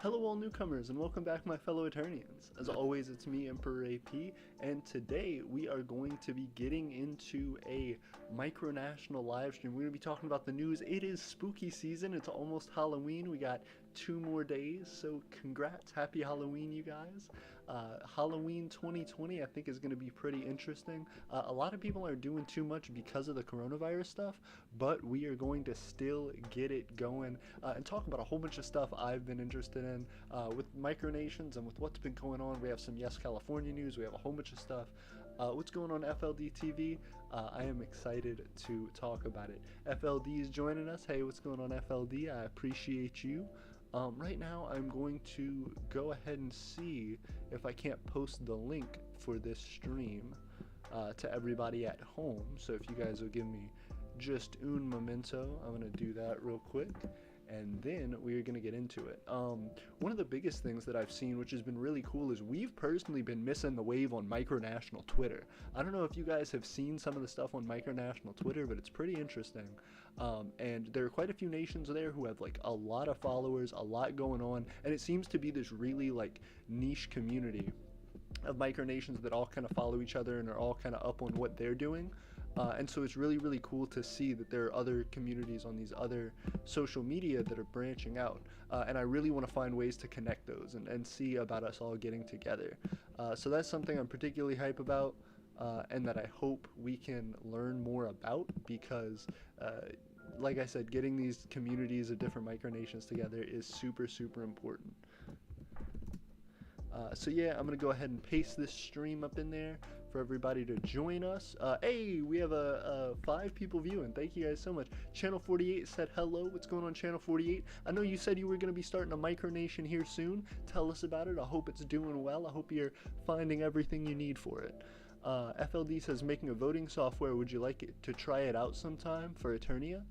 Hello all newcomers and welcome back my fellow Eternians. As always, it's me, Emperor AP, and today we are going to be getting into a Micronational live stream. We're going to be talking about the news. It is spooky season. It's almost Halloween. We got 2 more days, so congrats. Happy Halloween, you guys. Halloween 2020 I think is going to be pretty interesting. A lot of people are doing too much because of the coronavirus stuff, but we are going to still get it going and talk about a whole bunch of stuff I've been interested in with Micronations and with what's been going on. We have some Yes California news. We have a whole bunch of stuff. What's going on FLD TV? I am excited to talk about it. FLD is joining us. Hey, what's going on FLD? I appreciate you. Right now I'm going to go ahead and see if I can't post the link for this stream to everybody at home. So if you guys will give me just un momento, I'm going to do that real quick, and then we're going to get into it. One of the biggest things that I've seen, which has been really cool, is we've personally been missing the wave on Micronational Twitter. I don't know if you guys have seen some of the stuff on Micronational Twitter, but it's pretty interesting. And there are quite a few nations there who have like a lot of followers, a lot going on, and it seems to be this really like niche community of micronations that all kind of follow each other and are all kind of up on what they're doing. And so it's really, really cool to see that there are other communities on these other social media that are branching out. And I really want to find ways to connect those and see about us all getting together. So that's something I'm particularly hype about, and that I hope we can learn more about, because like I said, getting these communities of different micronations together is super, super important. So yeah, I'm going to go ahead and paste this stream up in there for everybody to join us. Hey, we have 5 people viewing. Thank you guys so much. Channel 48 said hello. What's going on, Channel 48? I know you said you were going to be starting a micronation here soon. Tell us about it. I hope it's doing well. I hope you're finding everything you need for it. FLD says, making a voting software, would you like it to try it out sometime for Eternia?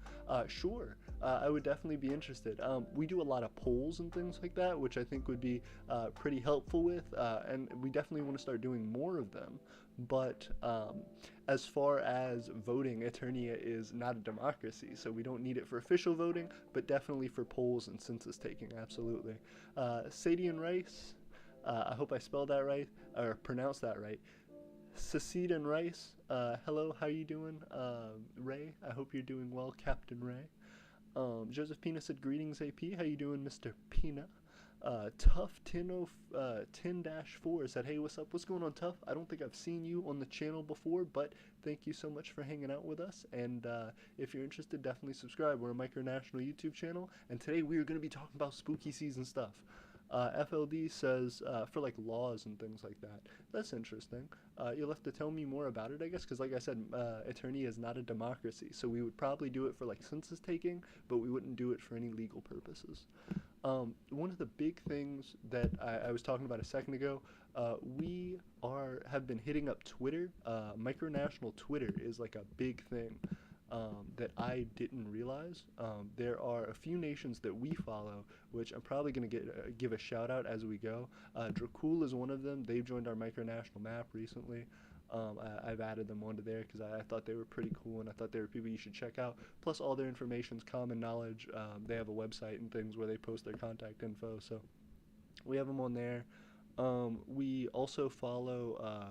Sure, I would definitely be interested. We do a lot of polls and things like that, which I think would be pretty helpful with, and we definitely want to start doing more of them. But as far as voting, Eternia is not a democracy, so we don't need it for official voting, but definitely for polls and census taking, absolutely. Sadian Rice, I hope I spelled that right, or pronounced that right. Secede and Rice, hello, how you doing? Ray, I hope you're doing well, Captain Ray. Joseph Pina said, greetings AP, how you doing, Mr. Pina? Tough 10-4 said, hey, what's up? What's going on, Tough? I don't think I've seen you on the channel before, but thank you so much for hanging out with us. And if you're interested, definitely subscribe. We're a Micronational YouTube channel, and today we are going to be talking about spooky season stuff. FLD says, for like laws and things like that. That's interesting. You'll have to tell me more about it, I guess, because like I said, Eternia is not a democracy, so we would probably do it for like census taking, but we wouldn't do it for any legal purposes. One of the big things that I was talking about a second ago, we have been hitting up Twitter. Micronational Twitter is like a big thing. That I didn't realize. There are a few nations that we follow, which I'm probably going to give a shout out as we go. Dracul is one of them. They've joined our Micronational map recently. I've added them onto there because I thought they were pretty cool, and I thought they were people you should check out. Plus, all their information's common knowledge. They have a website and things where they post their contact info, so we have them on there. We also follow,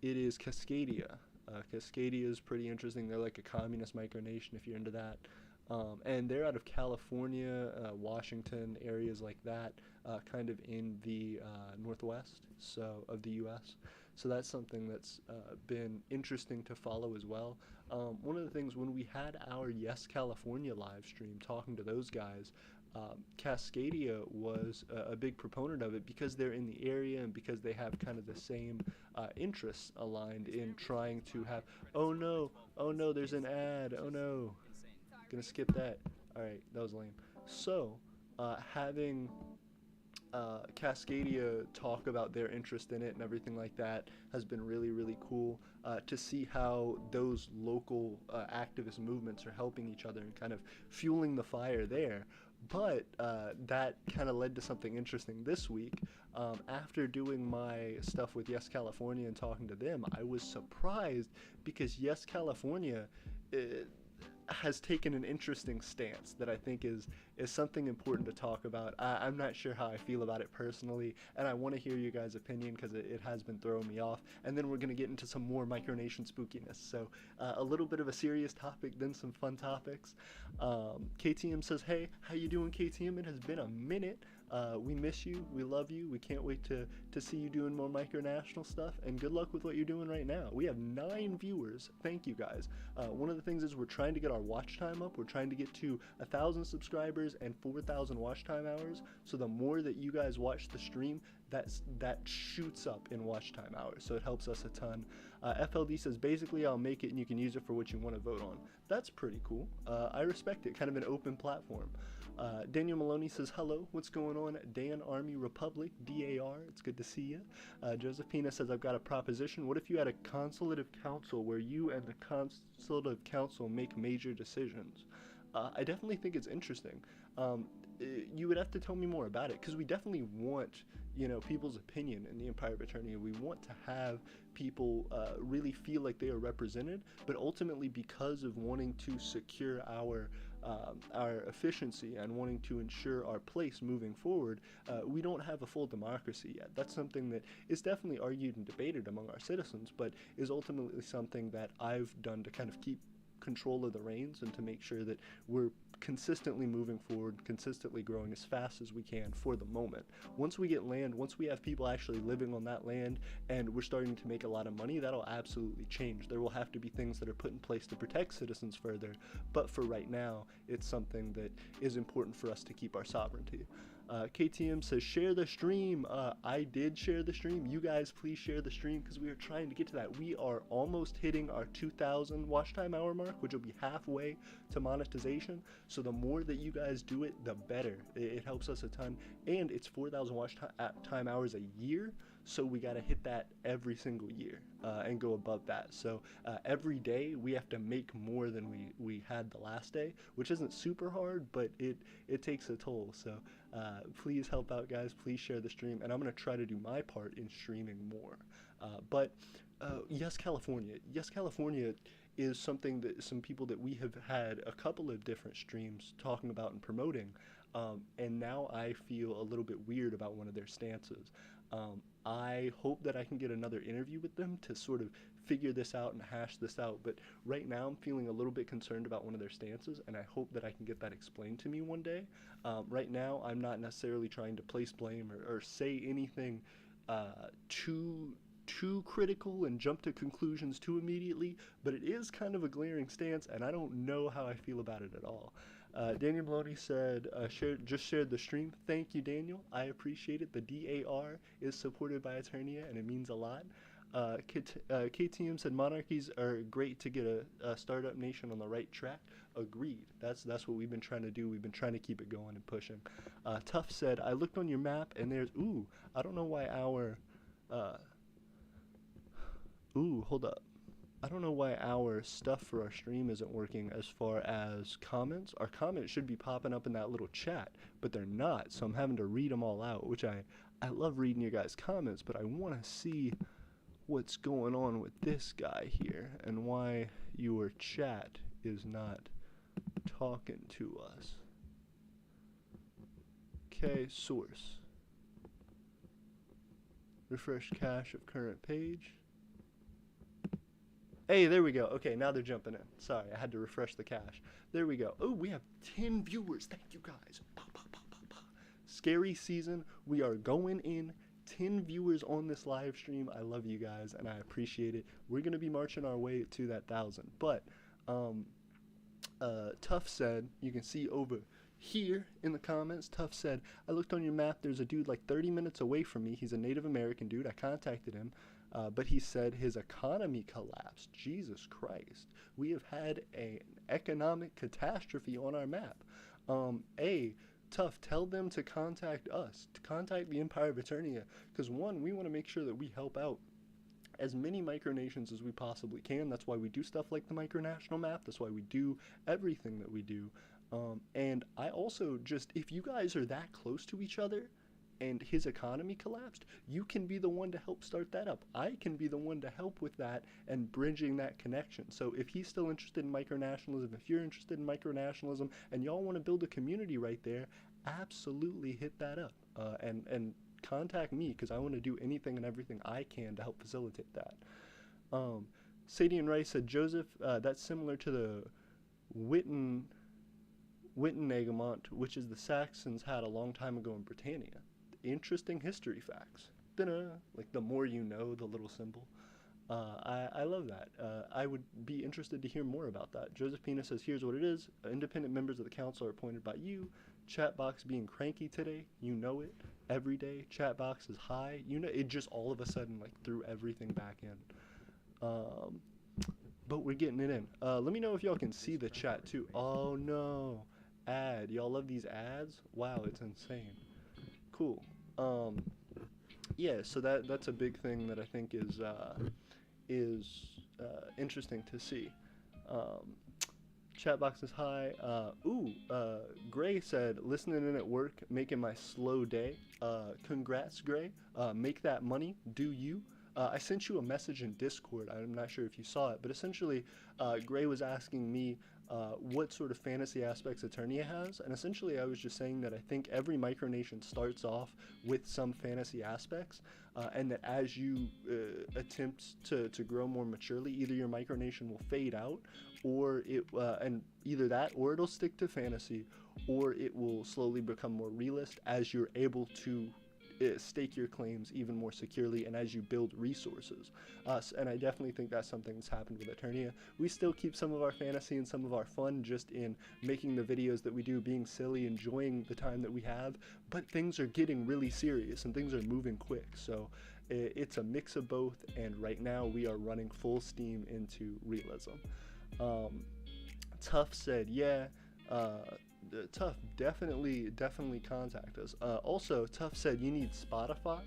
it is Cascadia. Cascadia is pretty interesting. They're like a communist micronation if you're into that. And they're out of California, Washington, areas like that, kind of in the northwest of the U.S. So that's something that's been interesting to follow as well. One of the things when we had our Yes California live stream talking to those guys, Cascadia was a big proponent of it because they're in the area and because they have kind of the same interests aligned in trying to have, oh no, there's an ad, oh no, gonna skip that. Alright, that was lame. So, having Cascadia talk about their interest in it and everything like that has been really, really cool to see how those local activist movements are helping each other and kind of fueling the fire there. But that kind of led to something interesting this week. After doing my stuff with Yes California and talking to them, I was surprised because Yes California, has taken an interesting stance that I think is something important to talk about. I'm not sure how I feel about it personally, and I want to hear your guys' opinion because it has been throwing me off. And then we're going to get into some more Micronation spookiness. So a little bit of a serious topic, then some fun topics. KTM says, hey, how you doing, KTM? It has been a minute. We miss you. We love you. We can't wait to see you doing more Micronational stuff. And good luck with what you're doing right now. We have 9 viewers. Thank you, guys. One of the things is we're trying to get our watch time up. We're trying to get to 1,000 subscribers and 4,000 watch time hours. So the more that you guys watch the stream, that shoots up in watch time hours. So it helps us a ton. FLD says, basically, I'll make it and you can use it for what you want to vote on. That's pretty cool. I respect it. Kind of an open platform. Daniel Maloney says, hello, what's going on? Dan Army Republic, DAR, it's good to see you. Josephina says, I've got a proposition. What if you had a consultative council where you and the consultative council make major decisions? I definitely think it's interesting. You would have to tell me more about it, because we definitely want, people's opinion in the Empire of Eternia. We want to have people really feel like they are represented, but ultimately because of wanting to secure our efficiency and wanting to ensure our place moving forward, we don't have a full democracy yet. That's something that is definitely argued and debated among our citizens, but is ultimately something that I've done to kind of keep control of the reins and to make sure that we're consistently moving forward, consistently growing as fast as we can for the moment. Once we get land, once we have people actually living on that land and we're starting to make a lot of money, that'll absolutely change. There will have to be things that are put in place to protect citizens further, but for right now, it's something that is important for us to keep our sovereignty. KTM says, share the stream. I did share the stream. You guys please share the stream because we are trying to get to that. We are almost hitting our 2,000 watch time hour mark, which will be halfway to monetization. So the more that you guys do it, the better. It helps us a ton. And it's 4,000 watch time hours a year. So we got to hit that every single year and go above that. So every day we have to make more than we had the last day, which isn't super hard, but it takes a toll. So please help out, guys. Please share the stream. And I'm going to try to do my part in streaming more. But yes, California. Yes, California is something that some people that we have had a couple of different streams talking about and promoting. And now I feel a little bit weird about one of their stances. I hope that I can get another interview with them to sort of figure this out and hash this out, but right now I'm feeling a little bit concerned about one of their stances, and I hope that I can get that explained to me one day. Right now I'm not necessarily trying to place blame or say anything too critical and jump to conclusions too immediately, but it is kind of a glaring stance, and I don't know how I feel about it at all. Daniel Maloney said, just shared the stream. Thank you, Daniel. I appreciate it. The DAR is supported by Eternia, and it means a lot. KTM said, monarchies are great to get a startup nation on the right track. Agreed. That's what we've been trying to do. We've been trying to keep it going and pushing. Tough said, I looked on your map, and there's, I don't know why our, hold up. I don't know why our stuff for our stream isn't working as far as comments. Our comments should be popping up in that little chat, but they're not, so I'm having to read them all out, which I love reading your guys' comments, but I want to see what's going on with this guy here and why your chat is not talking to us. Okay, source. Refresh cache of current page. Hey, there we go. Okay, now they're jumping in. Sorry, I had to refresh the cache. There we go. Oh, we have 10 viewers. Thank you, guys. Scary season. We are going in. 10 viewers on this live stream. I love you guys, and I appreciate it. We're going to be marching our way to that 1,000. But Tough said, you can see over here in the comments, Tough said, I looked on your map. There's a dude like 30 minutes away from me. He's a Native American dude. I contacted him. But he said his economy collapsed. Jesus Christ. We have had an economic catastrophe on our map. Tough, tell them to contact us, to contact the Empire of Eternia, because one, we want to make sure that we help out as many micronations as we possibly can. That's why we do stuff like the Micronational map. That's why we do everything that we do. And I also just, if you guys are that close to each other, and his economy collapsed, you can be the one to help start that up. I can be the one to help with that and bridging that connection. So if he's still interested in micronationalism, if you're interested in micronationalism, and y'all want to build a community right there, absolutely hit that up, and contact me, because I want to do anything and everything I can to help facilitate that. Sadie and Rice said, Joseph, that's similar to the Wittenegmont, which is the Saxons had a long time ago in Britannia. Interesting history facts. Da-da. Like, the more you know, the little symbol. I love that. I would be interested to hear more about that. Josephina says, here's what it is. Independent members of the council are appointed by you. Chatbox being cranky today. You know it. Every day. Chatbox is high. You know, it just all of a sudden, like, threw everything back in. But we're getting it in. Let me know if y'all can see the chat, too. Oh, no. Ad. Y'all love these ads? Wow, it's insane. Cool. Yeah, so that's a big thing that I think is interesting to see. Chat box is high. Gray said, listening in at work, making my slow day. Congrats, Gray. Make that money. Do you? I sent you a message in Discord. I'm not sure if you saw it, but essentially, Gray was asking me what sort of fantasy aspects Eternia has, and essentially I was just saying that I think every micronation starts off with some fantasy aspects, and that as you attempt to grow more maturely, either your micronation will fade out, or and either that, or it'll stick to fantasy, or it will slowly become more realist as you're able to stake your claims even more securely and as you build resources. And I definitely think that's something that's happened with Eternia. We still keep some of our fantasy and some of our fun just in making the videos that we do, being silly, enjoying the time that we have, but things are getting really serious and things are moving quick. So it's a mix of both, and right now we are running full steam into realism. Tough said, yeah, Tough, definitely contact us. Also, Tough said you need Spotify,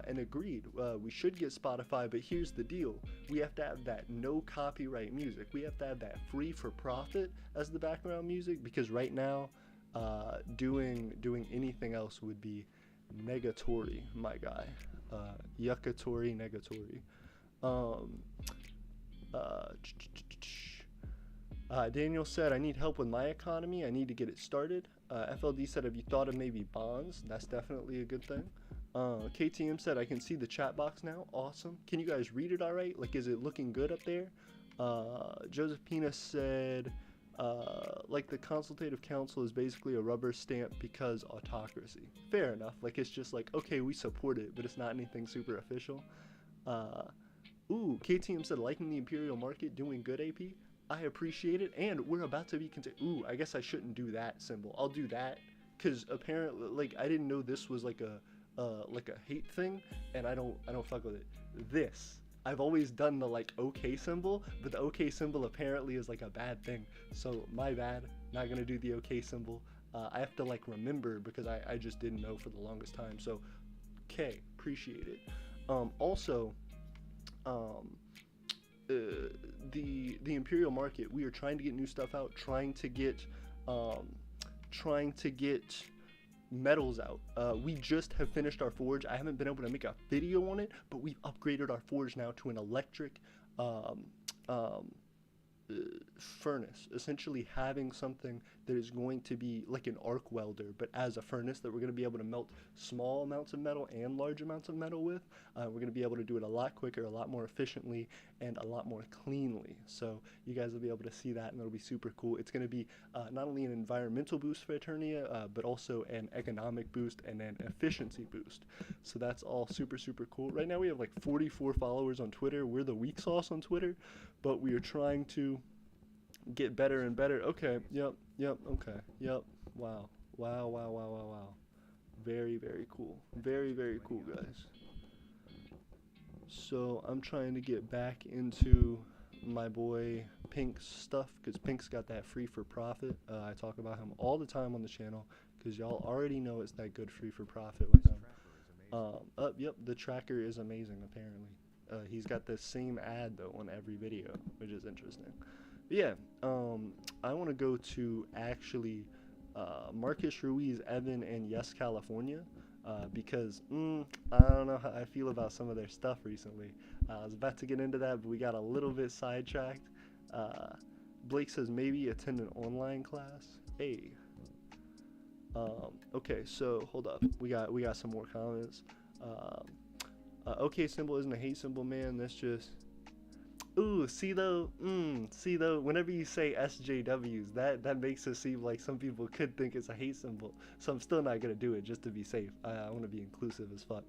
and agreed. We should get Spotify, but here's the deal: we have to have that no copyright music. We have to have that free for profit as the background music, because right now, doing anything else would be negatory, my guy. Yuckatory, negatory. Daniel said, I need help with my economy. I need to get it started. FLD said, have you thought of maybe bonds? That's definitely a good thing. KTM said, I can see the chat box now. Awesome. Can you guys read it all right? Like, is it looking good up there? Josephina said, like, the consultative council is basically a rubber stamp because autocracy. Fair enough. Like, it's just like, okay, we support it, but it's not anything super official. KTM said, liking the imperial market, doing good, AP. I appreciate it, and we're about to be I guess I shouldn't do that symbol. I'll do that, because apparently, like, I didn't know this was like a hate thing, and I don't fuck with it. This, I've always done the, like, OK symbol, but the OK symbol apparently is like a bad thing, so my bad, not gonna do the OK symbol. I have to, like, remember, because I just didn't know for the longest time, so, okay, appreciate it. The imperial market, we are trying to get new stuff out, trying to get metals out. We just have finished our forge. I haven't been able to make a video on it, but we've upgraded our forge now to an electric furnace, essentially having something that is going to be like an arc welder, but as a furnace that we're going to be able to melt small amounts of metal and large amounts of metal with. We're going to be able to do it a lot quicker, a lot more efficiently, and a lot more cleanly. So you guys will be able to see that, and it'll be super cool. It's going to be not only an environmental boost for Eternia, but also an economic boost and an efficiency boost. So that's all super cool. Right now we have like 44 followers on Twitter. We're the weak sauce on Twitter, but we are trying to get better and better. Okay, yep, okay, yep, wow. Very cool. Very cool, guys. So I'm trying to get back into my boy Pink's stuff, because Pink's got that free for profit. I talk about him all the time on the channel, because y'all already know it's that good free for profit with him. Yep, the tracker is amazing, apparently. He's got the same ad, though, on every video, which is interesting. But yeah, I want to go to, actually, Marcus Ruiz, Evan, and Yes California. because I don't know how I feel about some of their stuff recently. I was about to get into that, but we got a little bit sidetracked. Blake says maybe attend an online class. Hey. Okay, so hold up. We got some more comments. Okay symbol isn't a hate symbol, man. That's just. Ooh, see though, whenever you say SJWs, that makes it seem like some people could think it's a hate symbol. So I'm still not gonna do it just to be safe. I want to be inclusive as fuck.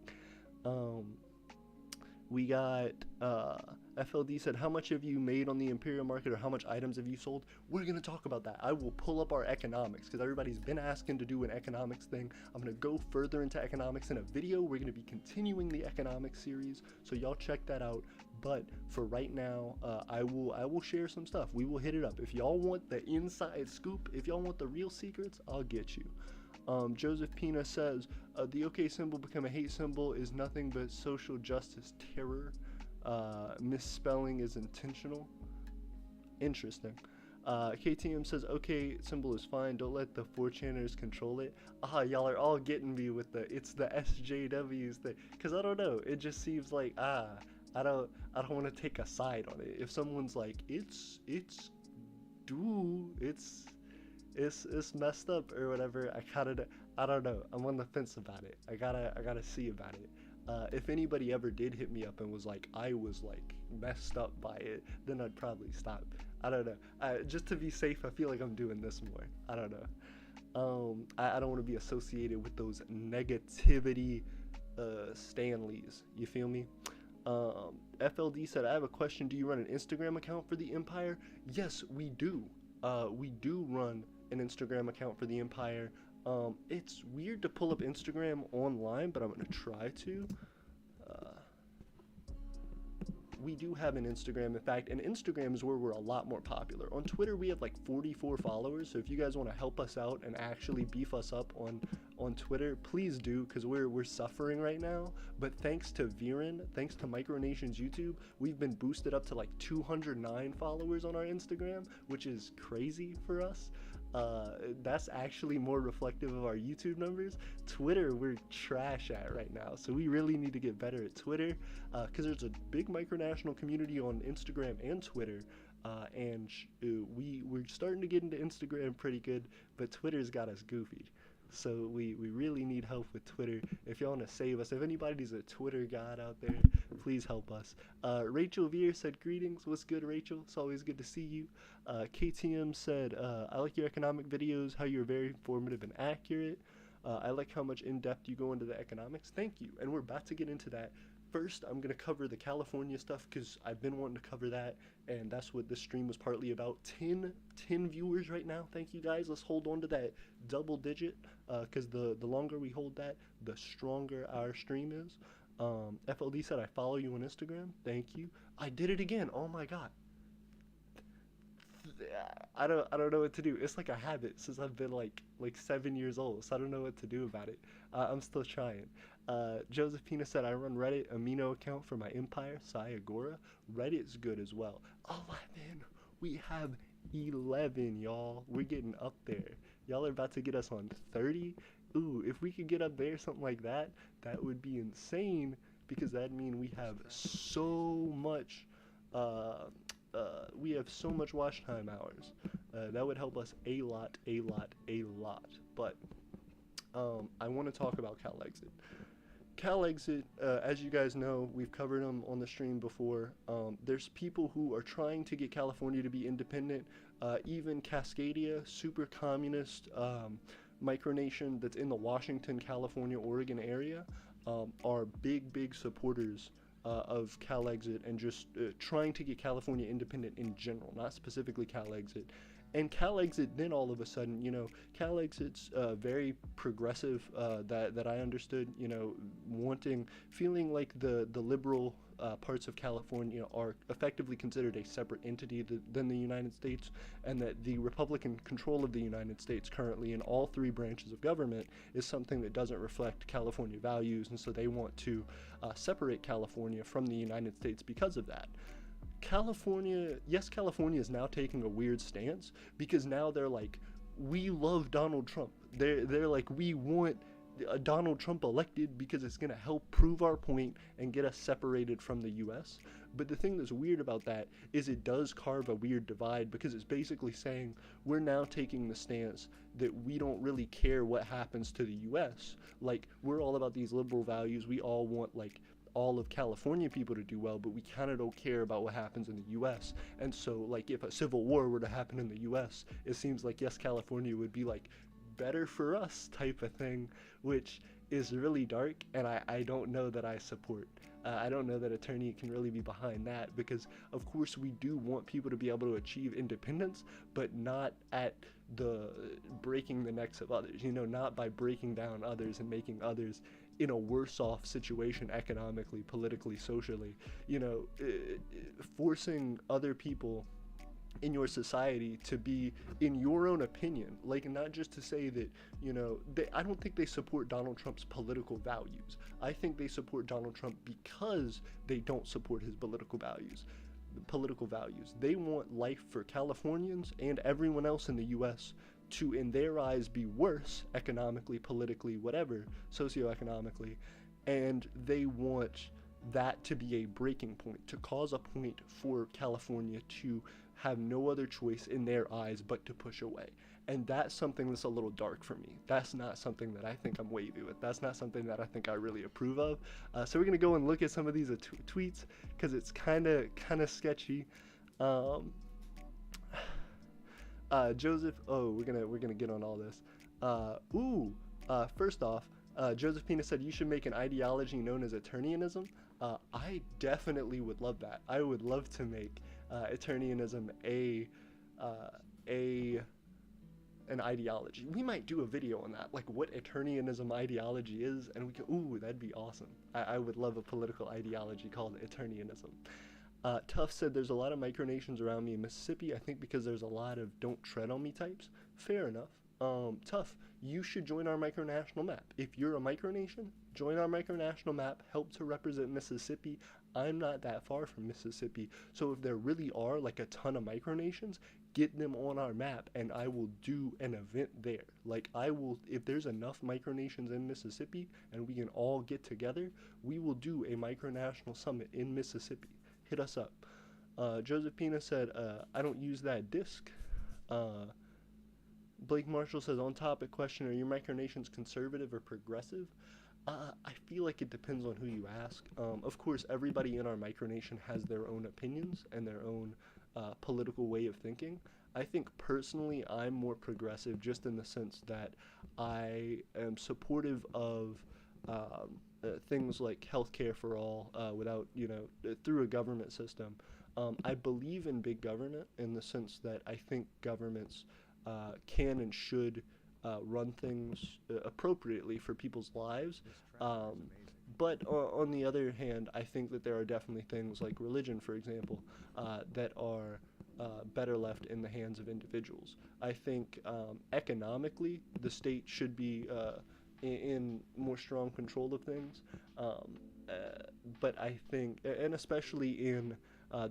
We got FLD said, how much have you made on the Imperial market, or how much items have you sold? We're going to talk about that. I will pull up our economics because everybody's been asking to do an economics thing. I'm going to go further into economics in a video. We're going to be continuing the economics series, so y'all check that out. But for right now, I will share some stuff. We will hit it up. If y'all want the inside scoop, if y'all want the real secrets, I'll get you. Joseph Pina says, the OK symbol become a hate symbol is nothing but social justice terror. Misspelling is intentional. Interesting. KTM says, OK symbol is fine. Don't let the 4chaners control it. Y'all are all getting me with it's the SJWs thing. Because I don't know. It just seems like, I don't want to take a side on it. If someone's like, it's messed up or whatever, I don't know. I'm on the fence about it. I gotta see about it. If anybody ever did hit me up and was like, I was like messed up by it, then I'd probably stop. I don't know. Just to be safe, I feel like I'm doing this more. I don't know. I don't want to be associated with those negativity Stanleys. You feel me? FLD said, I have a question. Do you run an Instagram account for the Empire? Yes, we do. We do run an Instagram account for the Empire. It's weird to pull up Instagram online, but I'm going to try to. We do have an Instagram, in fact, and Instagram is where we're a lot more popular. On Twitter, we have like 44 followers, so if you guys want to help us out and actually beef us up on Twitter, please do, because we're suffering right now. But thanks to Viren, thanks to Micronation's YouTube, we've been boosted up to like 209 followers on our Instagram, which is crazy for us. That's actually more reflective of our YouTube numbers. Twitter, we're trash at right now, so we really need to get better at Twitter, because there's a big Micronational community on Instagram and Twitter, and we're starting to get into Instagram pretty good, but Twitter's got us goofy. So we really need help with Twitter. If y'all want to save us, if anybody's a Twitter god out there, please help us. Rachel Veer said, greetings. What's good, Rachel? It's always good to see you. KTM said, I like your economic videos, how you're very informative and accurate. I like how much in-depth you go into the economics. Thank you. And we're about to get into that. First, I'm going to cover the California stuff because I've been wanting to cover that, and that's what this stream was partly about. 10 viewers right now. Thank you, guys. Let's hold on to that double digit, because the longer we hold that, the stronger our stream is. FLD said, I follow you on Instagram. Thank you. I did it again. Oh, my God. I don't know what to do. It's like a habit since I've been like 7 years old, so I don't know what to do about it. I'm still trying. Josephina said, I run Reddit Amino account for my Empire, Sayagora. Reddit's good as well. 11. We have 11, y'all. We're getting up there. Y'all are about to get us on 30. Ooh, if we could get up there, something like that, that would be insane, because that'd mean we have so much watch time hours. That would help us a lot. But I want to talk about CalExit. CalExit, as you guys know, we've covered them on the stream before. There's people who are trying to get California to be independent. Even Cascadia, super communist micronation that's in the Washington, California, Oregon area, are big supporters of CalExit and just trying to get California independent in general, not specifically CalExit. And CalExit, then all of a sudden, CalExit's very progressive, that I understood, feeling like the liberal parts of California are effectively considered a separate entity than the United States, and that the Republican control of the United States currently in all three branches of government is something that doesn't reflect California values, and so they want to separate California from the United States because of that. California is now taking a weird stance, because now they're like, we love Donald Trump. They're like, we want Donald Trump elected because it's going to help prove our point and get us separated from the US. But the thing that's weird about that is it does carve a weird divide, because it's basically saying we're now taking the stance that we don't really care what happens to the US. Like, we're all about these liberal values. We all want, like, all of California people to do well, but we kind of don't care about what happens in the US. And so, like, if a civil war were to happen in the US, it seems like, yes, California would be like better for us type of thing, which is really dark, and I don't know that I support. I don't know that Attorney can really be behind that, because of course we do want people to be able to achieve independence, but not at the breaking the necks of others, not by breaking down others and making others in a worse off situation economically, politically, socially, forcing other people in your society to be in your own opinion, like, not just to say that, I don't think they support Donald Trump's political values. I think they support Donald Trump because they don't support his political values. They want life for Californians and everyone else in the US to, in their eyes, be worse economically, politically, whatever, socioeconomically, and they want that to be a breaking point, to cause a point for California to have no other choice in their eyes but to push away. And that's something that's a little dark for me. That's not something that I think I'm wavy with. That's not something that I think I really approve of. So we're gonna go and look at some of these tweets, because it's kind of sketchy. Joseph, we're gonna get on all this. First off, Josephina said you should make an ideology known as Eternianism. I definitely would love that. I would love to make Eternianism an ideology. We might do a video on that, like what Eternianism ideology is, and we could, that'd be awesome. I would love a political ideology called Eternianism. Tuff said there's a lot of micronations around me in Mississippi, I think because there's a lot of don't tread on me types. Fair enough. Tuff, you should join our micronational map. If you're a micronation, join our micronational map, help to represent Mississippi. I'm not that far from Mississippi, so if there really are like a ton of micronations, get them on our map and I will do an event there. Like, if there's enough micronations in Mississippi and we can all get together, we will do a micronational summit in Mississippi. Hit us up. Josephina said, I don't use that disc. Blake Marshall says, on topic question, are your micronations conservative or progressive? I feel like it depends on who you ask. Of course, everybody in our micronation has their own opinions and their own political way of thinking. I think personally I'm more progressive, just in the sense that I am supportive of things like healthcare for all without, through a government system. I believe in big government in the sense that I think governments can and should run things appropriately for people's lives. But on the other hand, I think that there are definitely things like religion, for example, that are better left in the hands of individuals. I think economically, the state should be in more strong control of things. But I think, and especially in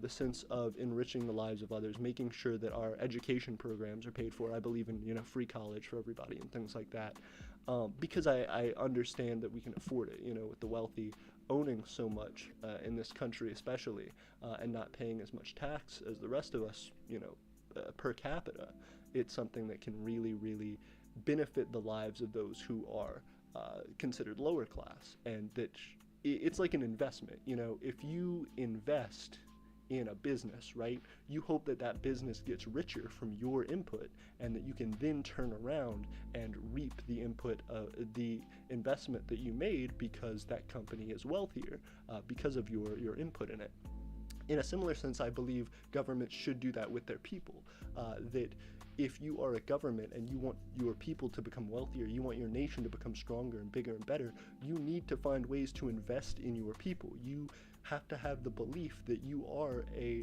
the sense of enriching the lives of others, making sure that our education programs are paid for. I believe in, free college for everybody and things like that, because I understand that we can afford it, with the wealthy owning so much in this country especially, and not paying as much tax as the rest of us, per capita. It's something that can really, really benefit the lives of those who are considered lower class, and that it's like an investment. If you invest in a business, right, you hope that that business gets richer from your input, and that you can then turn around and reap the input of the investment that you made, because that company is wealthier because of your input in it. In a similar sense, I believe governments should do that with their people, that if you are a government and you want your people to become wealthier, you want your nation to become stronger and bigger and better, you need to find ways to invest in your people. You have to have the belief that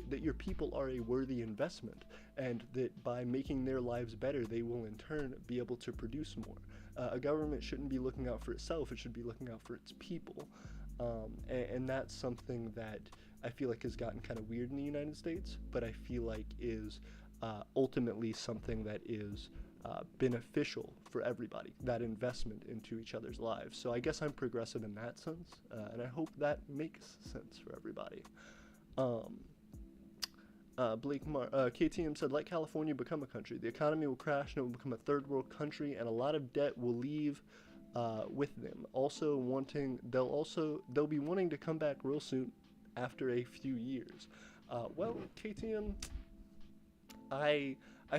that your people are a worthy investment, and that by making their lives better, they will in turn be able to produce more. A government shouldn't be looking out for itself, it should be looking out for its people. And that's something that I feel like has gotten kind of weird in the United States, but I feel like is ultimately something that is beneficial for everybody, that investment into each other's lives. So I guess I'm progressive in that sense, and I hope that makes sense for everybody. KTM said, let California become a country. The economy will crash and it will become a third world country, and a lot of debt will leave with them. They'll be wanting to come back real soon after a few years. Well, KTM, I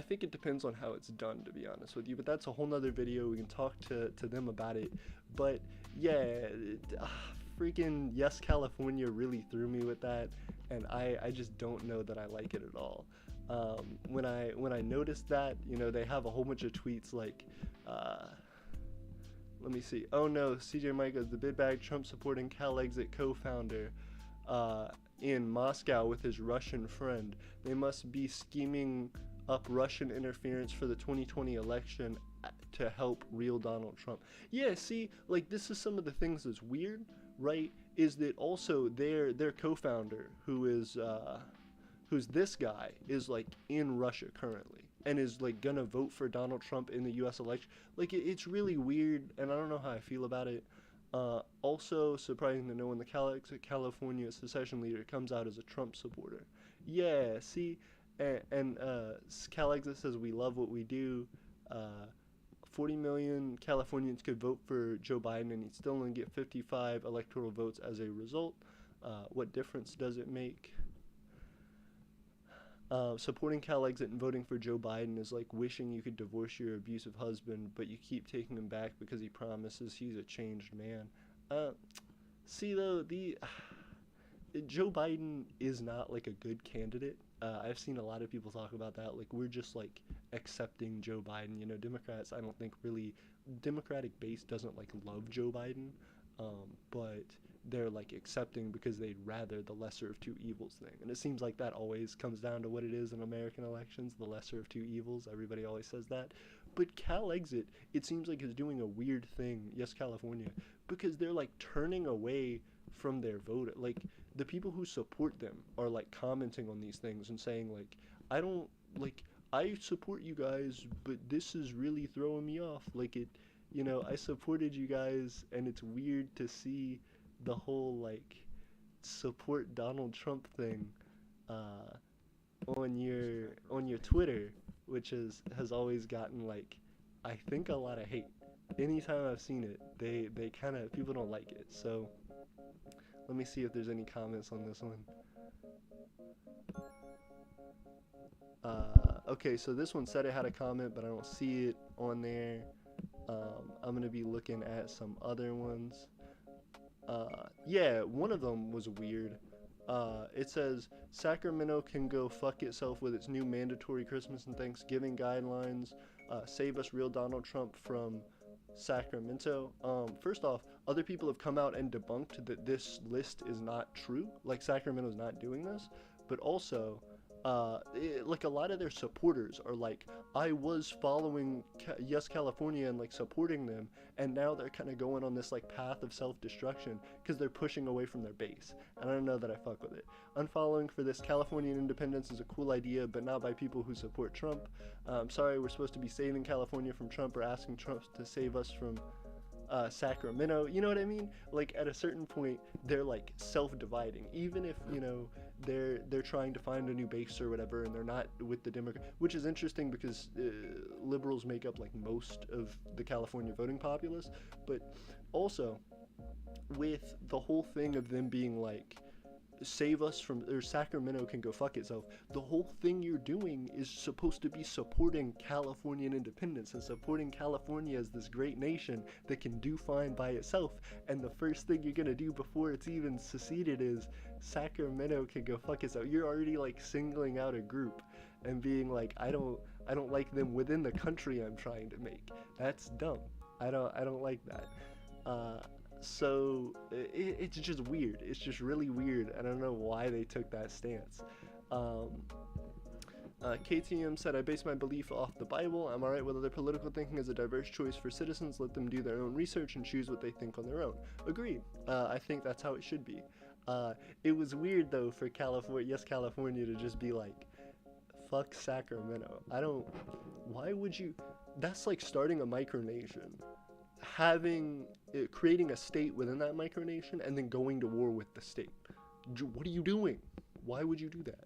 think it depends on how it's done, to be honest with you, but that's a whole nother video. We can talk to them about it. But yeah, freaking Yes California really threw me with that, and I just don't know that I like it at all. When I noticed that, they have a whole bunch of tweets like, let me see. Oh no, CJ Micah, the bid bag Trump supporting Cal Exit co-founder in Moscow with his Russian friend. They must be scheming up Russian interference for the 2020 election to help real Donald Trump. Yeah, see, like, this is some of the things that's weird, right? Is that also their co-founder, who's this guy, is like in Russia currently and is like gonna vote for Donald Trump in the U.S. election. Like, it's really weird, and I don't know how I feel about it. Also surprising to know when the California secession leader comes out as a Trump supporter. Yeah, see, and Cal Exit says we love what we do. 40 million Californians could vote for Joe Biden, and he'd still only get 55 electoral votes as a result. What difference does it make? Supporting Cal Exit and voting for Joe Biden is like wishing you could divorce your abusive husband, but you keep taking him back because he promises he's a changed man. See, though, Joe Biden is not like a good candidate. I've seen a lot of people talk about that. Like, we're just like accepting Joe Biden. Democrats, I don't think really, Democratic base doesn't like love Joe Biden, but they're like accepting because they'd rather the lesser of two evils thing. And it seems like that always comes down to what it is in American elections, the lesser of two evils. Everybody always says that. But Cal Exit, it seems like, is doing a weird thing, Yes California, because they're like turning away from their vote. Like, the people who support them are like commenting on these things and saying like, I support you guys, but this is really throwing me off. Like, I supported you guys, and it's weird to see the whole like support Donald Trump thing on your Twitter, which has always gotten, like, I think, a lot of hate. Anytime I've seen it, they kind of, people don't like it. So let me see if there's any comments on this one. Okay, so this one said it had a comment, but I don't see it on there. I'm gonna be looking at some other ones. Yeah, one of them was weird. It says, Sacramento can go fuck itself with its new mandatory Christmas and Thanksgiving guidelines. Save us real Donald Trump from Sacramento. First off, other people have come out and debunked that this list is not true. Like, Sacramento's not doing this. But also, like, a lot of their supporters are like, I was following Yes California and like supporting them, and now they're kind of going on this like path of self-destruction because they're pushing away from their base, and I don't know that I fuck with it. Unfollowing for this Californian independence is a cool idea, but not by people who support Trump. Sorry, we're supposed to be saving California from Trump, or asking Trump to save us from Sacramento. You know what I mean? Like, at a certain point, they're like self-dividing, even if they're trying to find a new base or whatever, and they're not with the Democrat, which is interesting because liberals make up like most of the California voting populace. But also, with the whole thing of them being like, save us from, or Sacramento can go fuck itself, the whole thing you're doing is supposed to be supporting Californian independence and supporting California as this great nation that can do fine by itself. And the first thing you're gonna do before it's even seceded is Sacramento can go fuck itself. You're already like singling out a group and being like, I don't like them within the country I'm trying to make. That's dumb. I don't like that. So it's just weird. It's just really weird. I don't know why they took that stance. KTM said, I base my belief off the Bible. I'm alright with other political thinking as a diverse choice for citizens. Let them do their own research and choose what they think on their own. Agreed. I think that's how it should be. It was weird, though, for Yes California to just be like, fuck Sacramento. I don't. Why would you? That's like starting a micronation, creating a state within that micronation, and then going to war with the state. What are you doing? Why would you do that?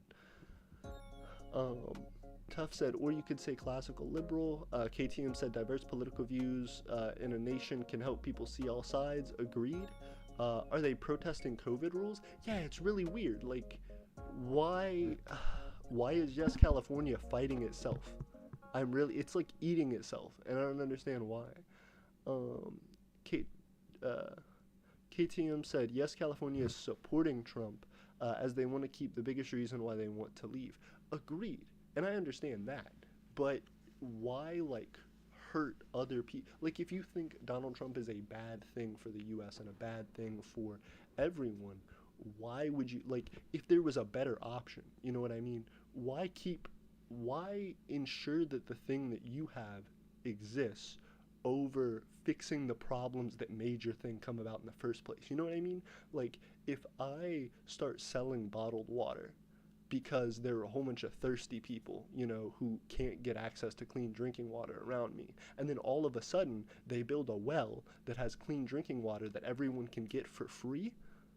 Tough said, or you could say classical liberal. KTM said diverse political views in a nation can help people see all sides. Agreed. Are they protesting COVID rules? Yeah, it's really weird. Like, why is Yes California fighting itself? It's like eating itself, and I don't understand why. Kate, KTM said, yes, California is supporting Trump as they want to keep the biggest reason why they want to leave. Agreed. And I understand that. But why, like, hurt other people? Like, if you think Donald Trump is a bad thing for the U.S. and a bad thing for everyone, why would you, like, if there was a better option, you know what I mean? Why ensure that the thing that you have exists over fixing the problems that made your thing come about in the first place? You know what I mean? Like, if I start selling bottled water because there are a whole bunch of thirsty people, you know, who can't get access to clean drinking water around me, and then all of a sudden they build a well that has clean drinking water that everyone can get for free,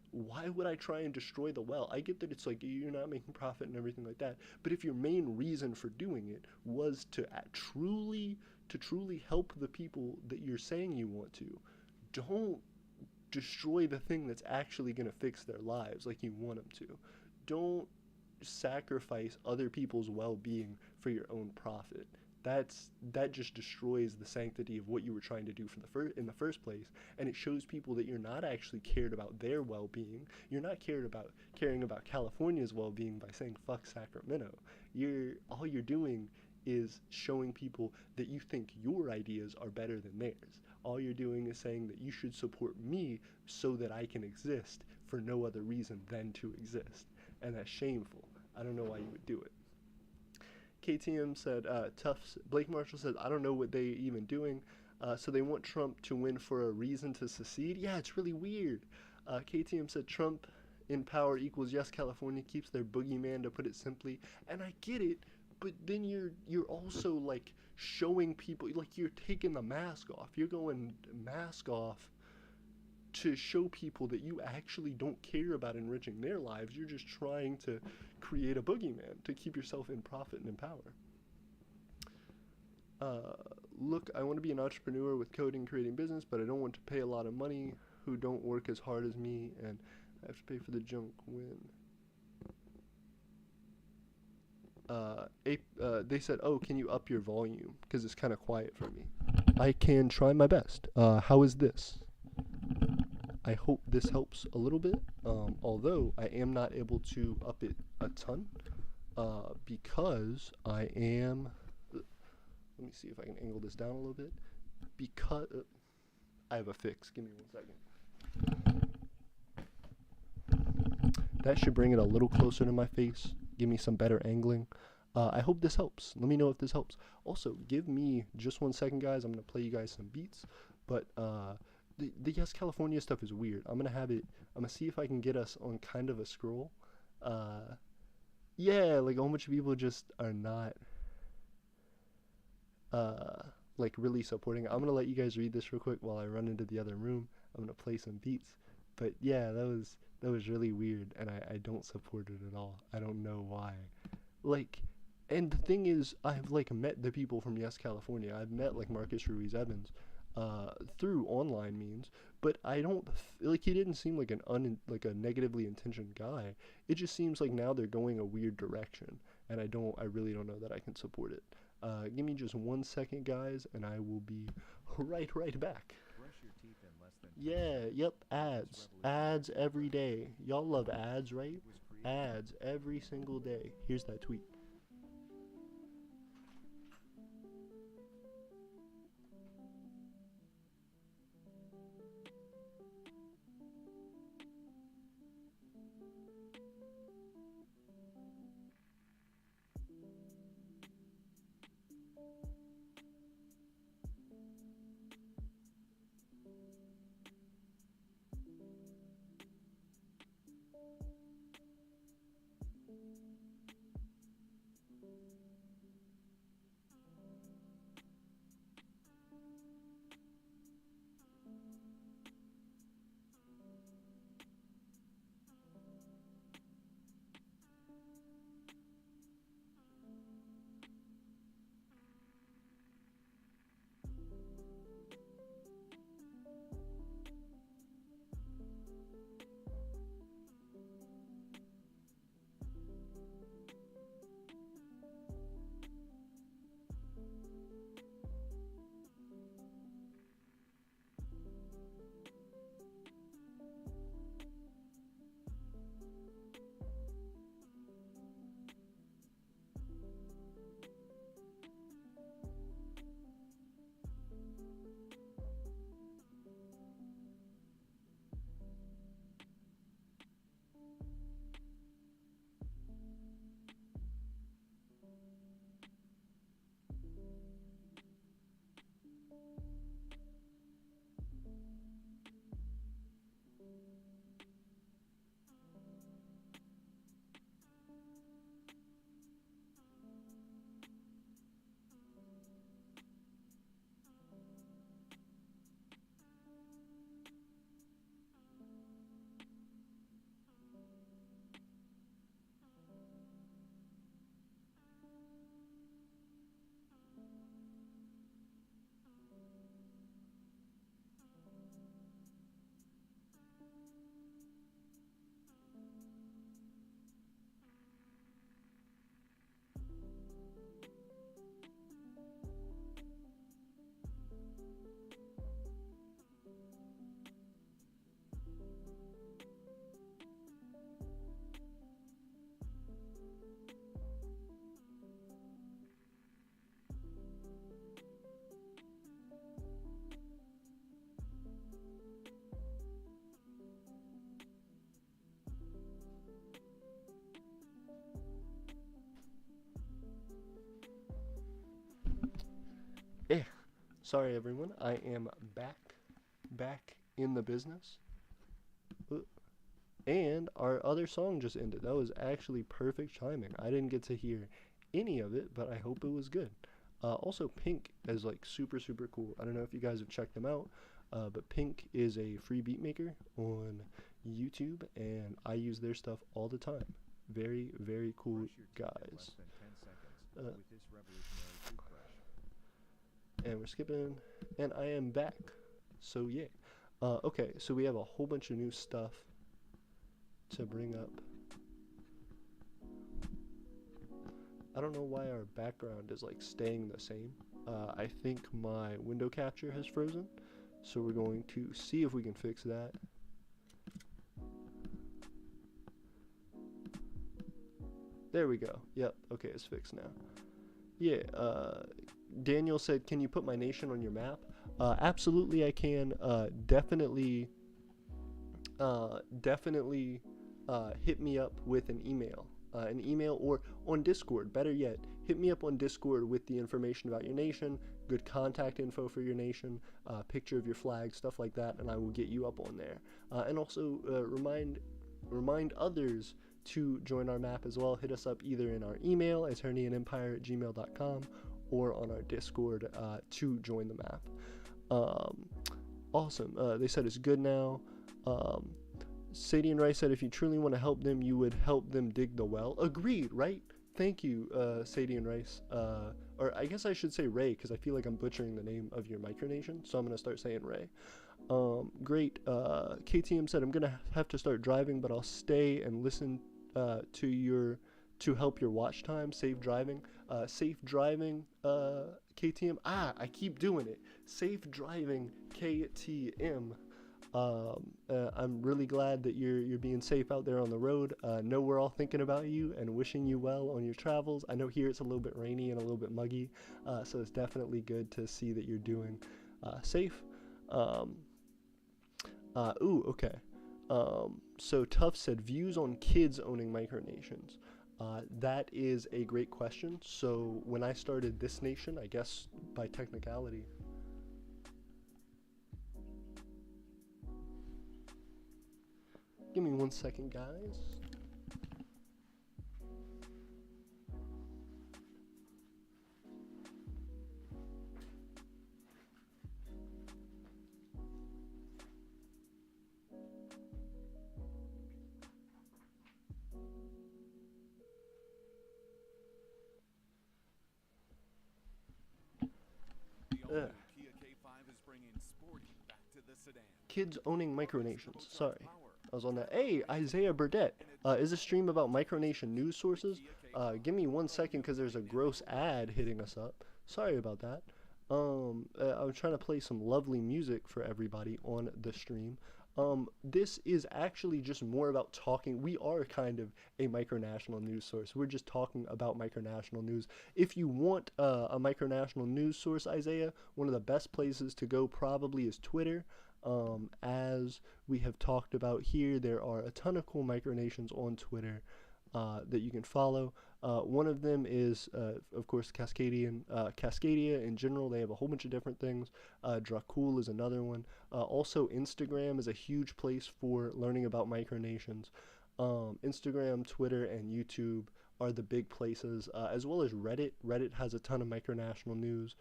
why would I try and destroy the well? I get that it's like you're not making profit and everything like that, but if your main reason for doing it was to truly help the people that you're saying you want to, don't destroy the thing that's actually going to fix their lives like you want them to. Don't sacrifice other people's well-being for your own profit. That just destroys the sanctity of what you were trying to do in the first place, and it shows people that you're not actually cared about their well-being. You're not caring about California's well-being by saying fuck Sacramento. All you're doing is showing people that you think your ideas are better than theirs. All you're doing is saying that you should support me so that I can exist for no other reason than to exist, and that's shameful. I don't know why you would do it. KTM said, Blake Marshall said, I don't know what they even doing. So they want Trump to win for a reason to secede? Yeah, it's really weird. KTM said, Trump in power equals yes, California keeps their boogeyman, to put it simply. And I get it, but then you're also, like, showing people, like, you're taking the mask off. You're going mask off to show people that you actually don't care about enriching their lives. You're just trying to create a boogeyman to keep yourself in profit and in power. Look, I want to be an entrepreneur with coding, creating business, but I don't want to pay a lot of money who don't work as hard as me, and I have to pay for the junk when. They said, oh, can you up your volume? Because it's kind of quiet for me. I can try my best. How is this? I hope this helps a little bit, although I am not able to up it a ton, because I am, let me see if I can angle this down a little bit, because, I have a fix, give me 1 second. That should bring it a little closer to my face, give me some better angling. I hope this helps. Let me know if this helps. Also, give me just 1 second, guys. I'm going to play you guys some beats, but, the Yes California stuff is weird. I'm gonna see if I can get us on kind of a scroll. Yeah, like a whole bunch of people just are not like really supporting it. I'm gonna let you guys read this real quick while I run into the other room. I'm gonna play some beats. But yeah, that was really weird, and I don't support it at all. I don't know why. Like, and the thing is, I've like met the people from Yes California. I've met like Marcus Ruiz Evans through online means, but I don't like, he didn't seem like a negatively intentioned guy. It just seems like now they're going a weird direction, and I really don't know that I can support it. Give me just 1 second, guys, and I will be right back. Brush your teeth in less than Yep, ads every day. Y'all love ads, right? Ads every single day. Here's that tweet. Sorry, everyone. I am back in the business. And our other song just ended. That was actually perfect timing. I didn't get to hear any of it, but I hope it was good. Also, Pink is like super, super cool. I don't know if you guys have checked them out, but Pink is a free beat maker on YouTube, and I use their stuff all the time. Very, very cool guys. And we're skipping, and I am back. So yeah. Okay, so we have a whole bunch of new stuff to bring up. I don't know why our background is like staying the same. I think my window capture has frozen, so we're going to see if we can fix that. There we go. Yep, okay, it's fixed now. Yeah, Daniel said, can you put my nation on your map? Absolutely I can. Definitely hit me up with an email or on Discord. Better yet, hit me up on Discord with the information about your nation, good contact info for your nation, picture of your flag, stuff like that, and I will get you up on there. And also remind others to join our map as well. Hit us up either in our email, eternianempire@gmail.com, or on our Discord to join the map. Awesome. They said it's good now. Sadie and Rice said if you truly want to help them, you would help them dig the well. Agreed, right? Thank you, Sadie and Rice. Or I guess I should say Ray, because I feel like I'm butchering the name of your micronation, so I'm going to start saying Ray. Great. KTM said, I'm going to have to start driving, but I'll stay and listen to help your watch time. Safe driving. Safe driving, KTM. I keep doing it. Safe driving, KTM. I'm really glad that you're being safe out there on the road. Know we're all thinking about you and wishing you well on your travels. I know here it's a little bit rainy and a little bit muggy, so it's definitely good to see that you're doing safe. Okay. So Tuff said, views on kids owning micronations. That is a great question. So when I started this nation, I guess by technicality, give me 1 second, guys. Kids owning micronations. Sorry, I was on that. Hey, Isaiah Burdett. Is a stream about micronation news sources? Give me 1 second because there's a gross ad hitting us up. Sorry about that. I'm trying to play some lovely music for everybody on the stream. This is actually just more about talking. We are kind of a micronational news source. We're just talking about micronational news. If you want a micronational news source, Isaiah, one of the best places to go probably is Twitter. As we have talked about here, there are a ton of cool micronations on Twitter that you can follow. One of them is, of course, Cascadia in general. They have a whole bunch of different things. Dracul is another one. Also, Instagram is a huge place for learning about micronations. Instagram, Twitter, and YouTube are the big places, as well as Reddit. Reddit has a ton of micronational news.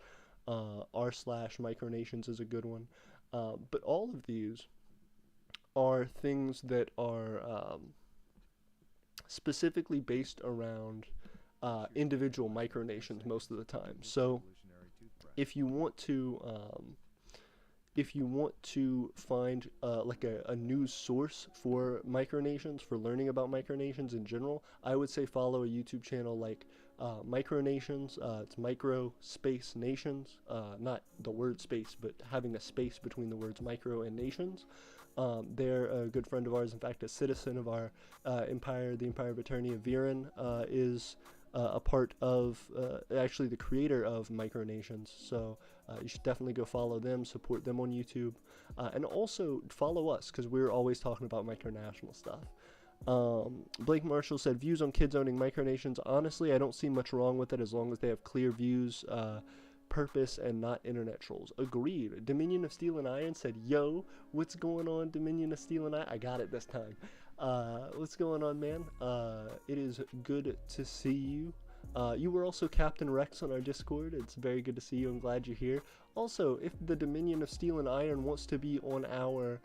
r/micronations is a good one. But all of these are things that are specifically based around individual micronations most of the time. So if you want to find like a news source for micronations, for learning about micronations in general, I would say follow a YouTube channel like Micronations. It's micro space nations, not the word space, but having a space between the words micro and nations. They're a good friend of ours. In fact, a citizen of our empire, the Empire of Eternia. Viren is a part of, actually the creator of Micronations. So you should definitely go follow them, support them on YouTube, and also follow us because we're always talking about micronational stuff. Blake Marshall said, views on kids owning micronations. Honestly, I don't see much wrong with it as long as they have clear views purpose and not internet trolls. Agreed. Dominion of Steel and Iron said, yo, what's going on, Dominion of Steel and Iron? I got it this time. What's going on, man? It is good to see you. You were also Captain Rex on our Discord. It's very good to see you. I'm glad you're here. Also, if the Dominion of Steel and Iron wants to be on our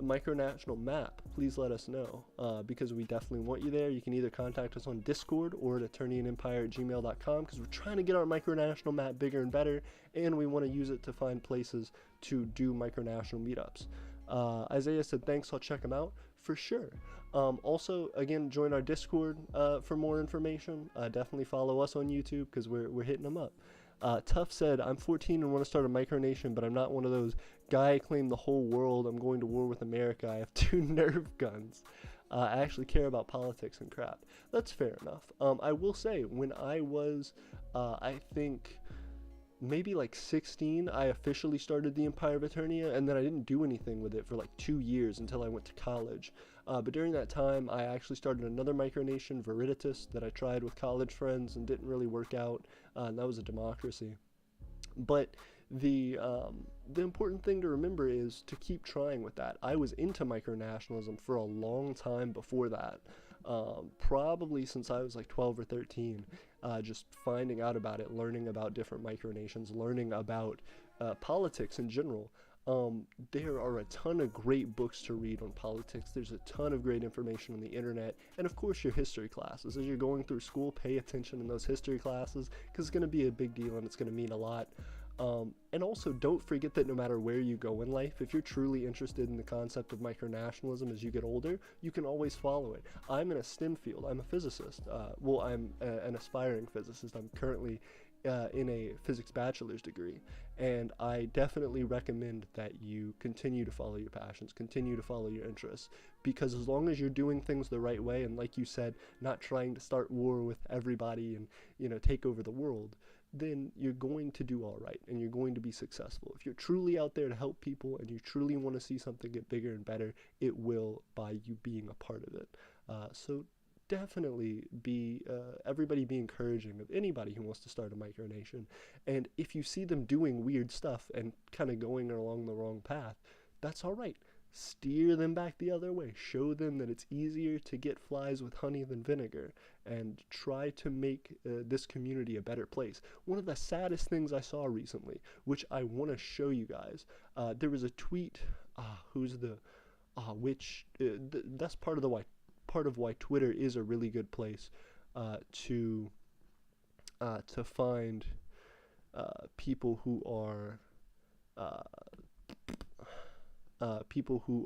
Micronational map, please let us know, because we definitely want you there. You can either contact us on Discord or at eternianempire@gmail.com, because we're trying to get our Micronational map bigger and better, and we want to use it to find places to do Micronational meetups. Isaiah said thanks, I'll check them out for sure. Also, again, join our Discord for more information. Definitely follow us on YouTube, because we're hitting them up. Tough said, I'm 14 and want to start a micronation, but I'm not one of those guy claim the whole world, I'm going to war with America, I have 2 Nerf guns. I actually care about politics and crap. That's fair enough. I will say, when I was, I think, maybe like 16, I officially started the Empire of Eternia, and then I didn't do anything with it for like 2 years until I went to college. But during that time, I actually started another micronation, Veritas, that I tried with college friends and didn't really work out, and that was a democracy. But the important thing to remember is to keep trying with that. I was into micronationalism for a long time before that, probably since I was like 12 or 13, just finding out about it, learning about different micronations, learning about politics in general. There are a ton of great books to read on politics. There's a ton of great information on the internet, and of course your history classes. As you're going through school, pay attention in those history classes, because it's going to be a big deal and it's going to mean a lot. And also, don't forget that no matter where you go in life, if you're truly interested in the concept of micronationalism as you get older, you can always follow it. I'm in a STEM field. I'm a physicist. Well, I'm an aspiring physicist. I'm currently in a physics bachelor's degree, and I definitely recommend that you continue to follow your passions, continue to follow your interests, because as long as you're doing things the right way, and like you said, not trying to start war with everybody and, you know, take over the world, then you're going to do all right and you're going to be successful. If you're truly out there to help people and you truly want to see something get bigger and better, it will by you being a part of it. So definitely everybody be encouraging of anybody who wants to start a micronation. And if you see them doing weird stuff and kind of going along the wrong path, that's all right. Steer them back the other way. Show them that it's easier to get flies with honey than vinegar, and try to make this community a better place. One of the saddest things I saw recently, which I want to show you guys, there was a tweet. That's part of why Twitter is a really good place to find people who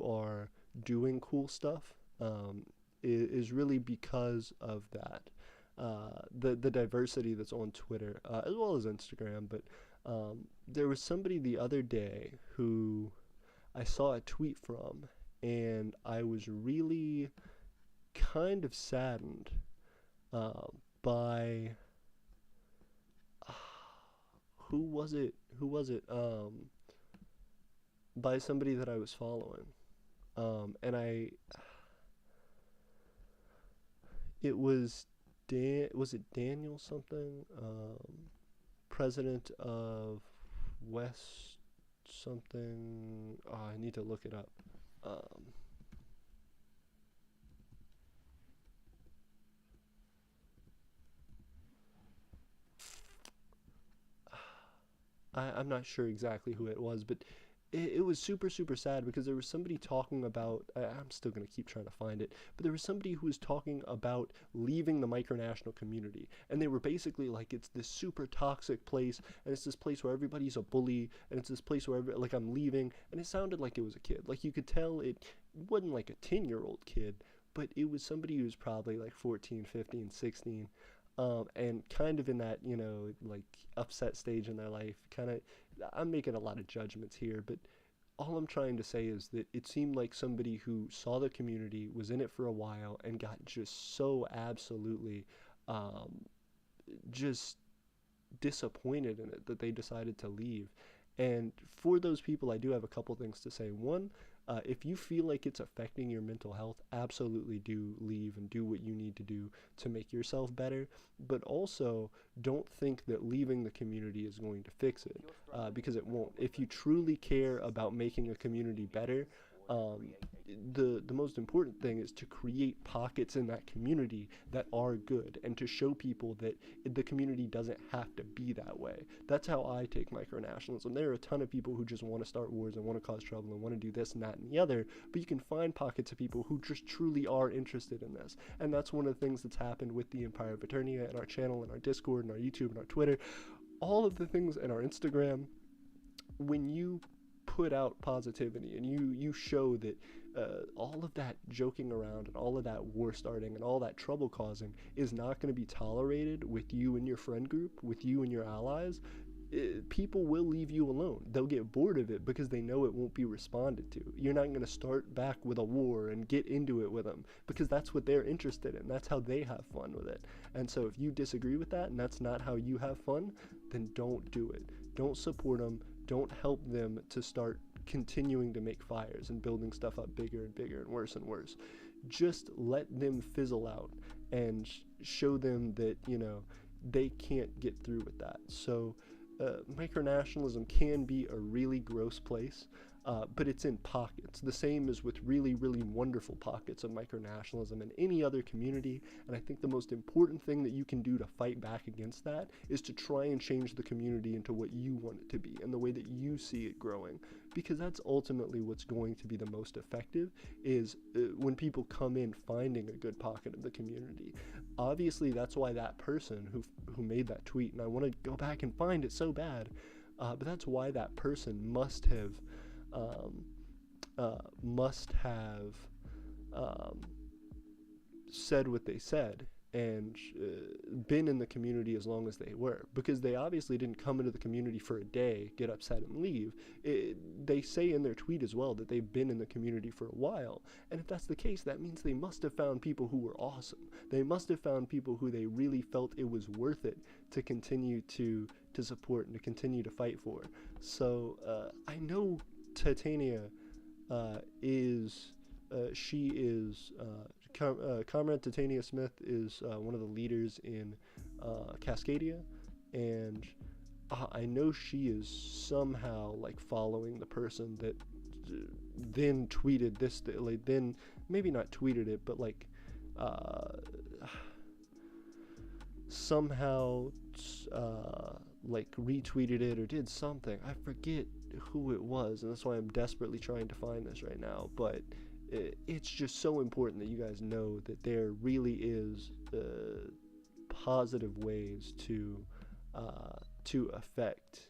are doing cool stuff, is really because of that. The diversity that's on Twitter, as well as Instagram. But there was somebody the other day who I saw a tweet from, and I was really kind of saddened by who was it? By somebody that I was following, and it was was it Daniel something, president of West something. I need to look it up. I'm not sure exactly who it was, but it was super, super sad, because there was somebody talking about, I'm still going to keep trying to find it, but there was somebody who was talking about leaving the micronational community, and they were basically like, it's this super toxic place, and it's this place where everybody's a bully, and it's this place where, like, I'm leaving, and it sounded like it was a kid. Like, you could tell it wasn't like a 10-year-old kid, but it was somebody who was probably like 14, 15, 16, and kind of in that, you know, like, upset stage in their life. Kind of, I'm making a lot of judgments here, but all I'm trying to say is that it seemed like somebody who saw the community, was in it for a while, and got just so absolutely just disappointed in it that they decided to leave. And for those people, I do have a couple things to say. One, If you feel like it's affecting your mental health, absolutely do leave and do what you need to do to make yourself better. But also, don't think that leaving the community is going to fix it, because it won't. If you truly care about making a community better, um, the most important thing is to create pockets in that community that are good, and to show people that the community doesn't have to be that way. That's how I take micronationalism. There are a ton of people who just want to start wars and want to cause trouble and want to do this and that and the other, but you can find pockets of people who just truly are interested in this. And that's one of the things that's happened with the Empire of Eternia and our channel and our Discord and our YouTube and our Twitter, all of the things, and our Instagram. When you put out positivity and you show that all of that joking around and all of that war starting and all that trouble causing is not going to be tolerated with you and your friend group, with you and your allies, people will leave you alone. They'll get bored of it because they know it won't be responded to. You're not going to start back with a war and get into it with them, because that's what they're interested in. That's how they have fun with it. And so if you disagree with that and that's not how you have fun, then don't do it. Don't support them. Don't help them to start continuing to make fires and building stuff up bigger and bigger and worse and worse. Just let them fizzle out and show them that, they can't get through with that. So micronationalism can be a really gross place, but it's in pockets. The same as with really, really wonderful pockets of micronationalism in any other community. And I think the most important thing that you can do to fight back against that is to try and change the community into what you want it to be and the way that you see it growing. Because that's ultimately what's going to be the most effective, is when people come in finding a good pocket of the community. Obviously, that's why that person who made that tweet, and I want to go back and find it so bad, but that's why that person must have said what they said and been in the community as long as they were, because they obviously didn't come into the community for a day, get upset and leave. They say in their tweet as well that they've been in the community for a while, and if that's the case, that means they must have found people who were awesome. They must have found people who they really felt it was worth it to continue to support and to continue to fight for. So I know Titania Comrade Titania Smith is one of the leaders in Cascadia, and I know she is somehow like following the person that then tweeted this, like, then maybe not tweeted it, but like somehow like retweeted it or did something. I forget who it was, and that's why I'm desperately trying to find this right now. But it's just so important that you guys know that there really is positive ways to affect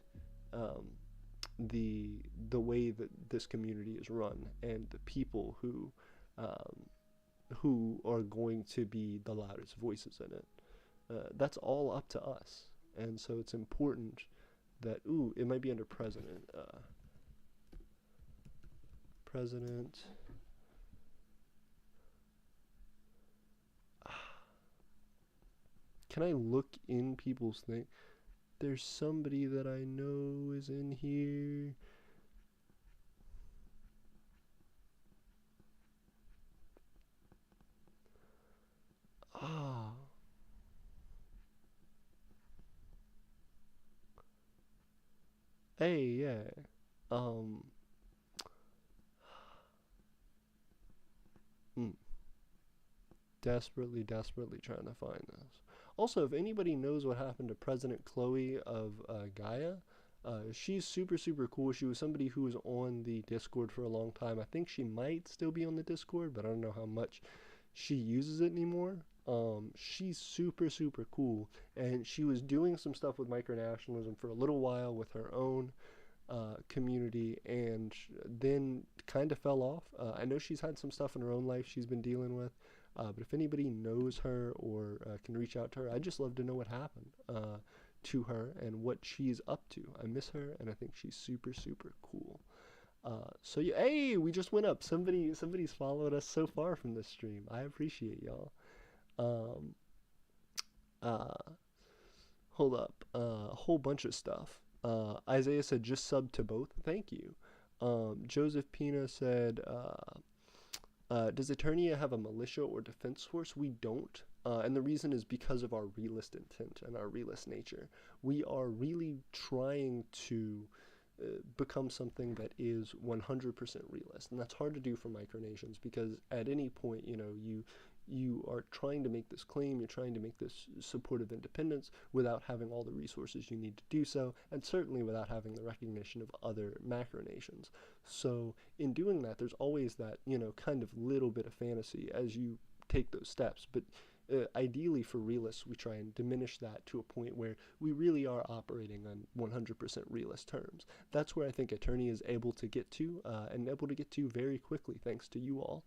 the way that this community is run, and the people who are going to be the loudest voices in it. That's all up to us. And so it's important that, it might be under president. President. Can I look in people's thing? There's somebody that I know is in here. Hey, yeah. Desperately trying to find this. Also, if anybody knows what happened to President Chloe of Gaia, she's super cool. She was somebody who was on the Discord for a long time. I think she might still be on the Discord, but I don't know how much she uses it anymore. She's super cool, and she was doing some stuff with micronationalism for a little while with her own community, and then kind of fell off. I know she's had some stuff in her own life she's been dealing with, but if anybody knows her or can reach out to her, I'd just love to know what happened to her and what she's up to. I miss her, and I think she's super cool. So yeah, hey, we just went up. Somebody's followed us so far from this stream. I appreciate y'all. Hold up. A whole bunch of stuff. Isaiah said just sub to both. Thank you. Joseph Pina said, does Eternia have a militia or defense force? We don't. And the reason is because of our realist intent and our realist nature. We are really trying to become something that is 100% realist. And that's hard to do for micronations because at any point, you are trying to make this claim, you're trying to make this support of independence without having all the resources you need to do so, and certainly without having the recognition of other macronations. So in doing that, there's always that, kind of little bit of fantasy as you take those steps. But ideally for realists, we try and diminish that to a point where we really are operating on 100% realist terms. That's where I think Eternia is able to get to, and able to get to very quickly thanks to you all.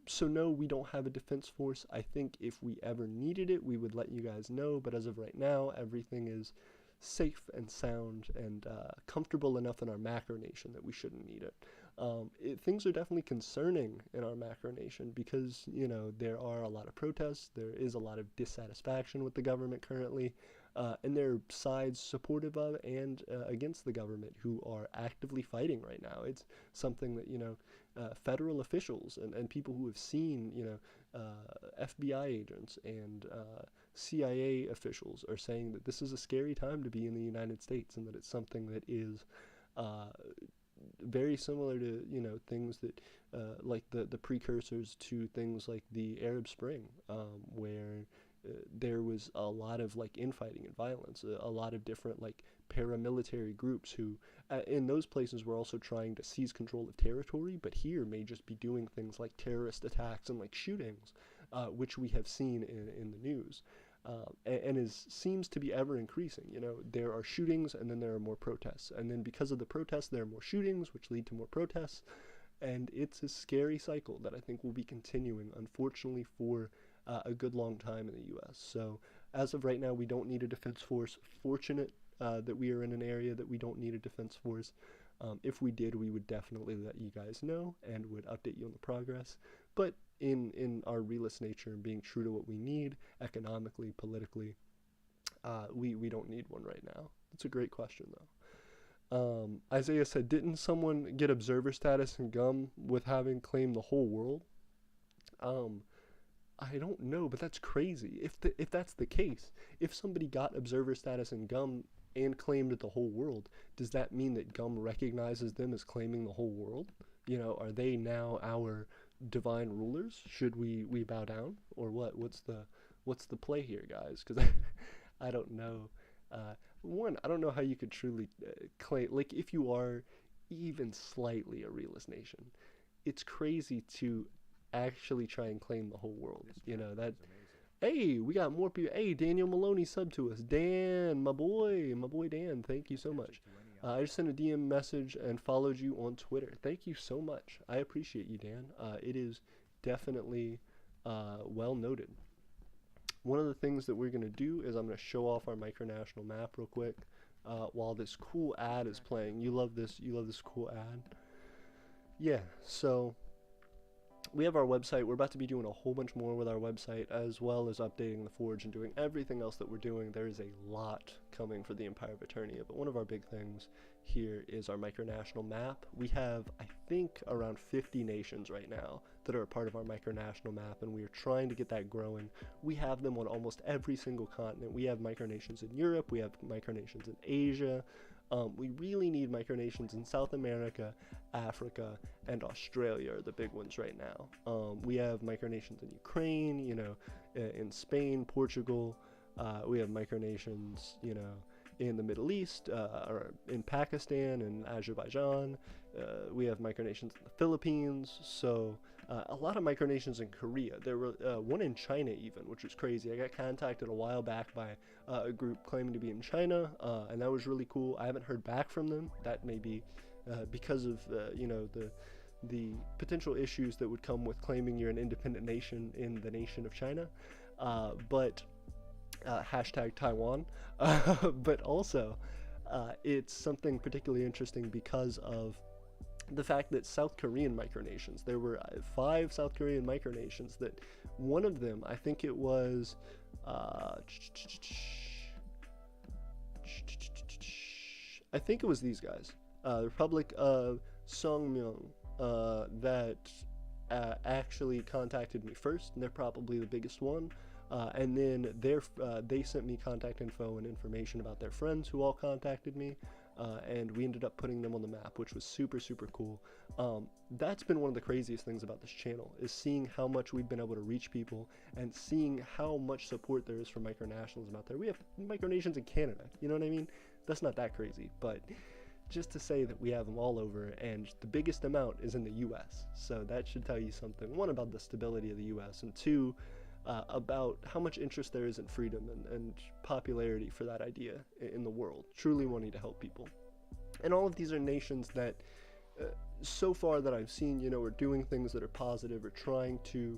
So no, we don't have a defense force. I think if we ever needed it, we would let you guys know, but as of right now, everything is safe and sound and comfortable enough in our macronation that we shouldn't need it. Things are definitely concerning in our macronation because, there are a lot of protests, there is a lot of dissatisfaction with the government currently, and there are sides supportive of and against the government who are actively fighting right now. It's something that, federal officials and people who have seen, FBI agents and CIA officials are saying that this is a scary time to be in the United States and that it's something that is very similar to, things that like the precursors to things like the Arab Spring, where there was a lot of infighting and violence, a lot of different paramilitary groups who in those places were also trying to seize control of territory, but here may just be doing things like terrorist attacks and shootings, which we have seen in the news, and seems to be ever increasing. There are shootings and then there are more protests, and then because of the protests there are more shootings which lead to more protests, and it's a scary cycle that I think will be continuing, unfortunately, for a good long time in the U.S. So as of right now, we don't need a defense force. Fortunate that we are in an area that we don't need a defense force. If we did, we would definitely let you guys know and would update you on the progress. But in our realist nature and being true to what we need economically, politically, we don't need one right now. That's a great question, though. Isaiah said, didn't someone get observer status in GUM with having claimed the whole world? I don't know, but that's crazy. If that's the case, if somebody got observer status in GUM and claimed the whole world, does that mean that GUM recognizes them as claiming the whole world? Are they now our divine rulers? Should we bow down or what? What's the play here, guys? Because I don't know. One, I don't know how you could truly claim, if you are even slightly a realist nation, it's crazy to actually try and claim the whole world. That. Hey, we got more people. Hey, Daniel Maloney sub to us. Dan, my boy Dan, thank you so much. I just sent a DM message and followed you on Twitter. Thank you so much. I appreciate you, Dan. It is definitely well noted. One of the things that we're going to do is I'm going to show off our Micronational map real quick while this cool ad is playing. You love this cool ad? Yeah, so we have our website. We're about to be doing a whole bunch more with our website, as well as updating the Forge and doing everything else that we're doing. There is a lot coming for the Empire of Eternia, but one of our big things here is our Micronational map. We have, I think, around 50 nations right now that are a part of our Micronational map, and we are trying to get that growing. We have them on almost every single continent. We have micronations in Europe. We have micronations in Asia. We really need micronations in South America, Africa, and Australia are the big ones right now. We have micronations in Ukraine, in Spain, Portugal. We have micronations, in the Middle East, or in Pakistan and Azerbaijan. We have micronations in the Philippines. So a lot of micronations in Korea. There were one in China even, which was crazy. I got contacted a while back by a group claiming to be in China, and that was really cool. I haven't heard back from them. That may be because of the potential issues that would come with claiming you're an independent nation in the nation of China, but hashtag Taiwan. But also it's something particularly interesting because of the fact that South Korean micronations, there were 5 South Korean micronations that one of them, I think it was these guys. the Republic of Songmyung, that actually contacted me first, and they're probably the biggest one. And then they sent me contact info and information about their friends who all contacted me, and we ended up putting them on the map, which was super, super cool. That's been one of the craziest things about this channel, is seeing how much we've been able to reach people and seeing how much support there is for micronationalism out there. We have micronations in Canada, you know what I mean? That's not that crazy, but just to say that we have them all over, and the biggest amount is in the US. So that should tell you something, one, about the stability of the US, and two, about how much interest there is in freedom and popularity for that idea in the world, truly wanting to help people. And all of these are nations that, so far that I've seen, you know, are doing things that are positive, or trying to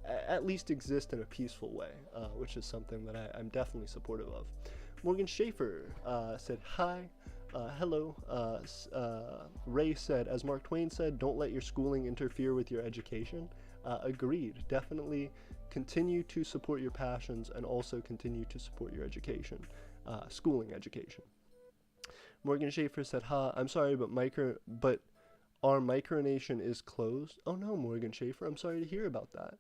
at least exist in a peaceful way, which is something that I'm definitely supportive of. Morgan Schaefer said, hi. Hello. Ray said, as Mark Twain said, don't let your schooling interfere with your education. Agreed. Definitely continue to support your passions and also continue to support your education, schooling education. Morgan Schaefer said, I'm sorry, but our micronation is closed. Oh no, Morgan Schaefer, I'm sorry to hear about that.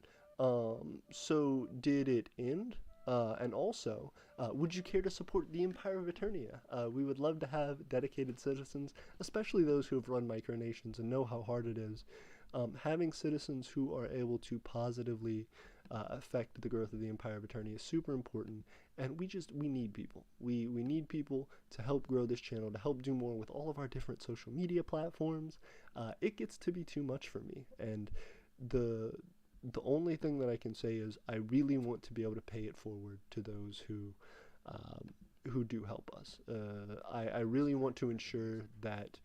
So did it end? And also, would you care to support the Empire of Eternia? We would love to have dedicated citizens, especially those who have run micronations and know how hard it is. Having citizens who are able to positively affect the growth of the Empire of Eternia is super important, and we need people. We need people to help grow this channel, to help do more with all of our different social media platforms. It gets to be too much for me, and the only thing that I can say is I really want to be able to pay it forward to those who do help us. I really want to ensure that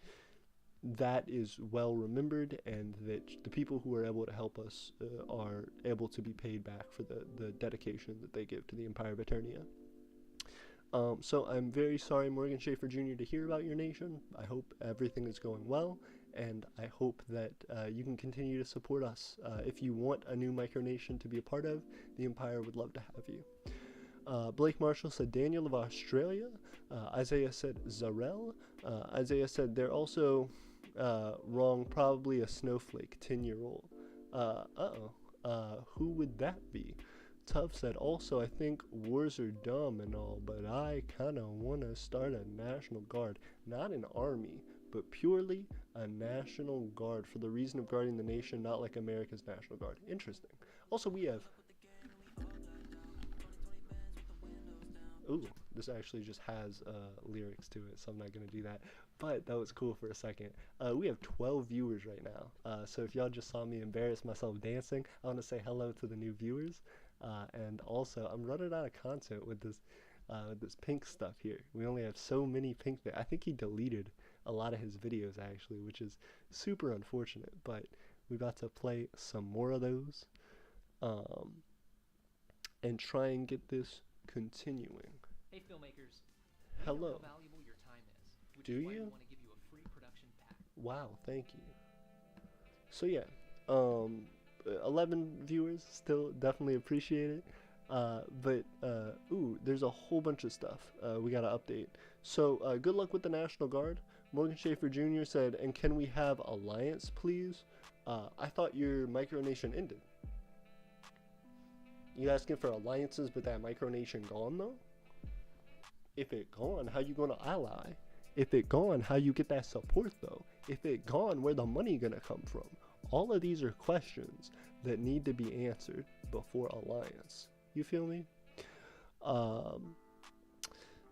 is well remembered, and that the people who are able to help us are able to be paid back for the dedication that they give to the Empire of Eternia. So I'm very sorry, Morgan Schaefer Jr., to hear about your nation. I hope everything is going well, and I hope that you can continue to support us. If you want a new micronation to be a part of, the Empire would love to have you. Blake Marshall said Daniel of Australia. Isaiah said Zarel. Isaiah said they're also wrong, probably a snowflake, 10-year-old. Who would that be? Tuff said, also, I think wars are dumb and all, but I kind of want to start a National Guard. Not an army, but purely a National Guard for the reason of guarding the nation, not like America's National Guard. Interesting. Also, we have... Ooh, this actually just has lyrics to it, so I'm not going to do that. But that was cool for a second. We have 12 viewers right now. So if y'all just saw me embarrass myself dancing, I want to say hello to the new viewers. And also, I'm running out of content with this pink stuff here. We only have so many pink things. I think he deleted a lot of his videos, actually, which is super unfortunate. But we're about to play some more of those and try and get this continuing. Hey filmmakers, hello. how valuable your time is, which Do is why we you? want to give you a free production pack. Wow, thank you. So yeah, 11 viewers, still definitely appreciate it. Ooh, there's a whole bunch of stuff we gotta update. So good luck with the National Guard. Morgan Schaefer Jr. said, and can we have alliance, please? I thought your micronation ended. You asking for alliances, but that micronation gone though? If it gone, how you gonna ally? If it gone, how you get that support though? If it gone, where the money gonna come from? All of these are questions that need to be answered before alliance. You feel me?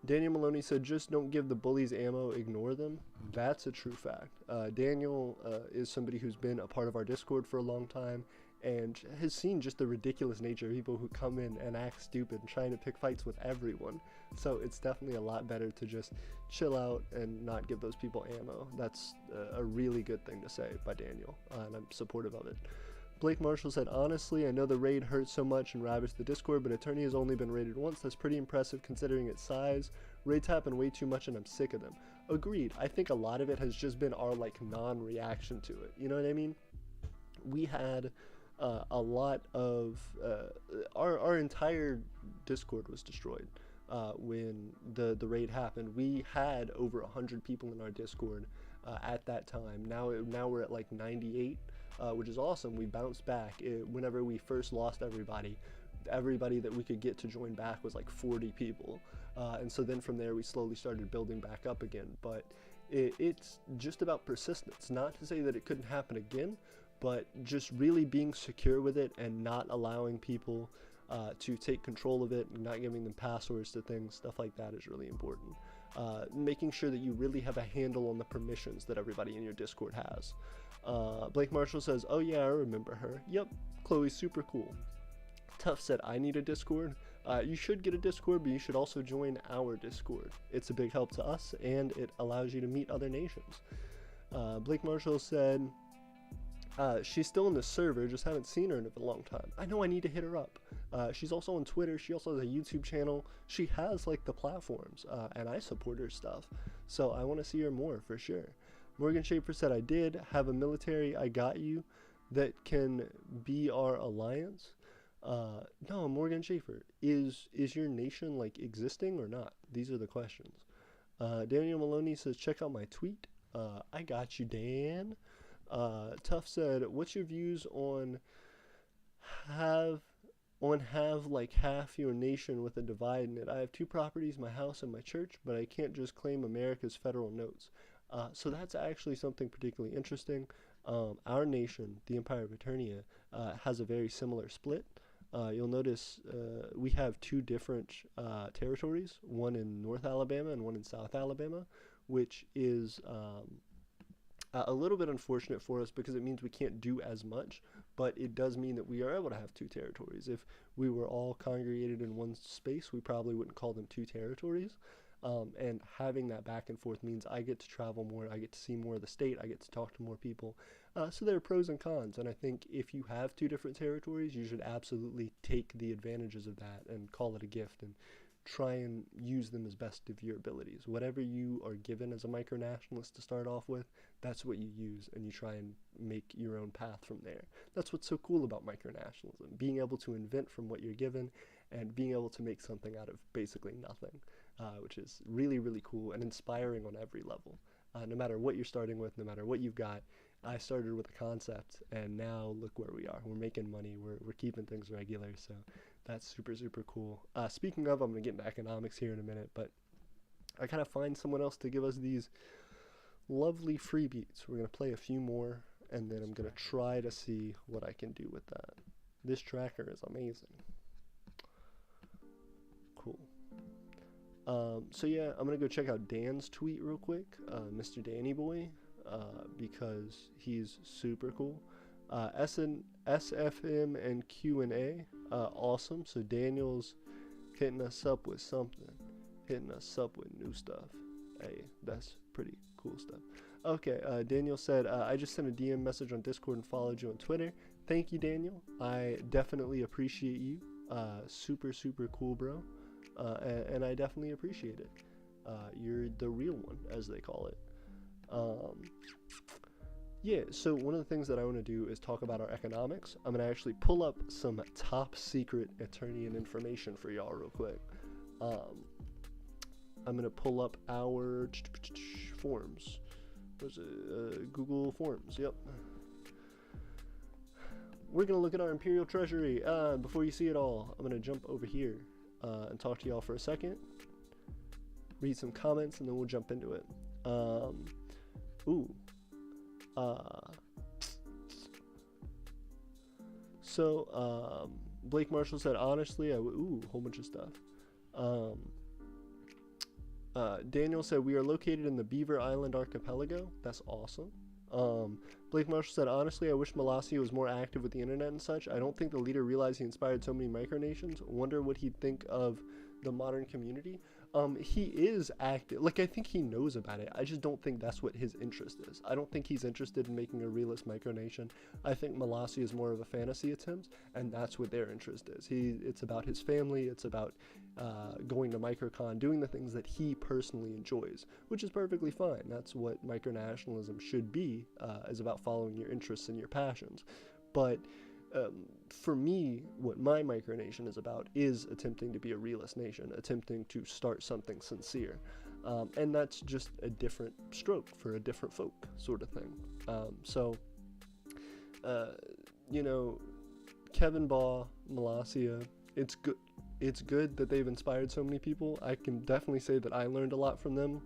Daniel Maloney said, just don't give the bullies ammo, ignore them. That's a true fact. Daniel is somebody who's been a part of our Discord for a long time and has seen just the ridiculous nature of people who come in and act stupid and trying to pick fights with everyone. So it's definitely a lot better to just chill out and not give those people ammo. That's a really good thing to say by Daniel, and I'm supportive of it. Blake Marshall said, honestly, I know the raid hurt so much and ravaged the Discord, but Attorney has only been raided once. That's pretty impressive considering its size. Raids happen way too much and I'm sick of them. Agreed. I think a lot of it has just been our non-reaction to it. You know what I mean? We had a lot of our entire Discord was destroyed. when the raid happened. We had over 100 people in our Discord at that time. Now we're at like 98, which is awesome. We bounced back. Whenever we first lost everybody that we could get to join back was like 40 people, and so then from there we slowly started building back up again. But it's just about persistence. Not to say that it couldn't happen again, but just really being secure with it and not allowing people to take control of it, not giving them passwords to things, stuff like that is really important. Making sure that you really have a handle on the permissions that everybody in your Discord has. Blake Marshall says, oh yeah, I remember her. Yep, Chloe's super cool. Tough said, I need a Discord. You should get a Discord, but you should also join our Discord. It's a big help to us, and it allows you to meet other nations. Blake Marshall said, she's still in the server, just haven't seen her in a long time. I know I need to hit her up. She's also on Twitter. She also has a YouTube channel. She has like the platforms, and I support her stuff. So I want to see her more for sure. Morgan Schaefer said, I did have a military I got you that can be our alliance. No, Morgan Schaefer, is your nation like existing or not? These are the questions. Daniel Maloney says, check out my tweet. I got you, Dan. Tough said, what's your views on have like half your nation with a divide in it? I have 2 properties, my house and my church, but I can't just claim America's federal notes. So that's actually something particularly interesting. Our nation, the Empire of Eternia, has a very similar split. You'll notice we have 2 different territories, one in North Alabama and one in South Alabama, which is a little bit unfortunate for us because it means we can't do as much, but it does mean that we are able to have 2 territories. If we were all congregated in one space, we probably wouldn't call them 2 territories. And having that back and forth means I get to travel more, I get to see more of the state, I get to talk to more people. So there are pros and cons, and I think if you have 2 different territories, you should absolutely take the advantages of that and call it a gift and try and use them as best of your abilities. Whatever you are given as a micronationalist to start off with, that's what you use, and you try and make your own path from there. That's what's so cool about micronationalism, being able to invent from what you're given and being able to make something out of basically nothing, which is really, really cool and inspiring on every level. No matter what you're starting with, no matter what you've got, I started with a concept, and now look where we are. We're making money, we're keeping things regular, so that's super, super cool. Speaking of, I'm going to get into economics here in a minute, but I kind of find someone else to give us these lovely freebies. We're going to play a few more, and then I'm going to try to see what I can do with that. This tracker is amazing. Cool. So yeah, I'm going to go check out Dan's tweet real quick, Mr. Danny Boy, because he's super cool. SFM and Q&A, awesome. So Daniel's hitting us up with something, hitting us up with new stuff. Hey, that's pretty cool stuff. Okay, Daniel said, I just sent a DM message on Discord and followed you on Twitter. Thank you, Daniel. I definitely appreciate you. Super, super cool, bro. And I definitely appreciate it. You're the real one, as they call it. Yeah, so one of the things that I want to do is talk about our economics. I'm going to actually pull up some top secret Eternian information for y'all real quick. I'm going to pull up our forms. Where's it? Google Forms, yep. We're going to look at our Imperial Treasury. Before you see it all, I'm going to jump over here and talk to y'all for a second. Read some comments, and then we'll jump into it. Blake Marshall said, honestly, whole bunch of stuff. Daniel said, we are located in the Beaver Island Archipelago. That's awesome. Blake Marshall said, honestly, I wish Malasia was more active with the internet and such. I don't think the leader realized he inspired so many micronations. Wonder what he'd think of the modern community. He is active. Like, I think he knows about it. I just don't think that's what his interest is. I don't think he's interested in making a realist micronation. I think Malasia is more of a fantasy attempt, and that's what their interest is. It's about his family. It's about going to Microcon, doing the things that he personally enjoys, which is perfectly fine. That's what micronationalism should be, is about following your interests and your passions. But for me, what my micronation is about is attempting to be a realist nation, attempting to start something sincere. And that's just a different stroke for a different folk, sort of thing. So, you know, Kevin Baugh, Malasia, it's good. It's good that they've inspired so many people. I can definitely say that I learned a lot from them,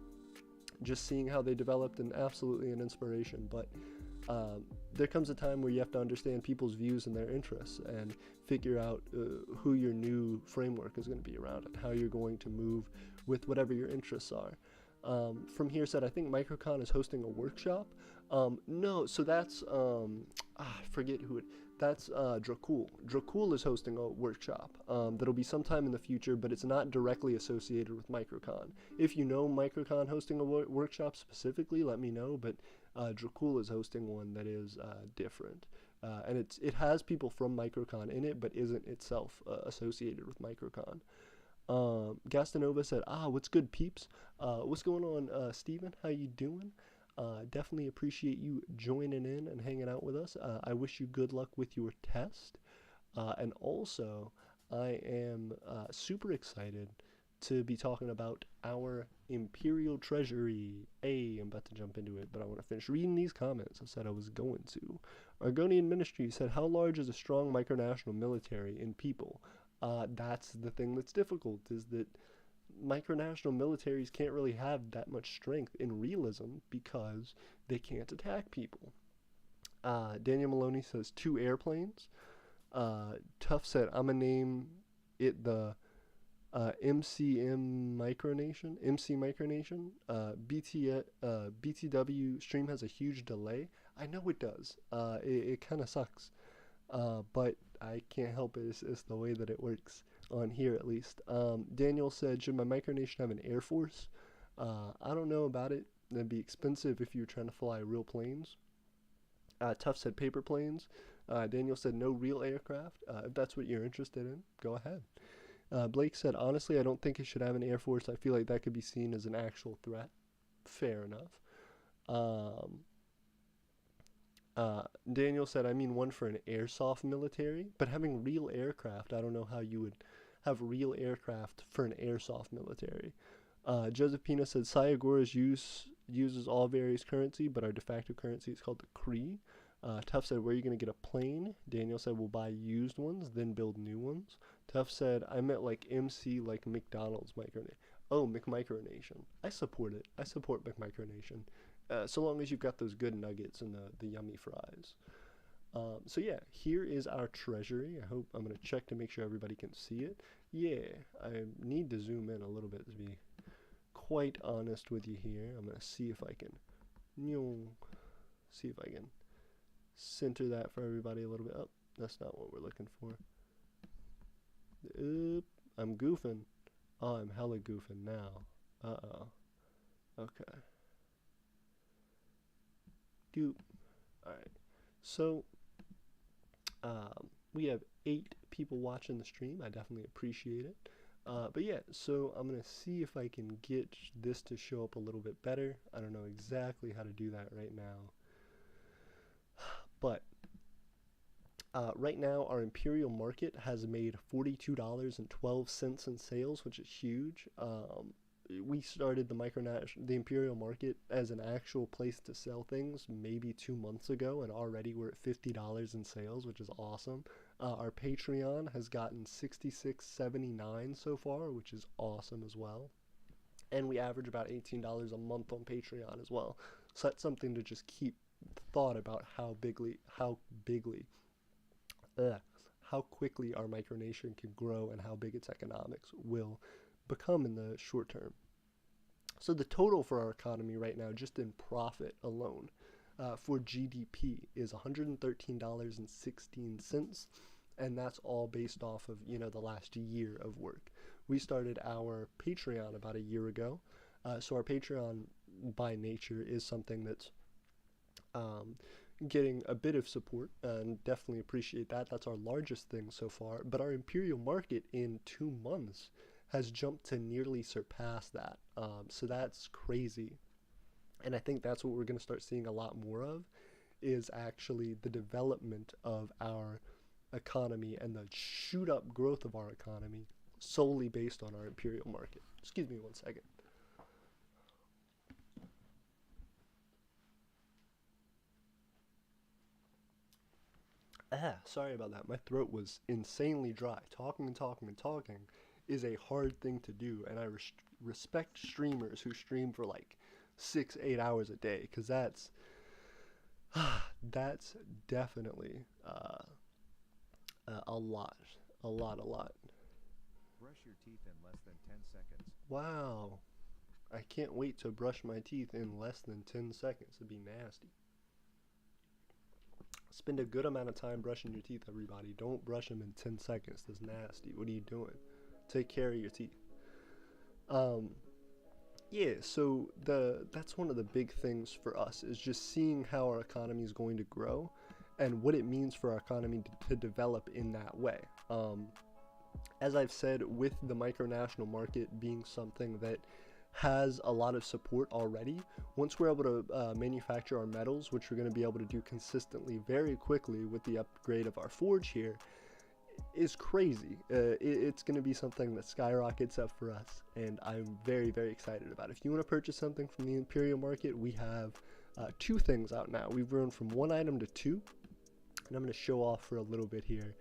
just seeing how they developed, and absolutely an inspiration. But there comes a time where you have to understand people's views and their interests and figure out who your new framework is going to be around and how you're going to move with whatever your interests are. From here said, I think Microcon is hosting a workshop. No, so that's, I forget who it, that's Dracul. Dracul is hosting a workshop that'll be sometime in the future, but it's not directly associated with Microcon. If you know Microcon hosting a workshop specifically, let me know, but Dracul is hosting one that is different. And it has people from Microcon in it, but isn't itself associated with Microcon. Gastonova said, what's good, peeps? What's going on, Steven? How you doing? Definitely appreciate you joining in and hanging out with us. I wish you good luck with your test. And also, I am super excited to be talking about our Imperial Treasury. I'm about to jump into it, but I want to finish reading these comments. I said I was going to. Argonian Ministry said, how large is a strong micronational military in people? That's the thing that's difficult, is that micronational militaries can't really have that much strength in realism because they can't attack people. Daniel Maloney says 2 airplanes. Tuff said, I'm going to name it the MCM Micronation. MC Micronation. BTW stream has a huge delay. I know it does. It kind of sucks. But I can't help it. It's the way that it works on here, at least. Daniel said, should my micronation have an air force? I don't know about it. That'd be expensive if you were trying to fly real planes. Tuff said paper planes. Daniel said no real aircraft. If that's what you're interested in, go ahead. Blake said, honestly, I don't think it should have an air force. I feel like that could be seen as an actual threat. Fair enough. Daniel said, I mean one for an airsoft military, but having real aircraft, I don't know how you would have real aircraft for an airsoft military. Josephina said, Sayagora's uses all various currency, but our de facto currency is called the Cree. Tuff said, where are you going to get a plane? Daniel said, we'll buy used ones, then build new ones. Tuff said, I meant like MC, like McDonald's micronation. Oh, McMicronation. I support it. I support McMicronation. So long as you've got those good nuggets and the yummy fries. So yeah, here is our treasury. I hope I'm going to check to make sure everybody can see it. Yeah, I need to zoom in a little bit to be quite honest with you here. I'm going to see if I can center that for everybody a little bit. Oh, that's not what we're looking for. I'm goofing. Oh, I'm hella goofing now. Uh-oh. Okay. Alright, so we have 8 people watching the stream. I definitely appreciate it. But yeah, so I'm going to see if I can get this to show up a little bit better. I don't know exactly how to do that right now. But right now our Imperial Market has made $42.12 in sales, which is huge. We started the Imperial Market as an actual place to sell things maybe 2 months ago, and already we're at $50 in sales, which is awesome. Our Patreon has gotten $66.79 so far, which is awesome as well. And we average about $18 a month on Patreon as well. So that's something to just keep thought about how quickly our micronation can grow and how big its economics will become in the short term. So the total for our economy right now, just in profit alone, for GDP is $113.16, and that's all based off of, the last year of work. We started our Patreon about a year ago, so our Patreon by nature is something that's getting a bit of support, and definitely appreciate that. That's our largest thing so far, but our Imperial Market in 2 months has jumped to nearly surpass that. So that's crazy. And I think that's what we're going to start seeing a lot more of, is actually the development of our economy and the shoot up growth of our economy solely based on our imperial market. Excuse me one second. Sorry about that. My throat was insanely dry. Talking and talking and talking is a hard thing to do, and I respect streamers who stream for like 6-8 hours a day, because that's definitely a lot, a lot, a lot. Brush your teeth in less than 10 seconds. Wow, I can't wait to brush my teeth in less than 10 seconds. It'd be nasty. Spend a good amount of time brushing your teeth, everybody. Don't brush them in 10 seconds. That's nasty. What are you doing? Take care of your teeth. Yeah, so that's one of the big things for us, is just seeing how our economy is going to grow and what it means for our economy to develop in that way. As I've said, with the micronational market being something that has a lot of support already, once we're able to manufacture our metals, which we're going to be able to do consistently very quickly with the upgrade of our forge here, is crazy. It's going to be something that skyrockets up for us, and I'm very, very excited about it. If you want to purchase something from the Imperial Market, we have 2 things out now. We've grown from 1 item to 2, and I'm going to show off for a little bit here.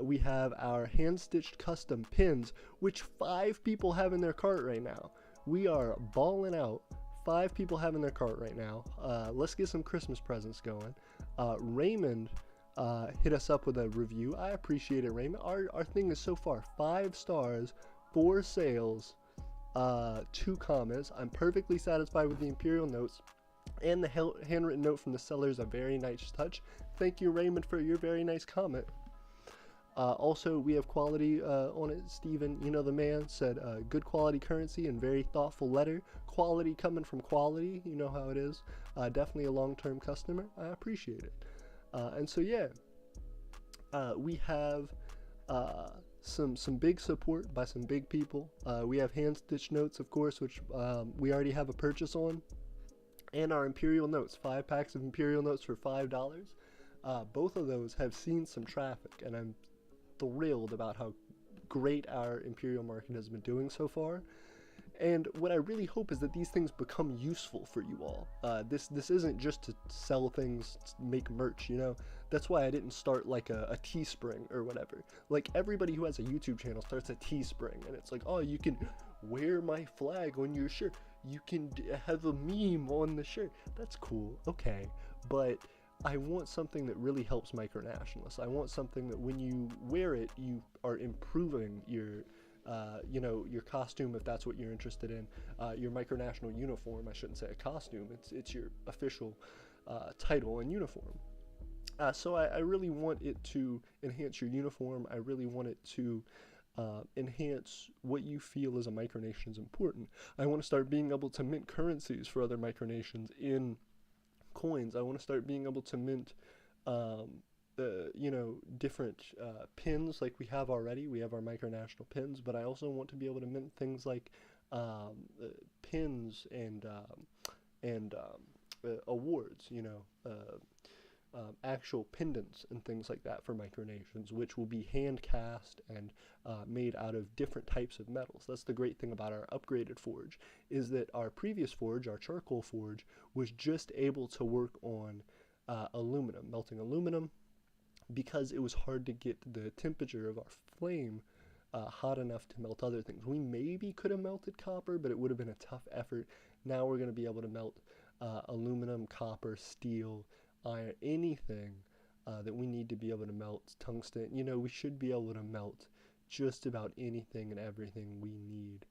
We have our hand-stitched custom pins, which 5 people have in their cart right now. We are balling out. 5 people have in their cart right now. Let's get some Christmas presents going. Raymond hit us up with a review. I appreciate it, Raymond. Our thing is so far 5 stars, 4 sales, 2 comments. I'm perfectly satisfied with the Imperial notes, and the handwritten note from the seller is a very nice touch. Thank you, Raymond, for your very nice comment. Also, we have quality on it. Steven, you know the man, said good quality currency and very thoughtful letter. Quality coming from quality, you know how it is. Definitely a long-term customer. I appreciate it. And so, yeah, we have some big support by some big people. We have hand-stitched notes, of course, which we already have a purchase on. And our Imperial notes, 5 packs of Imperial notes for $5. Both of those have seen some traffic, and I'm thrilled about how great our Imperial market has been doing so far. And what I really hope is that these things become useful for you all. This isn't just to sell things, make merch, you know? That's why I didn't start like a Teespring or whatever. Like, everybody who has a YouTube channel starts a Teespring, and it's like, oh, you can wear my flag on your shirt. You can have a meme on the shirt. That's cool, okay. But I want something that really helps micronationalists. I want something that when you wear it, you are improving your your costume, if that's what you're interested in, your micronational uniform. I shouldn't say a costume, it's your official title and uniform. So I really want it to enhance your uniform. I really want it to enhance what you feel as a micronation is important. I want to start being able to mint currencies for other micronations in coins. I want to start being able to mint different pins like we have already. We have our micronational pins, but I also want to be able to mint things like pins and awards, actual pendants and things like that for micronations, which will be hand cast and made out of different types of metals. That's the great thing about our upgraded forge, is that our previous forge, our charcoal forge, was just able to work on aluminum, melting aluminum, because it was hard to get the temperature of our flame hot enough to melt other things. We maybe could have melted copper, but it would have been a tough effort. Now we're going to be able to melt aluminum, copper, steel, iron, anything that we need to be able to melt, tungsten. We should be able to melt just about anything and everything we need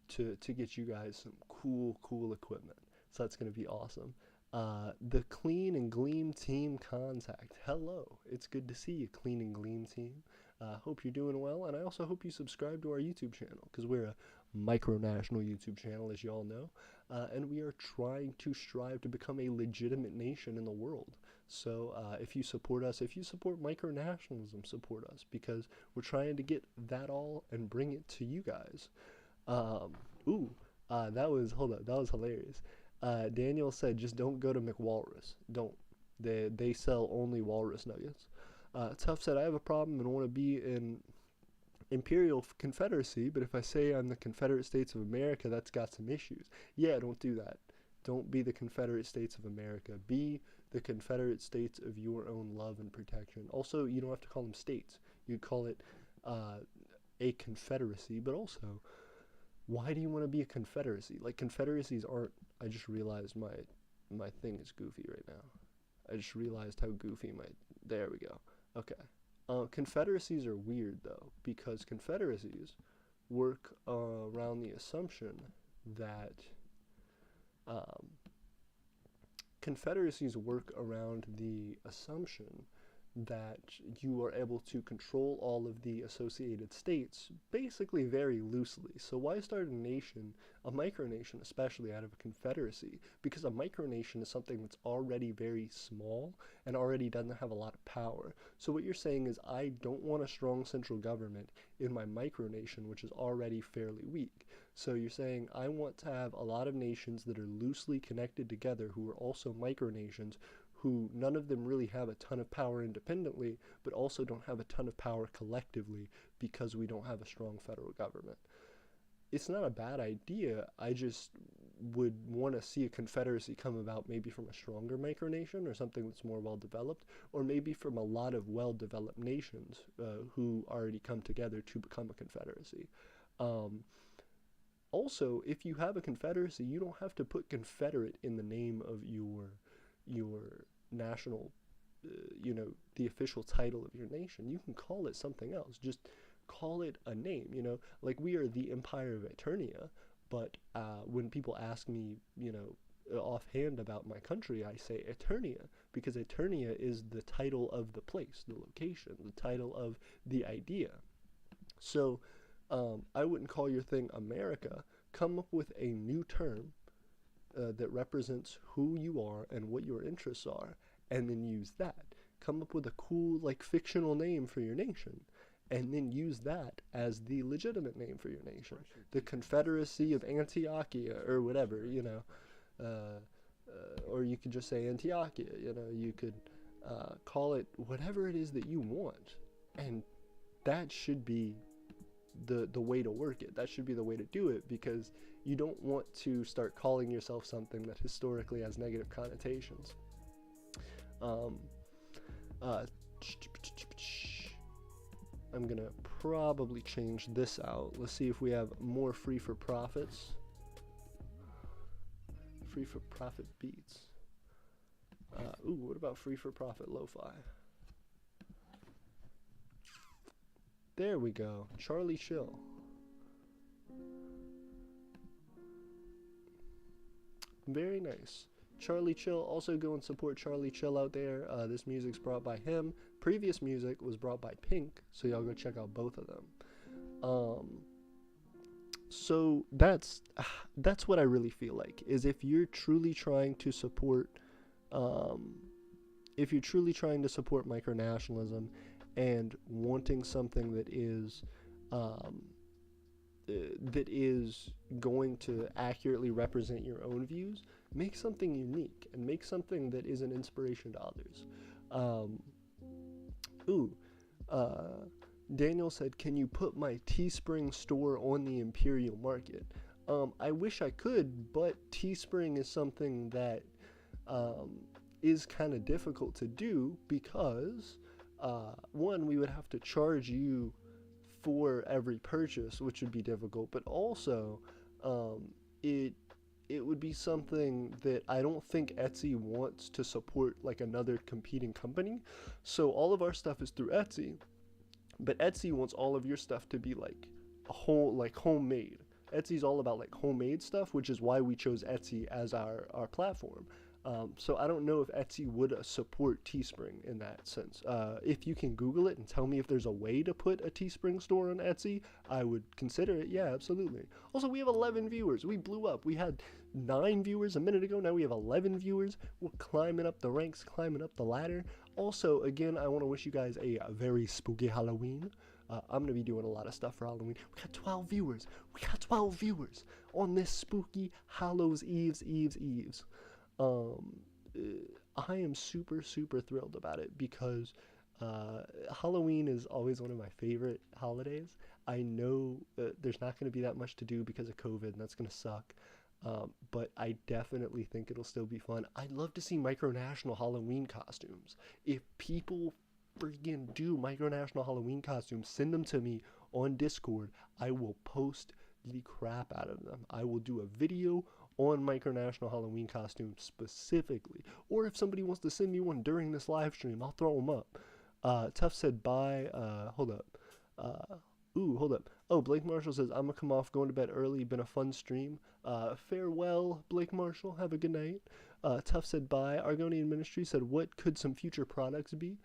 to get you guys some cool equipment. So that's going to be awesome. The Clean and Gleam team contact. Hello, it's good to see you, Clean and Gleam team. Hope you're doing well, and I also hope you subscribe to our YouTube channel, because we're a micronational YouTube channel, as you all know, and we are trying to strive to become a legitimate nation in the world. So if you support us, if you support micronationalism, support us, because we're trying to get that all and bring it to you guys. That was hilarious. Daniel said, just don't go to McWalrus. Don't. They sell only walrus nuggets. Tough said, I have a problem and want to be in Imperial Confederacy, but if I say I'm the Confederate States of America, that's got some issues. Yeah, don't do that. Don't be the Confederate States of America. Be the Confederate States of your own love and protection. Also, you don't have to call them states. You call it a confederacy, but also, why do you want to be a confederacy? Like, confederacies aren't, I just realized my thing is goofy right now. I just realized how goofy there we go. Okay. Confederacies are weird, though, because confederacies work around the assumption that that you are able to control all of the associated states basically very loosely. So why start a nation, a micronation especially, out of a confederacy? Because a micronation is something that's already very small and already doesn't have a lot of power. So what you're saying is, I don't want a strong central government in my micronation, which is already fairly weak. So you're saying, I want to have a lot of nations that are loosely connected together who are also micronations, who none of them really have a ton of power independently, but also don't have a ton of power collectively because we don't have a strong federal government. It's not a bad idea. I just would want to see a confederacy come about maybe from a stronger micronation or something that's more well developed, or maybe from a lot of well developed nations who already come together to become a confederacy. Also, if you have a confederacy, you don't have to put Confederate in the name of your national, the official title of your nation. You can call it something else. Just call it a name, like we are the Empire of Eternia, but when people ask me, offhand about my country, I say Eternia, because Eternia is the title of the place, the location, the title of the idea. So I wouldn't call your thing America. Come up with a new term that represents who you are and what your interests are, and then use that. Come up with a cool, fictional name for your nation, and then use that as the legitimate name for your nation. The Confederacy of Antiochia, or whatever, or you could just say Antiochia, you could call it whatever it is that you want, and that should be the way to work it. That should be the way to do it, because you don't want to start calling yourself something that historically has negative connotations. I'm gonna probably change this out. Let's see if we have more free for profits. Free for profit beats. What about free for profit lo-fi? There we go. Charlie Chill. Very nice. Charlie Chill. Also go and support Charlie Chill out there. This music's brought by him. Previous music was brought by Pink, so y'all go check out both of them. So that's what I really feel like, is if you're truly trying to support micronationalism and wanting something that is going to accurately represent your own views, make something unique and make something that is an inspiration to others. Daniel said, can you put my Teespring store on the Imperial market? I wish I could, but Teespring is something that is kind of difficult to do, because one, we would have to charge you for every purchase, which would be difficult, but also it would be something that I don't think Etsy wants to support, another competing company. So all of our stuff is through Etsy, but Etsy wants all of your stuff to be homemade. Etsy's all about homemade stuff, which is why we chose Etsy as our platform. So I don't know if Etsy would support Teespring in that sense. If you can Google it and tell me if there's a way to put a Teespring store on Etsy, I would consider it. Yeah, absolutely. Also, we have 11 viewers. We blew up. We had 9 viewers a minute ago. Now we have 11 viewers. We're climbing up the ranks, climbing up the ladder. Also, again, I want to wish you guys a very spooky Halloween. I'm going to be doing a lot of stuff for Halloween. We got 12 viewers. We got 12 viewers on this spooky Hallows Eves. I am super, super thrilled about it, because Halloween is always one of my favorite holidays. I know there's not going to be that much to do because of COVID, and that's going to suck. But I definitely think it'll still be fun. I'd love to see Micronational Halloween costumes. If people freaking do Micronational Halloween costumes, send them to me on Discord. I will post the crap out of them. I will do a video on Micronational Halloween costumes specifically. Or if somebody wants to send me one during this live stream, I'll throw them up. Tough said bye. Hold up. Hold up. Oh, Blake Marshall says, I'm gonna come off, going to bed early. Been a fun stream. Farewell, Blake Marshall. Have a good night. Tough said bye. Argonian Ministry said, what could some future products be?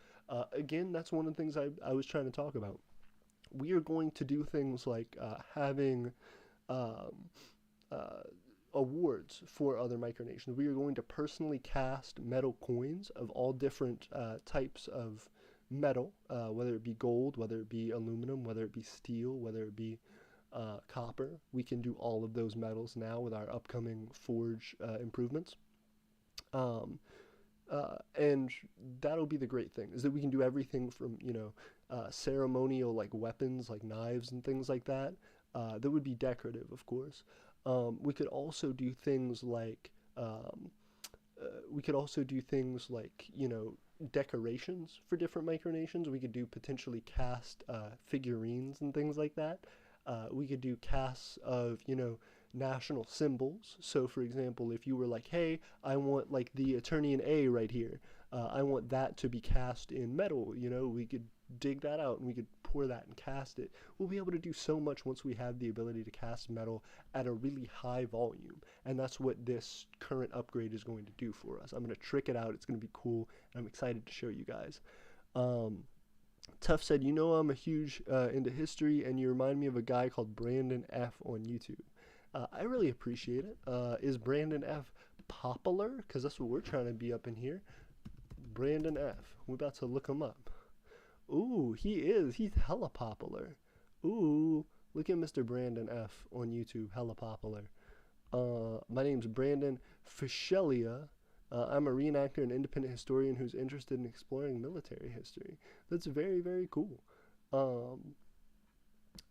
Again, that's one of the things I was trying to talk about. We are going to do things like having awards for other micronations. We are going to personally cast metal coins of all different types of metal, whether it be gold, whether it be aluminum, whether it be steel, whether it be copper. We can do all of those metals now with our upcoming forge improvements. And that'll be the great thing, is that we can do everything from, ceremonial like weapons, like knives and things like that. That would be decorative, of course. We could also do things like, decorations for different micronations. We could do potentially cast figurines and things like that. We could do casts of, national symbols. So for example, if you were like, hey, I want like the Eternian A right here, I want that to be cast in metal, we could dig that out and we could pour that and cast it. We'll be able to do so much once we have the ability to cast metal at a really high volume, and that's what this current upgrade is going to do for us. I'm going to trick it out. It's going to be cool, and I'm excited to show you guys. Tough said, I'm a huge into history, and you remind me of a guy called Brandon F on YouTube. I really appreciate it. Is Brandon F popular? Because that's what we're trying to be up in here. Brandon F. We're about to look him up. Ooh, he is. He's hella popular. Ooh, look at Mr. Brandon F on YouTube. Hella popular. My name's Brandon Fischelia. I'm a reenactor and independent historian who's interested in exploring military history. That's very, very cool.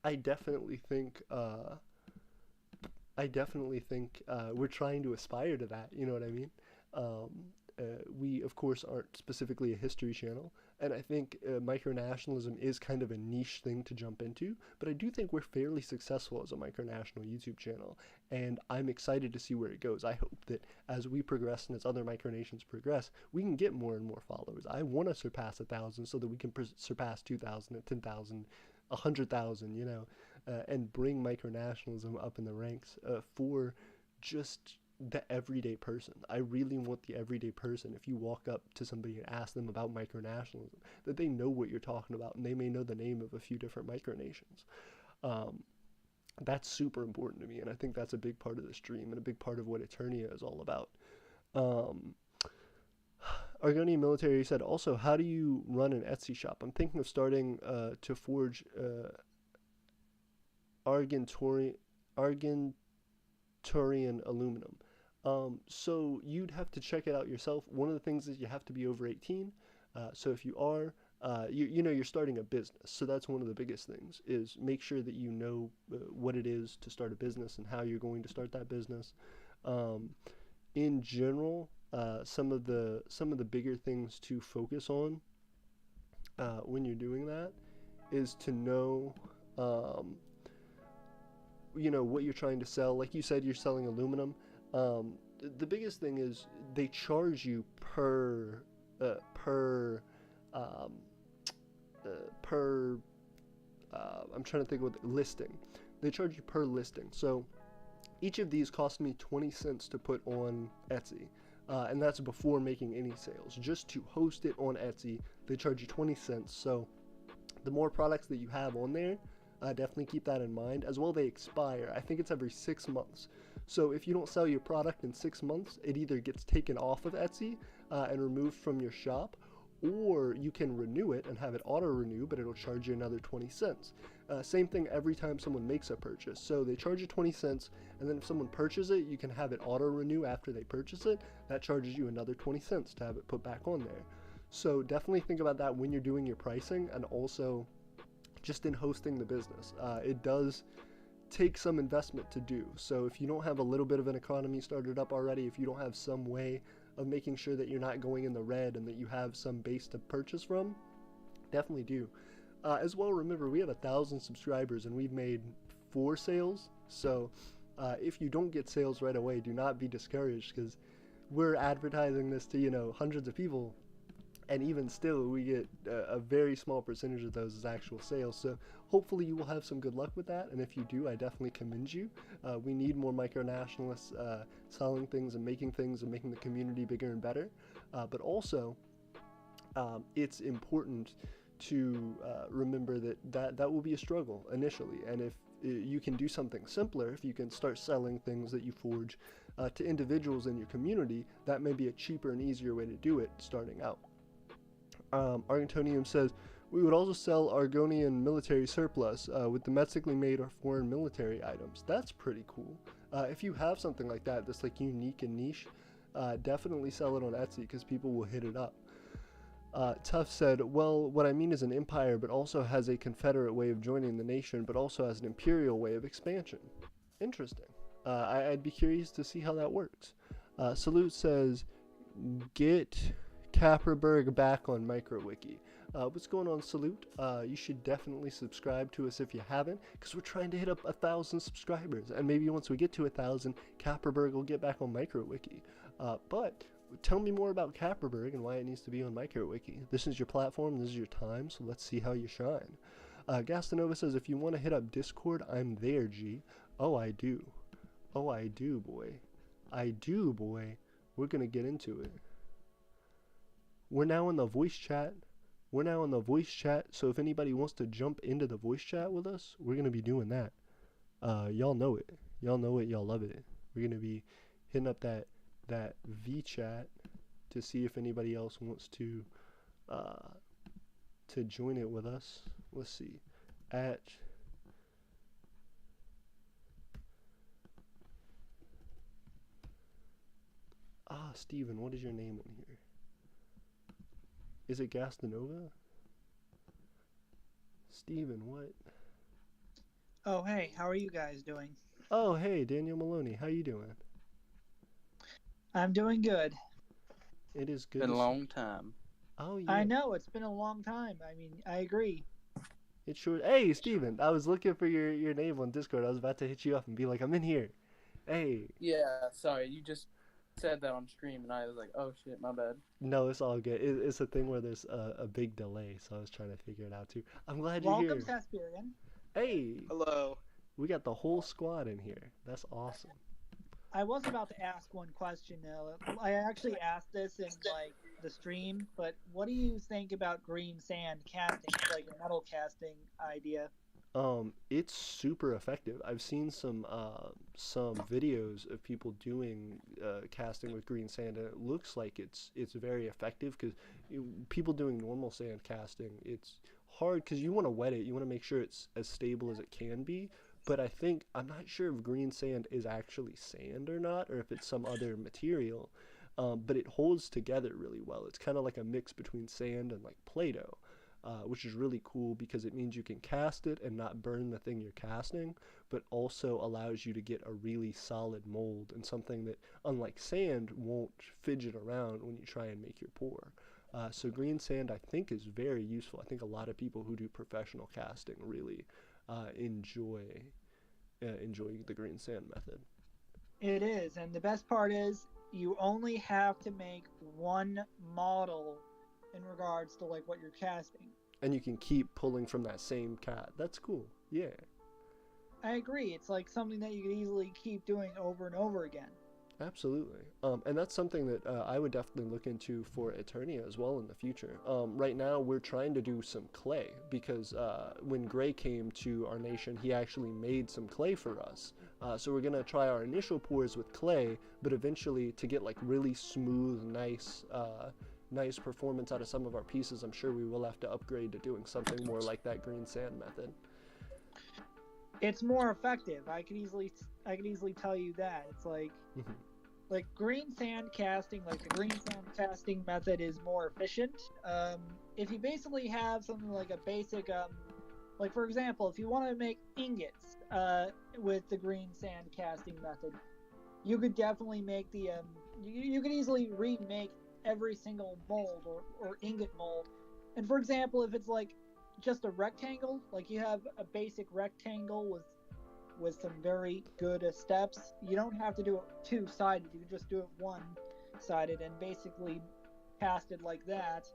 I definitely think we're trying to aspire to that. You know what I mean? We, of course, aren't specifically a history channel, and I think micronationalism is kind of a niche thing to jump into, but I do think we're fairly successful as a micronational YouTube channel, and I'm excited to see where it goes. I hope that as we progress and as other micronations progress, we can get more and more followers. I want to surpass 1,000 so that we can surpass 2,000 and 10,000, 100,000, and bring micronationalism up in the ranks for just the everyday person. I really want the everyday person, if you walk up to somebody and ask them about micronationalism, that they know what you're talking about, and they may know the name of a few different micronations. That's super important to me, and I think that's a big part of the stream and a big part of what Eternia is all about. Argonian Military said, also, how do you run an Etsy shop? I'm thinking of starting to forge Argenturian aluminum. So you'd have to check it out yourself. One of the things is you have to be over 18. So if you are, you're starting a business. So that's one of the biggest things, is make sure that you know what it is to start a business and how you're going to start that business. In general, some of the bigger things to focus on when you're doing that is to know what you're trying to sell. Like you said, you're selling aluminum. The biggest thing is they charge you per I'm trying to think what listing. They charge you per listing. So each of these cost me 20 cents to put on Etsy. And that's before making any sales. Just to host it on Etsy, they charge you 20 cents. So the more products that you have on there, definitely keep that in mind. As well, they expire. I think it's every 6 months. So if you don't sell your product in 6 months, it either gets taken off of Etsy and removed from your shop, or you can renew it and have it auto-renew, but it'll charge you another 20 cents. Same thing every time someone makes a purchase. So they charge you 20 cents, and then if someone purchases it, you can have it auto-renew after they purchase it. That charges you another 20 cents to have it put back on there. So definitely think about that when you're doing your pricing, and also just in hosting the business. It does take some investment to do. So if you don't have a little bit of an economy started up already, if you don't have some way of making sure that you're not going in the red and that you have some base to purchase from, definitely do. As well, remember, we have 1,000 subscribers and we've made 4 sales. So if you don't get sales right away, do not be discouraged, because we're advertising this to, hundreds of people, and even still we get a very small percentage of those as actual sales. So hopefully you will have some good luck with that, and if you do, I definitely commend you. We need more micronationalists selling things and making the community bigger and better, but also it's important to remember that will be a struggle initially, and if you can do something simpler, if you can start selling things that you forge to individuals in your community, that may be a cheaper and easier way to do it starting out. Argentonium says, we would also sell Argonian military surplus with domestically made or foreign military items. That's pretty cool. If you have something like that that's like unique and niche, definitely sell it on Etsy, because people will hit it up. Tuff said, well, what I mean is an empire, but also has a confederate way of joining the nation, but also has an imperial way of expansion. Interesting. I'd be curious to see how that works. Salute says, get Kapperberg back on MicroWiki. What's going on, Salute? You should definitely subscribe to us if you haven't, because we're trying to hit up 1,000 subscribers, and maybe once we get to 1,000, Kapperberg will get back on MicroWiki. But tell me more about Kapperberg and why it needs to be on MicroWiki. This is your platform, this is your time, so let's see how you shine. Gastanova says, if you want to hit up Discord, I'm there, G. Oh, I do. Oh, I do, boy. I do, boy. We're going to get into it. We're now in the voice chat. So if anybody wants to jump into the voice chat with us, we're going to be doing that. Y'all know it. Y'all love it. We're going to be hitting up that V chat to see if anybody else wants to join it with us. Let's see. Steven, what is your name on here? Is it Gastanova? Steven, what? Oh, hey, how are you guys doing? Oh, hey, Daniel Maloney, how you doing? I'm doing good. It is good. Been a long time. Oh, yeah. I know, it's been a long time. I mean, I agree. It's short. Hey, Steven, I was looking for your name on Discord. I was about to hit you up and be like, I'm in here. Hey. Yeah, sorry, you just said that on stream, and I was like, oh shit, my bad. No, it's all good. It's a thing where there's a big delay, so I was trying to figure it out too. I'm glad you're here. Welcome, Sasperian. Hey. Hello. We got the whole squad in here. That's awesome. I was about to ask one question. I actually asked this in like the stream, but what do you think about green sand casting, like a metal casting idea? It's super effective. I've seen some videos of people doing casting with green sand, and it looks like it's very effective, because people doing normal sand casting, it's hard because you want to wet it, you want to make sure it's as stable as it can be. But I'm not sure if green sand is actually sand or not, or if it's some other material. But it holds together really well. It's kind of like a mix between sand and like Play-Doh. Which is really cool because it means you can cast it and not burn the thing you're casting, but also allows you to get a really solid mold, and something that, unlike sand, won't fidget around when you try and make your pour. So green sand, I think, is very useful. I think a lot of people who do professional casting really enjoy the green sand method. It is, and the best part is you only have to make one model in regards to like what you're casting. And you can keep pulling from that same cat. That's cool. Yeah. I agree. It's like something that you could easily keep doing over and over again. Absolutely. And that's something that I would definitely look into for Eternia as well in the future. Right now, we're trying to do some clay, because when Gray came to our nation, he actually made some clay for us. So we're going to try our initial pours with clay, but eventually, to get like really smooth, nice performance out of some of our pieces, I'm sure we will have to upgrade to doing something more like that green sand method. It's more effective. I could easily tell you that. It's like like green sand casting, like the green sand casting method is more efficient. If you basically have something like a basic, like for example, if you want to make ingots with the green sand casting method, you could definitely make the you could easily remake every single mold or ingot mold. And for example, if it's like just a rectangle, like you have a basic rectangle with some very good steps, you don't have to do it two-sided. You can just do it one-sided and basically cast it like that.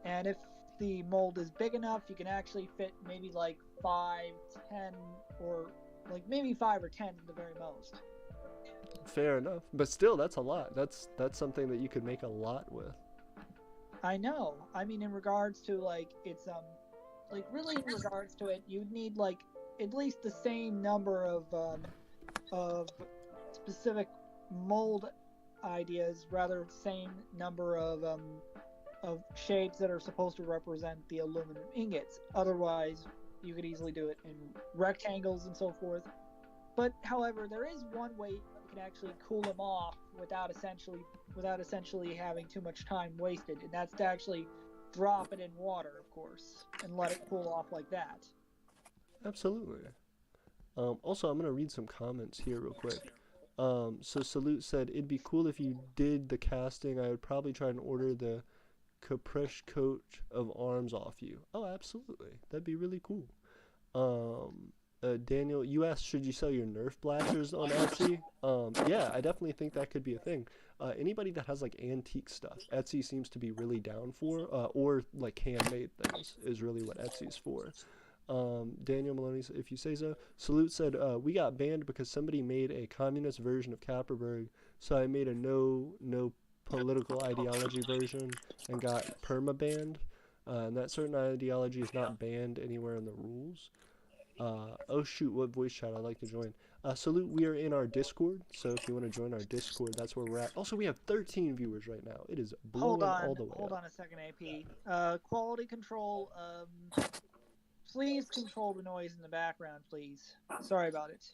And if the mold is big enough, you can actually fit maybe like 5, 10, or like maybe 5 or 10 at the very most. Fair enough, but still, that's a lot. That's something that you could make a lot with. I know. I mean, in regards to like it's like really in regards to it, you'd need like at least the same number of specific mold ideas, rather same number of shapes that are supposed to represent the aluminum ingots. Otherwise, you could easily do it in rectangles and so forth. But however, there is one way you can actually cool them off without essentially having too much time wasted, and that's to actually drop it in water, of course, and let it cool off like that. Absolutely. Also, I'm gonna read some comments here real quick. So Salute said it'd be cool if you did the casting. I would probably try and order the Caprice coat of arms off you. Oh, absolutely. That'd be really cool. Daniel, you asked, should you sell your Nerf blasters on Etsy? Yeah, I definitely think that could be a thing. Anybody that has like antique stuff, Etsy seems to be really down for, or like handmade things is really what Etsy's for. Daniel Maloney, if you say so. Salute said, we got banned because somebody made a communist version of Kapperberg, so I made a no political ideology version and got perma-banned. And that certain ideology is not banned anywhere in the rules. Oh shoot, what voice chat I'd like to join. Salute, we are in our Discord, so if you want to join our Discord, that's where we're at. Also, we have 13 viewers right now. It is blowing all the way Hold up. on a second, AP. Quality control, please control the noise in the background, please. Sorry about it.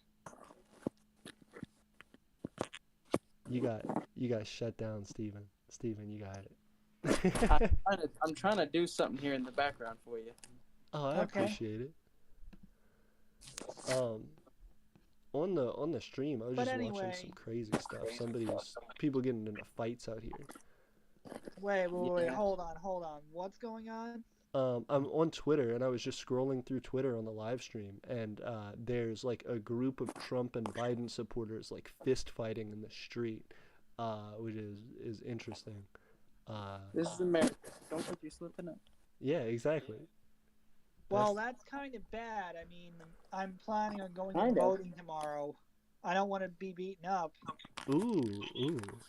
You got shut down, Steven. Steven, you got it. I'm trying to do something here in the background for you. Oh, I Okay. appreciate it. On the stream, I was But just anyway. watching some crazy stuff. People getting into fights out here. Wait, Yeah. hold on. What's going on? I'm on Twitter, and I was just scrolling through Twitter on the live stream, and there's like a group of Trump and Biden supporters like fist fighting in the street, which is interesting. This is America. Don't think you're slipping up. Yeah, exactly. Well, that's kind of bad. I mean, I'm planning on going Kind to of. voting tomorrow. I don't want to be beaten up. Ooh.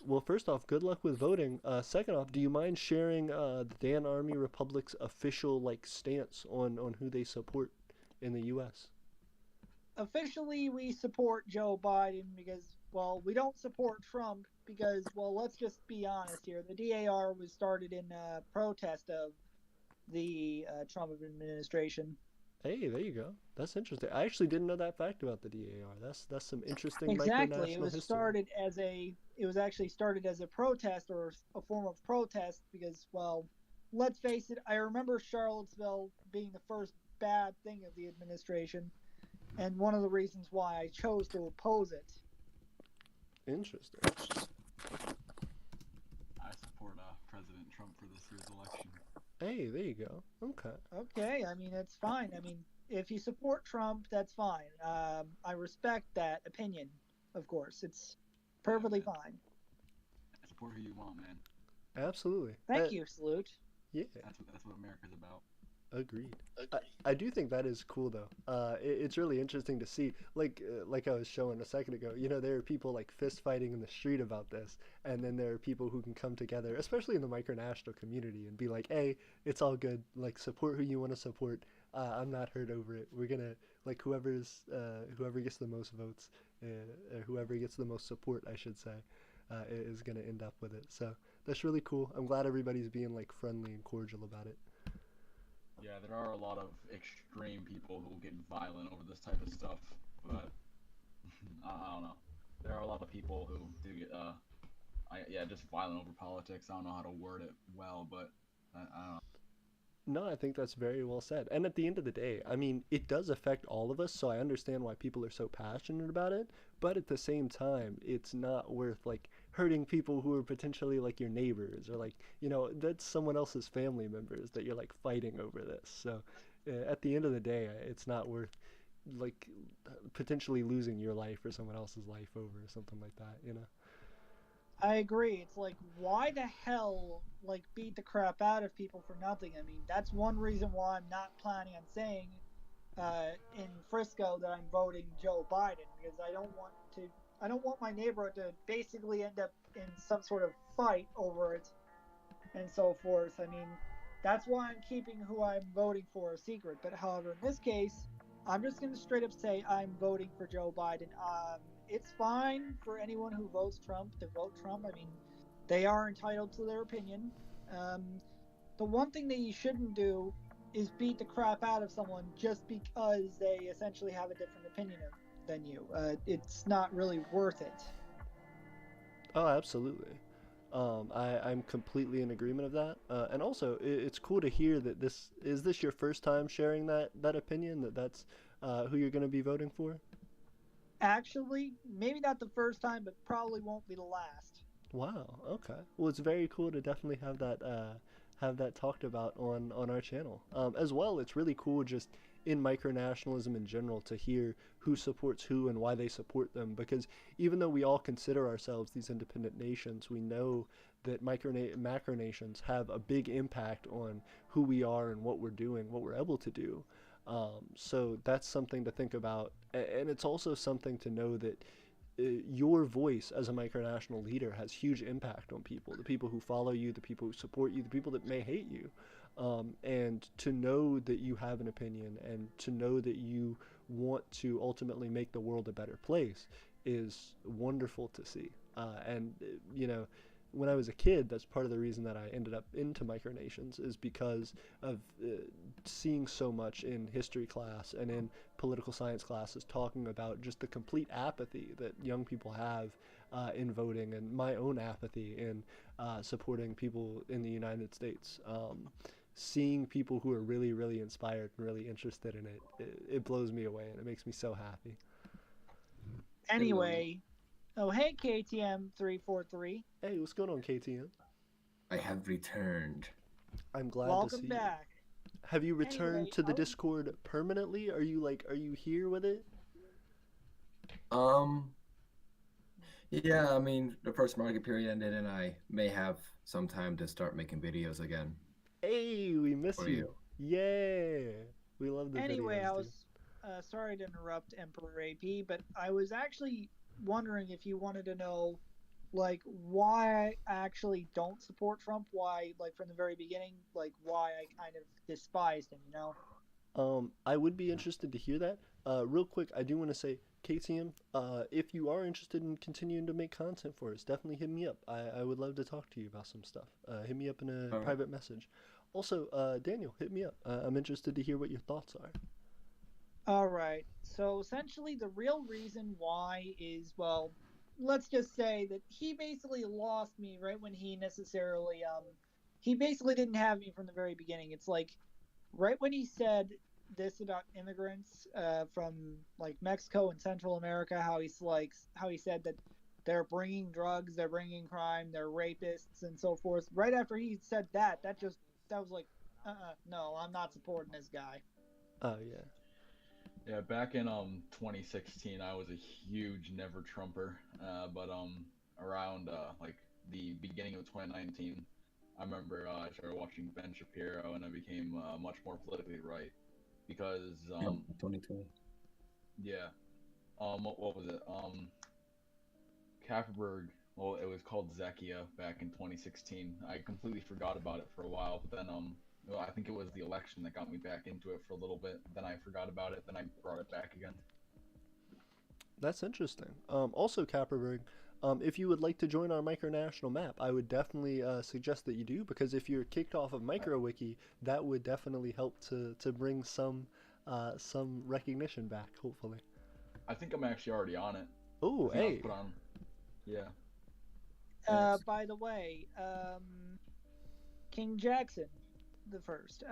Well, first off, good luck with voting. Second off, do you mind sharing the Dan Army Republic's official like stance on who they support in the U.S.? Officially, we support Joe Biden because, well, we don't support Trump because, well, let's just be honest here. The DAR was started in protest of the Trump administration. Hey, there you go. That's interesting. I actually didn't know that fact about the DAR. That's some interesting Exactly. It micronational was history. actually started as a protest or a form of protest because, well, let's face it, I remember Charlottesville being the first bad thing of the administration, and one of the reasons why I chose to oppose it. Interesting. I support President Trump for this year's election. Hey, there you go. Okay. Okay, I mean, it's fine. I mean, if you support Trump, that's fine. I respect that opinion, of course. It's perfectly fine. Support who you want, man. Absolutely. Thank you, Salute. Yeah, That's what America's about. agreed. I do think that is cool though. It's really interesting to see. Like I was showing a second ago. You know, there are people like fist fighting in the street about this, and then there are people who can come together, especially in the micronational community, and be like, "Hey, it's all good. Like, support who you want to support. I'm not hurt over it. We're gonna like whoever gets the most votes, whoever gets the most support, I should say, is gonna end up with it. So that's really cool. I'm glad everybody's being like friendly and cordial about it. Yeah, there are a lot of extreme people who get violent over this type of stuff, but I don't know. There are a lot of people who do get just violent over politics. I don't know how to word it well, but I don't know. No, I think that's very well said. And at the end of the day, I mean, it does affect all of us, so I understand why people are so passionate about it. But at the same time, it's not worth like hurting people who are potentially like your neighbors or like, that's someone else's family members that you're like fighting over this. So at the end of the day, it's not worth like potentially losing your life or someone else's life over something like that. I agree. It's like, why the hell, like, beat the crap out of people for nothing? I mean, that's one reason why I'm not planning on saying in Frisco that I'm voting Joe Biden, because I don't want my neighborhood to basically end up in some sort of fight over it and so forth. I mean, that's why I'm keeping who I'm voting for a secret. But however, in this case, I'm just going to straight up say I'm voting for Joe Biden. It's fine for anyone who votes Trump to vote Trump. I mean, they are entitled to their opinion. Um, the one thing that you shouldn't do is beat the crap out of someone just because they essentially have a different opinion than you. It's not really worth it. Oh, absolutely. I'm completely in agreement of that. And also, it's cool to hear that this your first time sharing that opinion, that's who you're going to be voting for? Actually, maybe not the first time, but probably won't be the last. Wow. Okay. Well, it's very cool to definitely have that talked about on our channel. As well, it's really cool just in micronationalism in general to hear who supports who and why they support them. Because even though we all consider ourselves these independent nations, we know that macronations have a big impact on who we are and what we're doing, what we're able to do. So that's something to think about, and it's also something to know that your voice as a micronational leader has huge impact on people, the people who follow you, the people who support you, the people that may hate you. And to know that you have an opinion and to know that you want to ultimately make the world a better place is wonderful to see. And, when I was a kid, that's part of the reason that I ended up into micronations is because of seeing so much in history class and in political science classes talking about just the complete apathy that young people have in voting and my own apathy in supporting people in the United States. Seeing people who are really, really inspired and really interested in it blows me away and it makes me so happy. Anyway, oh hey KTM343. Hey, what's going on, KTM? I have returned. I'm glad to Welcome see back. you. Have you returned Anyway, to the Discord permanently? Are you here with it? Um, yeah, I mean, the first market period ended, and I may have some time to start making videos again. Hey, we miss For you. Yeah, we love the Anyway, videos, I dude. was sorry to interrupt Emperor AP, but I was actually wondering if you wanted to know, like, why I actually don't support Trump, why, like, from the very beginning, like, why I kind of despised him. I would be interested to hear that. Real quick, I do want to say, KTM, if you are interested in continuing to make content for us, definitely hit me up. I would love to talk to you about some stuff. Hit me up in a All right. private message. Also, Daniel, hit me up. I'm interested to hear what your thoughts are. All right. So essentially, the real reason why is, well, let's just say that he basically lost me right when he basically didn't have me from the very beginning. It's like right when he said this about immigrants from like Mexico and Central America, how he said that they're bringing drugs, they're bringing crime, they're rapists and so forth. Right after he said that, that was like, no, I'm not supporting this guy. Oh yeah. Yeah, back in 2016, I was a huge never Trumper. But around like the beginning of 2019, I remember I started watching Ben Shapiro, and I became much more politically right because Yep, 2020. yeah, what was it? Kappenberg. Well, it was called Zekia back in 2016. I completely forgot about it for a while, but then well, I think it was the election that got me back into it for a little bit. Then I forgot about it. Then I brought it back again. That's interesting. Also, Kapperberg, if you would like to join our micronational map, I would definitely suggest that you do, because if you're kicked off of MicroWiki, that would definitely help to bring some recognition back, hopefully. I think I'm actually already on it. Oh, I think I was hey. put on. Yeah. By the way, King Jackson the first.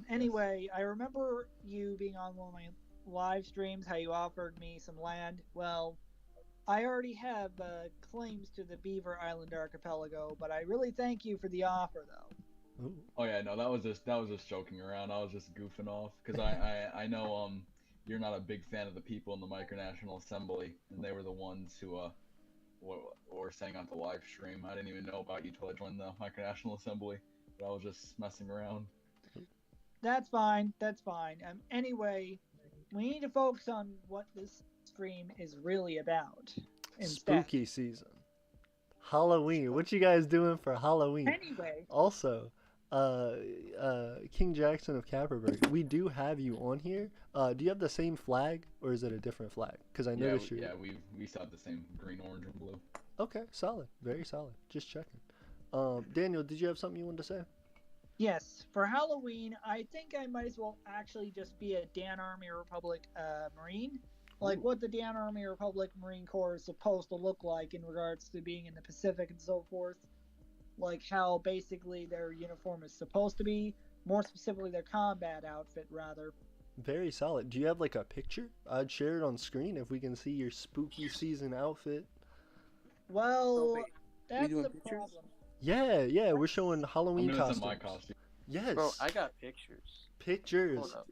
Anyway, I remember you being on one of my live streams, how you offered me some land. Well, I already have claims to the Beaver Island archipelago, but I really thank you for the offer, though. Ooh. Oh yeah, no, that was just joking around. I was just goofing off because I know you're not a big fan of the people in the Micronational Assembly, and they were the ones who were saying on the live stream. I didn't even know about you till I joined the Micronational Assembly, but I was just messing around. That's fine. That's fine. Anyway, we need to focus on what this stream is really about instead. Spooky season. Halloween. What you guys doing for Halloween? Anyway, Also, King Jackson of Capperberg, we do have you on here. Do you have the same flag, or is it a different flag? Because I Yeah, noticed we, you. yeah, we still have the same green, orange, and blue. Okay, solid. Very solid. Just checking. Daniel, did you have something you wanted to say? yes, for Halloween, I think I might as well actually just be a Dan Army Republic Marine. Like Ooh. what the Dan Army Republic Marine Corps is supposed to look like in regards to being in the Pacific and so forth. Like how basically their uniform is supposed to be. More specifically, their combat outfit, rather. Very solid. Do you have like a picture? I'd share it on screen if we can see your spooky season outfit. Well, wait, that's doing the pictures? problem. Yeah, we're showing I'm Halloween gonna costumes. send my costume. Yes. Bro, I got pictures. Pictures. Hold up.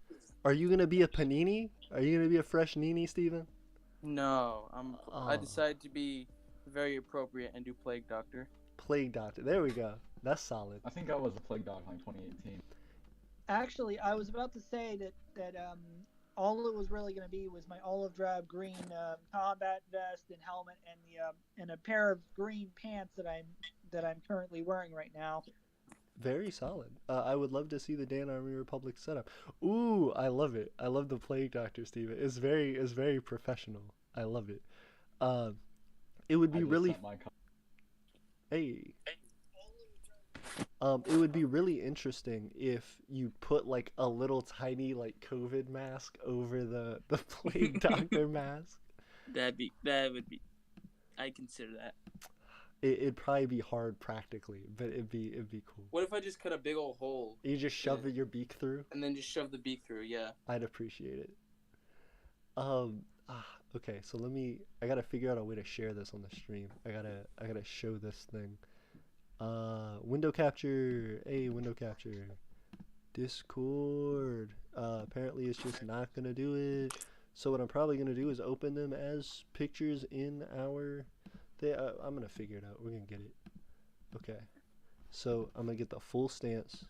Are you gonna be a panini? Are you gonna be a fresh Nini, Steven? No, I Oh. decided to be very appropriate and do Plague Doctor. Plague Doctor. There we go. That's solid. I think I was a plague dog in 2018. Actually, I was about to say that all it was really going to be was my olive drab green combat vest and helmet and a pair of green pants that I'm currently wearing right now. Very solid. I would love to see the Dan Army Republic setup. Ooh, I love it. I love the Plague Doctor, Steven. It's very professional. I love it. It would I be just really sent my hey. It would be really interesting if you put like a little tiny like COVID mask over the Plague Doctor mask. That would be. I consider that. It'd probably be hard practically, but it'd be cool. What if I just cut a big old hole You just shove Yeah. your beak through. and then just shove the beak through? Yeah. I'd appreciate it. Okay, so I gotta figure out a way to share this on the stream. I gotta show this thing. Window capture. Hey, window capture. Discord. Apparently it's just not gonna do it. So what I'm probably gonna do is open them as pictures in our. I'm gonna figure it out. We're gonna get it. Okay. So I'm gonna get the full stance.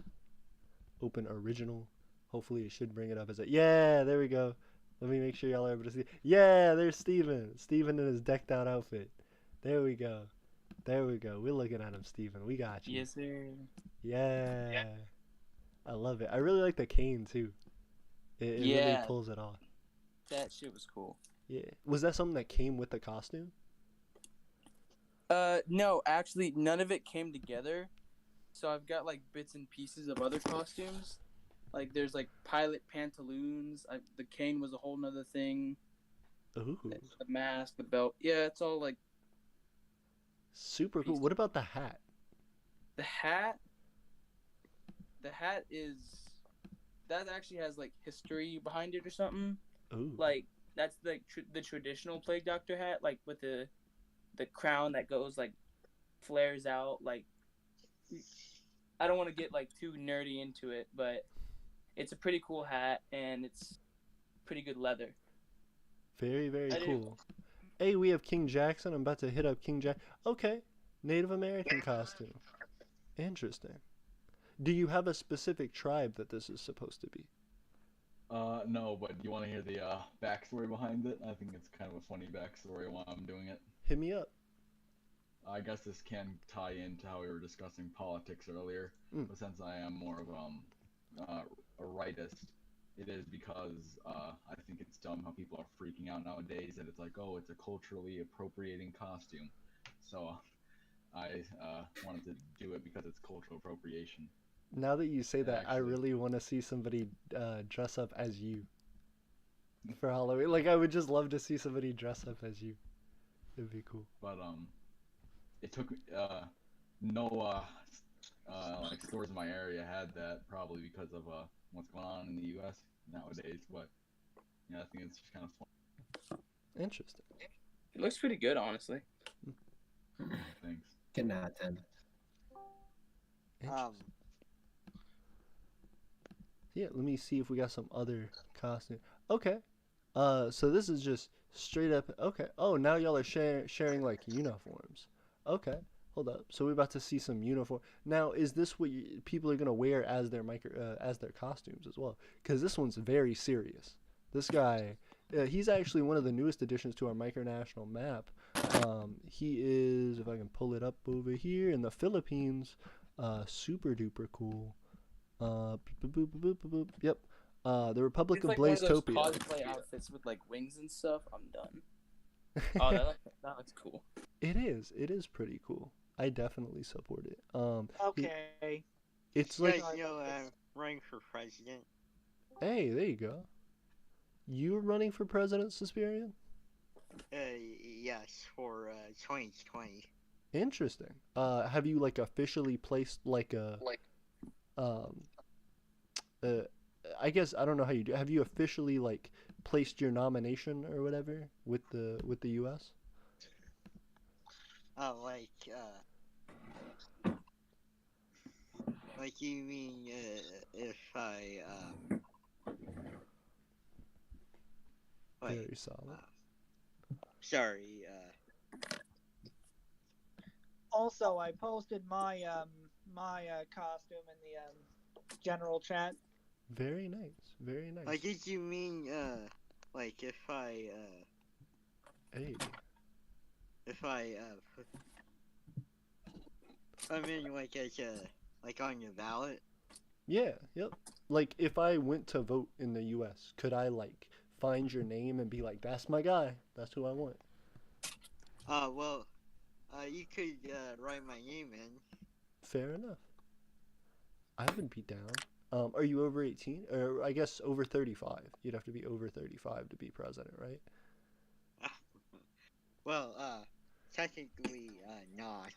Open original. Hopefully it should bring it up as a. Yeah, there we go. Let me make sure y'all are able to see. Yeah, there's Steven. Steven in his decked out outfit. There we go. There we go. We're looking at him, Steven. We got you. Yes, sir. Yeah. I love it. I really like the cane too. It really Yeah. pulls it off. That shit was cool. Yeah. Was that something that came with the costume? No, actually, none of it came together. So I've got like bits and pieces of other costumes. Like there's like pilot pantaloons. The cane was a whole nother thing. Ooh. The mask, the belt. Yeah, it's all like Super cool. What about the hat? the hat. The hat is that actually has like history behind it or something. Ooh. Like that's the traditional Plague Doctor hat, like with the crown that goes like flares out. Like I don't want to get like too nerdy into it, but it's a pretty cool hat and it's pretty good leather. Very I do. cool. Hey, we have King Jackson. I'm about to hit up King Jack. Okay. Native American costume. Interesting. Do you have a specific tribe that this is supposed to be? No, but you want to hear the backstory behind it? I think it's kind of a funny backstory while I'm doing it. Hit me up. I guess this can tie into how we were discussing politics earlier, but since I am more of a rightist, it is because I think it's dumb how people are freaking out nowadays that it's like, oh, it's a culturally appropriating costume. So I wanted to do it because it's cultural appropriation. Now that you say that, I Actually- really want to see somebody dress up as you for Halloween. Like, I would just love to see somebody dress up as you. It'd be cool. But it took no like stores in my area had that, probably because of what's going on in the U.S. nowadays. But yeah, I think it's just kind of fun. Interesting. It looks pretty good, honestly. Thanks. Cannot attend. Interesting. Yeah, let me see if we got some other costume. Okay. So this is just straight up. Okay. Oh, now y'all are sharing like uniforms. Okay. Hold up. So we're about to see some uniform. Now, is this what people are gonna wear as their as their costumes as well? Because this one's very serious. This guy, he's actually one of the newest additions to our Micronational map. He is, if I can pull it up over here in the Philippines, super duper cool. Boop, boop, boop, boop, boop, boop. Yep. The Republic It's of like one of those Blazetopia. cosplay outfits with like wings and stuff. I'm done. Oh, that looks cool. It is. It is pretty cool. I definitely support it. Okay. It's You like, guys know I'm running for president. hey, there you go. You're running for president, Suspirian? Yes, for 2020. Interesting. Have you like officially placed like a um uh I guess I don't know how you do. Have you officially like placed your nomination or whatever with the US? Like you mean if I wait, Very solid. sorry, Also, I posted my costume in the general chat. Very nice. Very nice. like did you mean like if I Hey. I mean like as like on your ballot? Yeah, yep. Like if I went to vote in the US, could I like find your name and be like, that's my guy. That's who I want. Well, you could write my name in. Fair enough. I would be down. Are you over 18? Or I guess over 35. You'd have to be over 35 to be president, right? Well, technically not.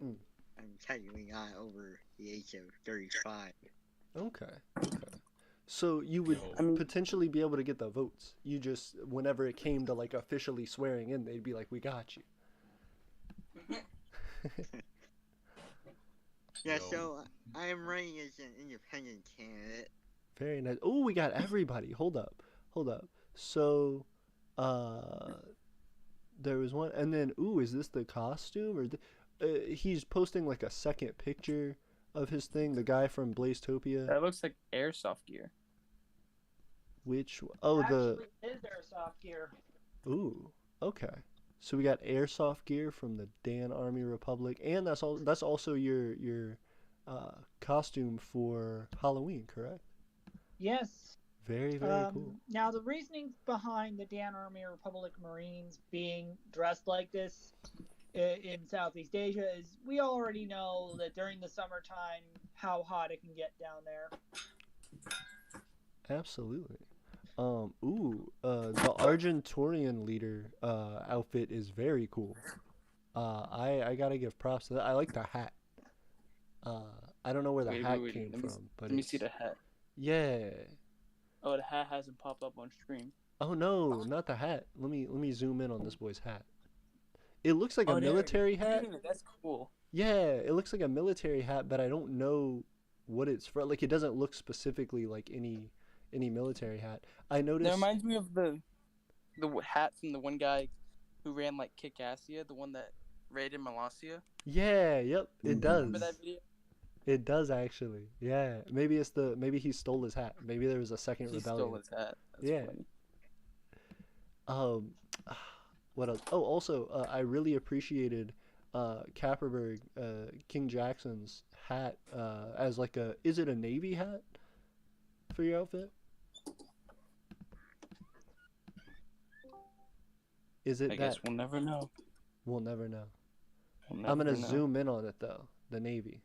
Mm. I'm technically not over the age of 35. Okay. Okay. So you would Yo, I mean, potentially be able to get the votes. You just, whenever it came to like officially swearing in, they'd be like, we got you. Yeah, Yo. so I am running as an independent candidate. Very nice. Oh, we got everybody. Hold up. Hold up. So, there was one, and then, ooh, is this the costume? Or he's posting like a second picture of his thing, the guy from Blazetopia. that looks like airsoft gear. Oh, Actually, it is airsoft gear. ooh, okay. So we got airsoft gear from the Dan Army Republic, and that's also your costume for Halloween, correct? Yes. Very, very cool. Now, the reasoning behind the Dan Army Republic Marines being dressed like this in Southeast Asia is we already know that during the summertime how hot it can get down there. Absolutely. The Argenturian leader outfit is very cool. I gotta give props to that. I like the hat. I don't know where the hat came from, but Let me see the hat. yeah. Oh, the hat hasn't popped up on screen. Oh no, not the hat. Let me zoom in on this boy's hat. It looks like a Oh, there it is. military hat. That's cool. Yeah, it looks like a military hat, but I don't know what it's for. Like it doesn't look specifically like any military hat. I noticed. That reminds me of the hat from the one guy who ran like Kick-Assia, the one that raided Molossia. Yeah, yep, it does. Remember that video? It does actually. Yeah, maybe he stole his hat. Maybe there was a second He rebellion. stole his hat. That's Yeah. funny. What else? Oh, also, I really appreciated Kapperberg, King Jackson's hat as like is it a Navy hat for your outfit? Is it I that? guess we'll never know. We'll never know. We'll I'm gonna never know. zoom in on it though. The Navy.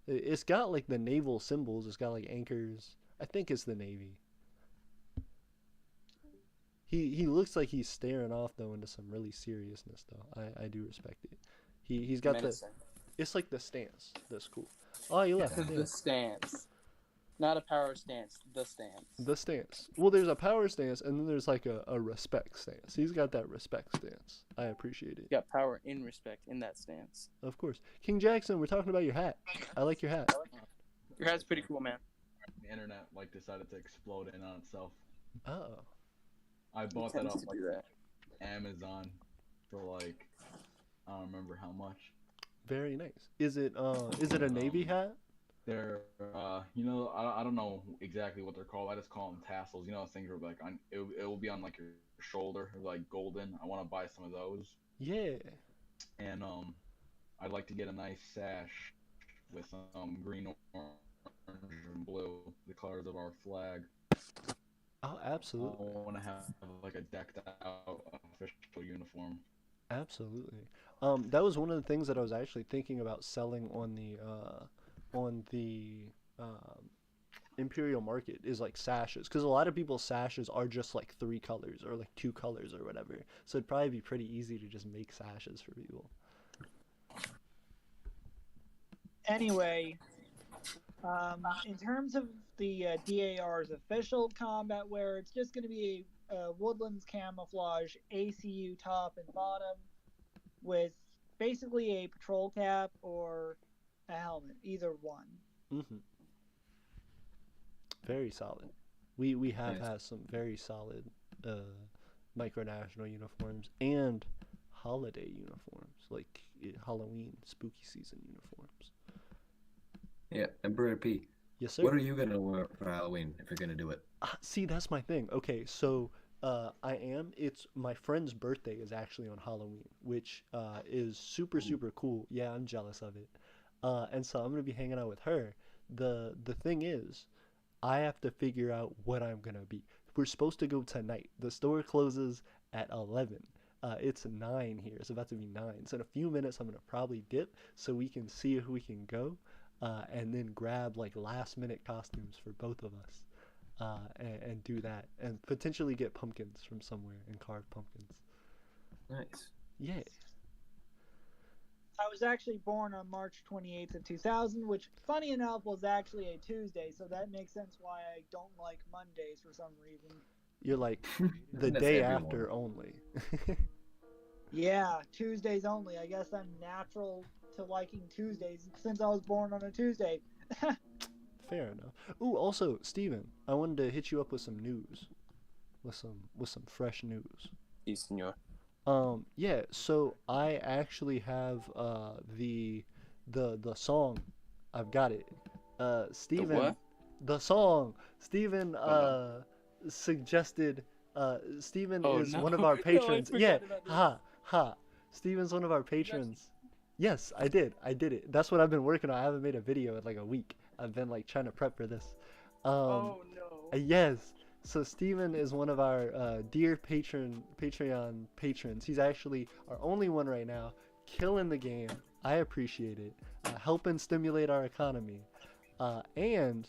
It's got like the naval symbols. It's got like anchors. I think it's the Navy. He looks like he's staring off though into some really seriousness though. I do respect it. He's got the. Menacing. It's like the stance. That's cool. Oh, you left. Yeah. The stance. Not a power stance, the stance. The stance. Well, there's a power stance, and then there's like a respect stance. He's got that respect stance. I appreciate it. You got power in respect in that stance. Of course. King Jackson, we're talking about your hat. I like your hat. Your hat's pretty cool, man. The internet like decided to explode in on itself. Oh. I bought It that tends off to like do that. Amazon for like I don't remember how much. Very nice. Is it a navy hat? They're you know I don't know exactly what they're called. I just call them tassels. You know those things where like on it will be on like your shoulder, like golden. I want to buy some of those. Yeah. And I'd like to get a nice sash with green, orange, and blue, the colors of our flag. Oh, absolutely. I want to have like a decked out official uniform. Absolutely. That was one of the things that I was actually thinking about selling on the Imperial Market is like sashes, because a lot of people's sashes are just like 3 colors or like 2 colors or whatever. So it'd probably be pretty easy to just make sashes for people. Anyway, in terms of the DAR's official combat wear, it's just going to be a Woodlands camouflage ACU top and bottom with basically a patrol cap or a helmet, either one. Mm-hmm. Very solid. We have Nice. had some very solid Micronational uniforms and holiday uniforms, like Halloween, spooky season uniforms. Yeah, and Brother P, Yes, sir. what are you gonna wear for Halloween if you're gonna do it? See, that's my thing. Okay, so it's my friend's birthday is actually on Halloween, which is super cool. Yeah, I'm jealous of it. And so I'm gonna be hanging out with her. The thing is, I have to figure out what I'm gonna be. We're supposed to go tonight. The store closes at 11. It's 9 here. It's about to be 9. So in a few minutes, I'm gonna probably dip so we can see if we can go, and then grab like last minute costumes for both of us, and do that, and potentially get pumpkins from somewhere and carve pumpkins. Nice. Yeah. I was actually born on March 28th of 2000, which, funny enough, was actually a Tuesday, so that makes sense why I don't like Mondays for some reason. You're like the That's day everyone. after only. Yeah, Tuesdays only. I guess I'm natural to liking Tuesdays since I was born on a Tuesday. Fair enough. Ooh, also, Steven, I wanted to hit you up with some news, with some fresh news. Yes, senor. Yeah. So I actually have the song. I've got it. Steven, what? the song. Steven Oh, suggested. Steven Oh, is no. one of our No, I patrons. Yeah. forgot about this. Ha. Steven's one of our patrons. Yes, I did it. That's what I've been working on. I haven't made a video in like a week. I've been like trying to prep for this. Oh no. Yes. So Steven is one of our dear Patreon patrons. He's actually our only one right now, killing the game. I appreciate it. Helping stimulate our economy. And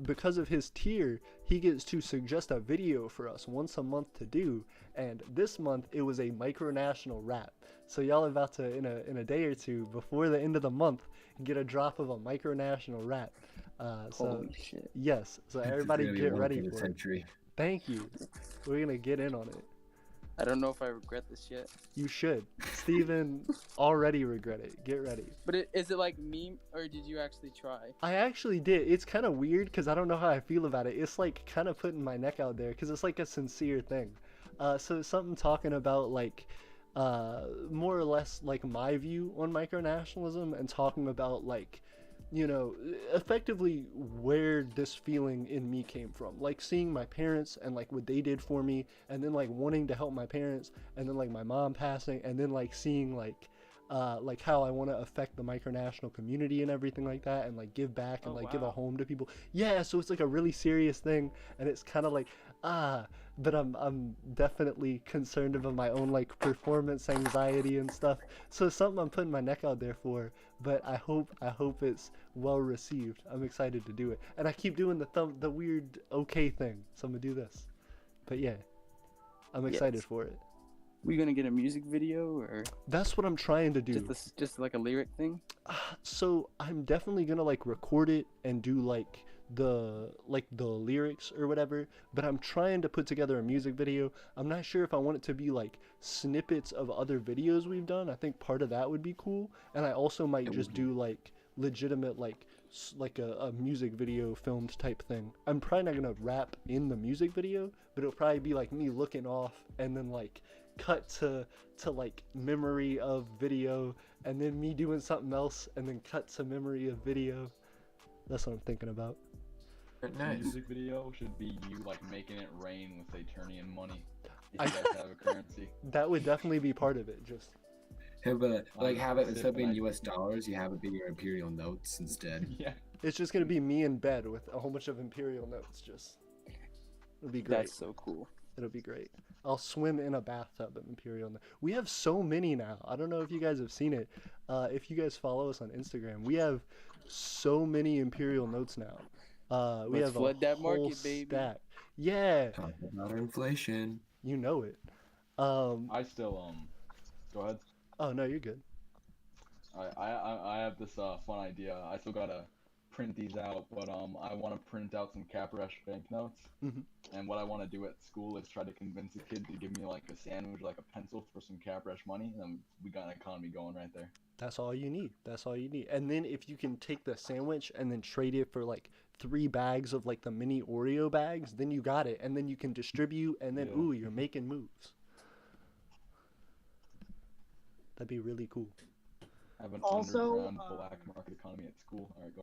because of his tier, he gets to suggest a video for us once a month to do. And this month it was a Micronational rap. So y'all are about to, in a day or two, before the end of the month, get a drop of a Micronational rap. So Holy shit. yes, so This is everybody gonna be get one ready for the for it. century. Thank you. We're gonna get in on it. I don't know if I regret this yet. You should. Steven already regret it. Get ready. But is it like meme or did you actually try? I actually did. It's kind of weird because I don't know how I feel about it. It's like kind of putting my neck out there because it's like a sincere thing. So it's something talking about like more or less like my view on micronationalism and talking about like, you know, effectively where this feeling in me came from, like seeing my parents and like what they did for me, and then like wanting to help my parents, and then like my mom passing, and then like seeing like how I want to affect the micronational community and everything like that, and like give back and Oh, like give a wow. home to people. Yeah, so it's like a really serious thing, and it's kind of like but I'm definitely concerned about my own like performance anxiety and stuff. So it's something I'm putting my neck out there for, but I hope it's well received. I'm excited to do it. And I keep doing the weird okay thing. So I'm gonna do this. But yeah, I'm excited Yes. for it. We gonna get a music video or That's what I'm trying to do. just like a lyric thing? So I'm definitely gonna like record it and do like the lyrics or whatever, but I'm trying to put together a music video. I'm not sure if I want it to be like snippets of other videos we've done. I think part of that would be cool, and I also might just do like legitimate like a music video filmed type thing. I'm probably not gonna rap in the music video, but it'll probably be like me looking off and then like cut to like memory of video, and then me doing something else, and then cut to memory of video. That's what I'm thinking about. The music video should be you like making it rain with Eternian money. If you guys have a currency. That would definitely be part of it. Just Yeah, but like have it instead of being US dollars, you have it be your imperial notes instead. Yeah. it's just gonna be me in bed with a whole bunch of imperial notes. Just it'll be great. That's so cool. It'll be great. I'll swim in a bathtub of imperial notes. We have so many now. I don't know if you guys have seen it. If you guys follow us on Instagram, we have so many imperial notes now. We Let's have flood a that whole market, baby. stack. Yeah, Talk about inflation. you know it. I still go ahead. Oh no, you're good. I have this fun idea. I still gotta print these out, but I want to print out some Caprash banknotes. Mhm. And what I want to do at school is try to convince a kid to give me like a sandwich, like a pencil for some Caprash money, and then we got an economy going right there. That's all you need. That's all you need. And then if you can take the sandwich and then trade it for like 3 bags of like the mini Oreo bags, then you got it. And then you can distribute, and then Yeah. ooh, you're making moves. That'd be really cool. Have an Also, underground black market economy at school. All right, go.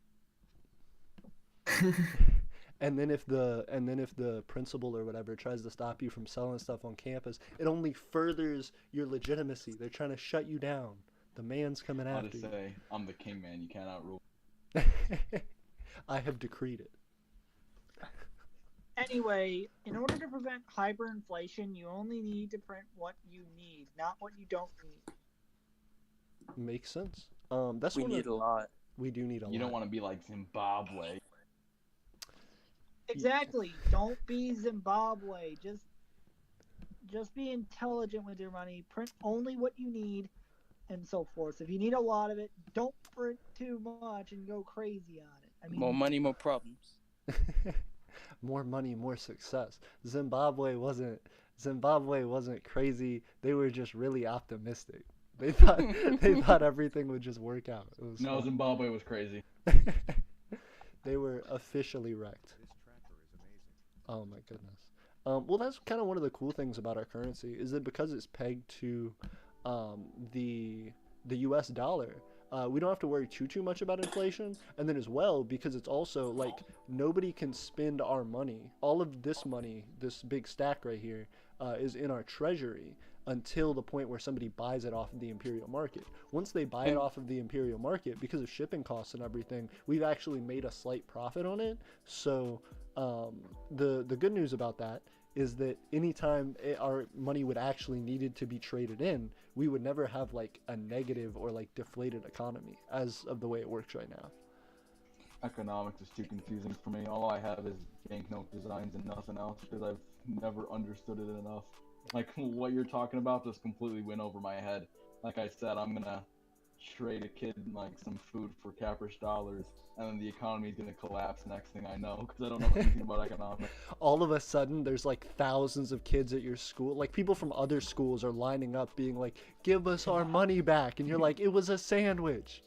And then if the principal or whatever tries to stop you from selling stuff on campus, it only furthers your legitimacy. They're trying to shut you down. The man's coming I'll after just you. say, I'm the king, man. You can't outrule. I have decreed it. Anyway, in order to prevent hyperinflation, you only need to print what you need, not what you don't need. Makes sense. That's We one need of, a lot. we do need a lot. You don't want to be like Zimbabwe. Exactly. Don't be Zimbabwe. Just be intelligent with your money. Print only what you need, and so forth. If you need a lot of it, don't print too much and go crazy on it. I mean, More money, more problems. More money, more success. Zimbabwe wasn't crazy. They were just really optimistic. They thought everything would just work out. It was No, fun. Zimbabwe was crazy. They were officially wrecked. This tractor is amazing. Oh my goodness. Well, that's kind of one of the cool things about our currency is that because it's pegged to the U.S. dollar, we don't have to worry too much about inflation. And then as well, because it's also like nobody can spend our money. All of this money, this big stack right here, is in our treasury until the point where somebody buys it off of the imperial market. Once they buy it off of the imperial market, because of shipping costs and everything, we've actually made a slight profit on it. So the good news about that is that anytime our money would actually needed to be traded in, we would never have like a negative or like deflated economy as of the way it works right now. Economics is too confusing for me. All I have is banknote designs and nothing else because I've never understood it enough. Like what you're talking about just completely went over my head. Like I said, I'm gonna trade a kid like some food for Caprish dollars, and then the economy is gonna collapse next thing I know because I don't know anything about economics. All of a sudden, there's like thousands of kids at your school. Like people from other schools are lining up being like, give us our money back. And you're like, it was a sandwich.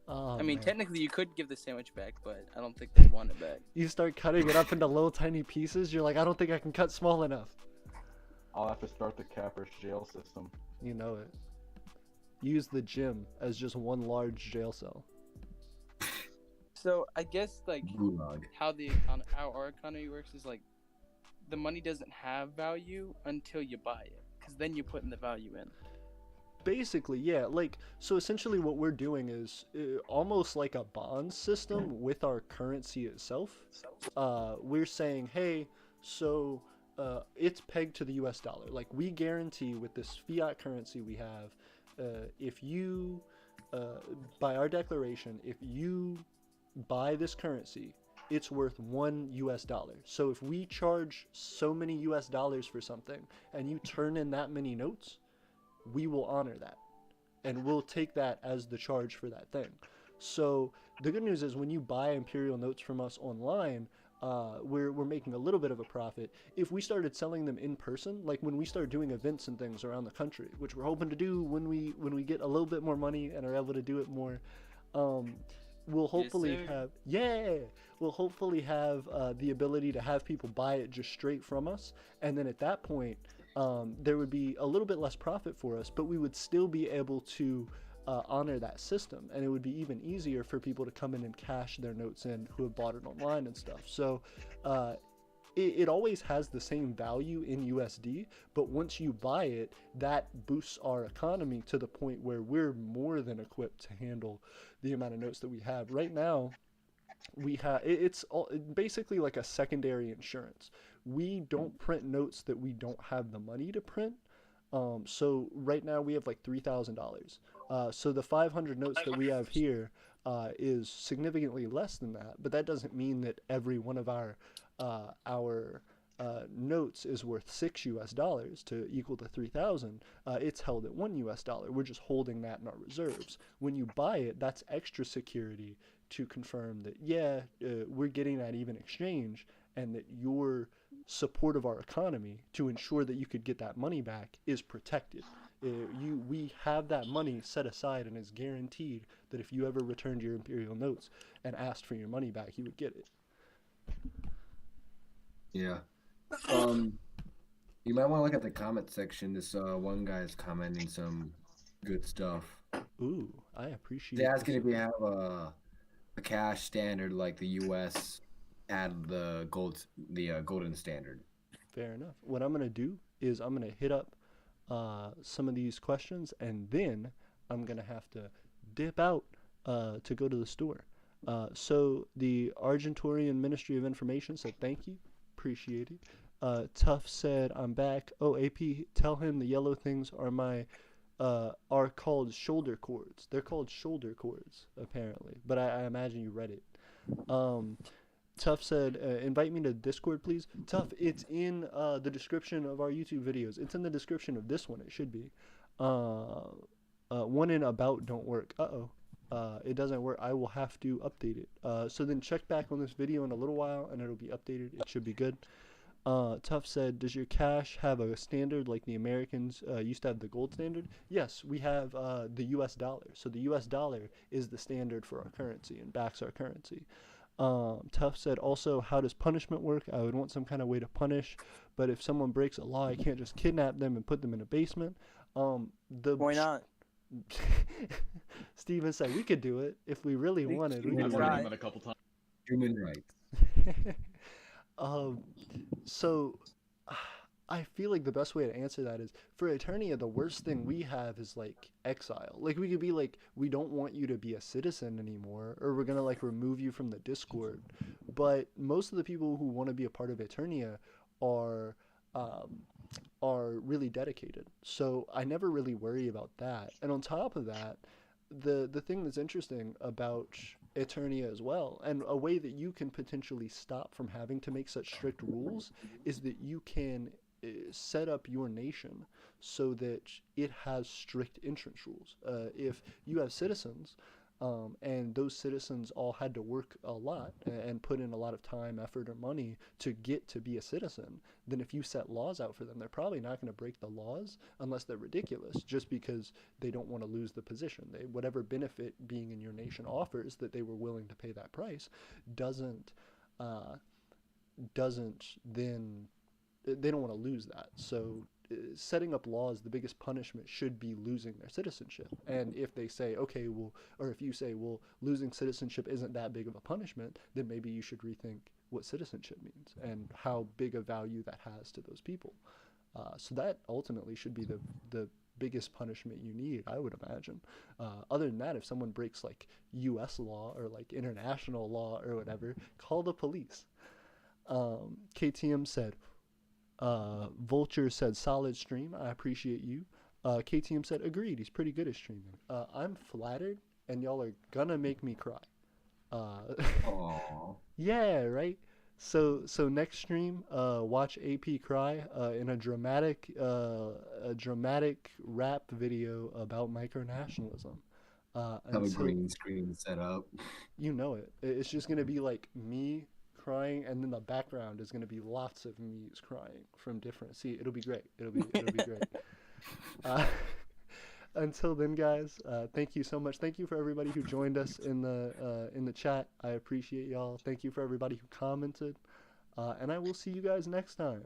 Oh, I mean, man. technically you could give the sandwich back, but I don't think they want it back. You start cutting it up into little tiny pieces. You're like, I don't think I can cut small enough. I'll have to start the Caprish jail system. You know it. Use the gym as just one large jail cell. So I guess like Gulag. how our economy works is like the money doesn't have value until you buy it, because then you're putting the value in. Basically, yeah. Like, so essentially what we're doing is almost like a bond system with our currency itself. We're saying, hey, so it's pegged to the US dollar. Like, we guarantee with this fiat currency we have, if you, by our declaration, if you buy this currency, it's worth $1. So if we charge so many US dollars for something and you turn in that many notes, we will honor that and we'll take that as the charge for that thing. So the good news is when you buy Imperial notes from us online, we're making a little bit of a profit. If we started selling them in person, like when we start doing events and things around the country, which we're hoping to do when we get a little bit more money and are able to do it more, we'll hopefully we'll hopefully have the ability to have people buy it just straight from us, and then at that point, there would be a little bit less profit for us, but we would still be able to honor that system, and it would be even easier for people to come in and cash their notes in who have bought it online and stuff. So it always has the same value in USD, but once you buy it, that boosts our economy to the point where we're more than equipped to handle the amount of notes that we have. Right now, it's basically like a secondary insurance. We don't print notes that we don't have the money to print. So right now we have like $3,000. So the 500 notes that we have here is significantly less than that, but that doesn't mean that every one of our notes is worth $6 to equal to 3,000. It's held at $1. We're just holding that in our reserves. When you buy it, that's extra security to confirm that we're getting that even exchange, and that your support of our economy to ensure that you could get that money back is protected. We have that money set aside, and is guaranteed that if you ever returned your Imperial notes and asked for your money back, you would get it. Yeah. You might want to look at the comment section. This one guy is commenting some good stuff. Ooh, I appreciate. He's asking if we have a cash standard like the U.S. had the golden standard. Fair enough. What I'm gonna do is I'm gonna hit up some of these questions, and then I'm gonna have to dip out to go to the store. So the Argentinian Ministry of Information said thank you, appreciate it. Tough said I'm back. Oh, AP, tell him the yellow things are called shoulder cords. They're called shoulder cords apparently, but I imagine you read it. Tough said, invite me to Discord, please. Tough, it's in the description of our YouTube videos. It's in the description of this one. It should be. One in about don't work. It doesn't work. I will have to update it. So then check back on this video in a little while, and it'll be updated. It should be good. Tough said, does your cash have a standard like the Americans used to have the gold standard? Yes, we have the US dollar. So the US dollar is the standard for our currency and backs our currency. Tough said, also, how does punishment work? I would want some kind of way to punish, but if someone breaks a law, I can't just kidnap them and put them in a basement. Why not? Steven said we could do it if we really wanted. We I've could already done that a couple times. Human rights. So I feel like the best way to answer that is, for Eternia, the worst thing we have is like exile. Like we could be like, we don't want you to be a citizen anymore, or we're gonna like remove you from the Discord. But most of the people who want to be a part of Eternia are really dedicated. So I never really worry about that. And on top of that, the thing that's interesting about Eternia as well, and a way that you can potentially stop from having to make such strict rules, is that you can set up your nation so that it has strict entrance rules. If you have citizens, and those citizens all had to work a lot and put in a lot of time, effort, or money to get to be a citizen, then if you set laws out for them, they're probably not going to break the laws unless they're ridiculous, just because they don't want to lose the position. Whatever benefit being in your nation offers, that they were willing to pay that price, doesn't then, they don't want to lose that. So setting up laws, the biggest punishment should be losing their citizenship. And if they say, okay, well, or if you say, well, losing citizenship isn't that big of a punishment, then maybe you should rethink what citizenship means and how big a value that has to those people. So that ultimately should be the biggest punishment you need, I would imagine. Other than that, if someone breaks like US law or like international law or whatever, call the police. KTM said, Vulture said, solid stream, I appreciate you. KTM said, agreed, he's pretty good at streaming. I'm flattered, and y'all are gonna make me cry. Aww. Yeah, right. So next stream, watch AP cry in a dramatic rap video about micronationalism. Have a Until green screen set up. you know it, it's just gonna be like me crying, and then the background is gonna be lots of me's crying from different. See, it'll be great. It'll be great. Uh, until then, guys, thank you so much. Thank you for everybody who joined us in the chat. I appreciate y'all. Thank you for everybody who commented, and I will see you guys next time.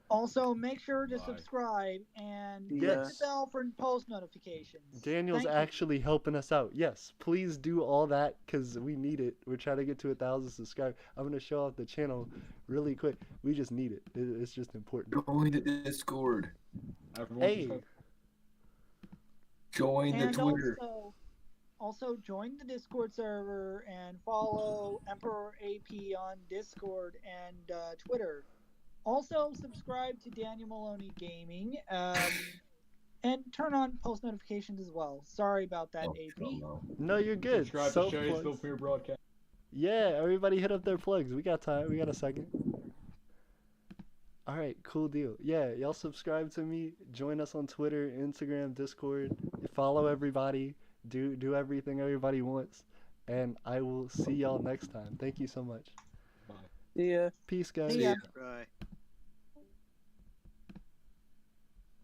Also, make sure to Bye. subscribe and hit Yes. the bell for post notifications. Daniel's Thank you. actually helping us out. Yes, please do all that because we need it. We're trying to get to 1,000 subscribers. I'm gonna show off the channel really quick. We just need it. It's just important. Join the Discord. Everyone Hey, just Join the And Twitter. also join the Discord server and follow Emperor AP on Discord and Twitter. Also subscribe to Daniel Maloney Gaming and turn on post notifications as well. Sorry about that, Oh, AP. no. no, you're good. subscribe Self to Sherry's plugs. Film Broadcast. Yeah, everybody hit up their plugs. We got time. We got a second. All right, cool deal. Yeah, y'all subscribe to me. Join us on Twitter, Instagram, Discord. Follow everybody. Do everything everybody wants. And I will see y'all next time. Thank you so much. Yeah. Peace, guys. See ya. Right.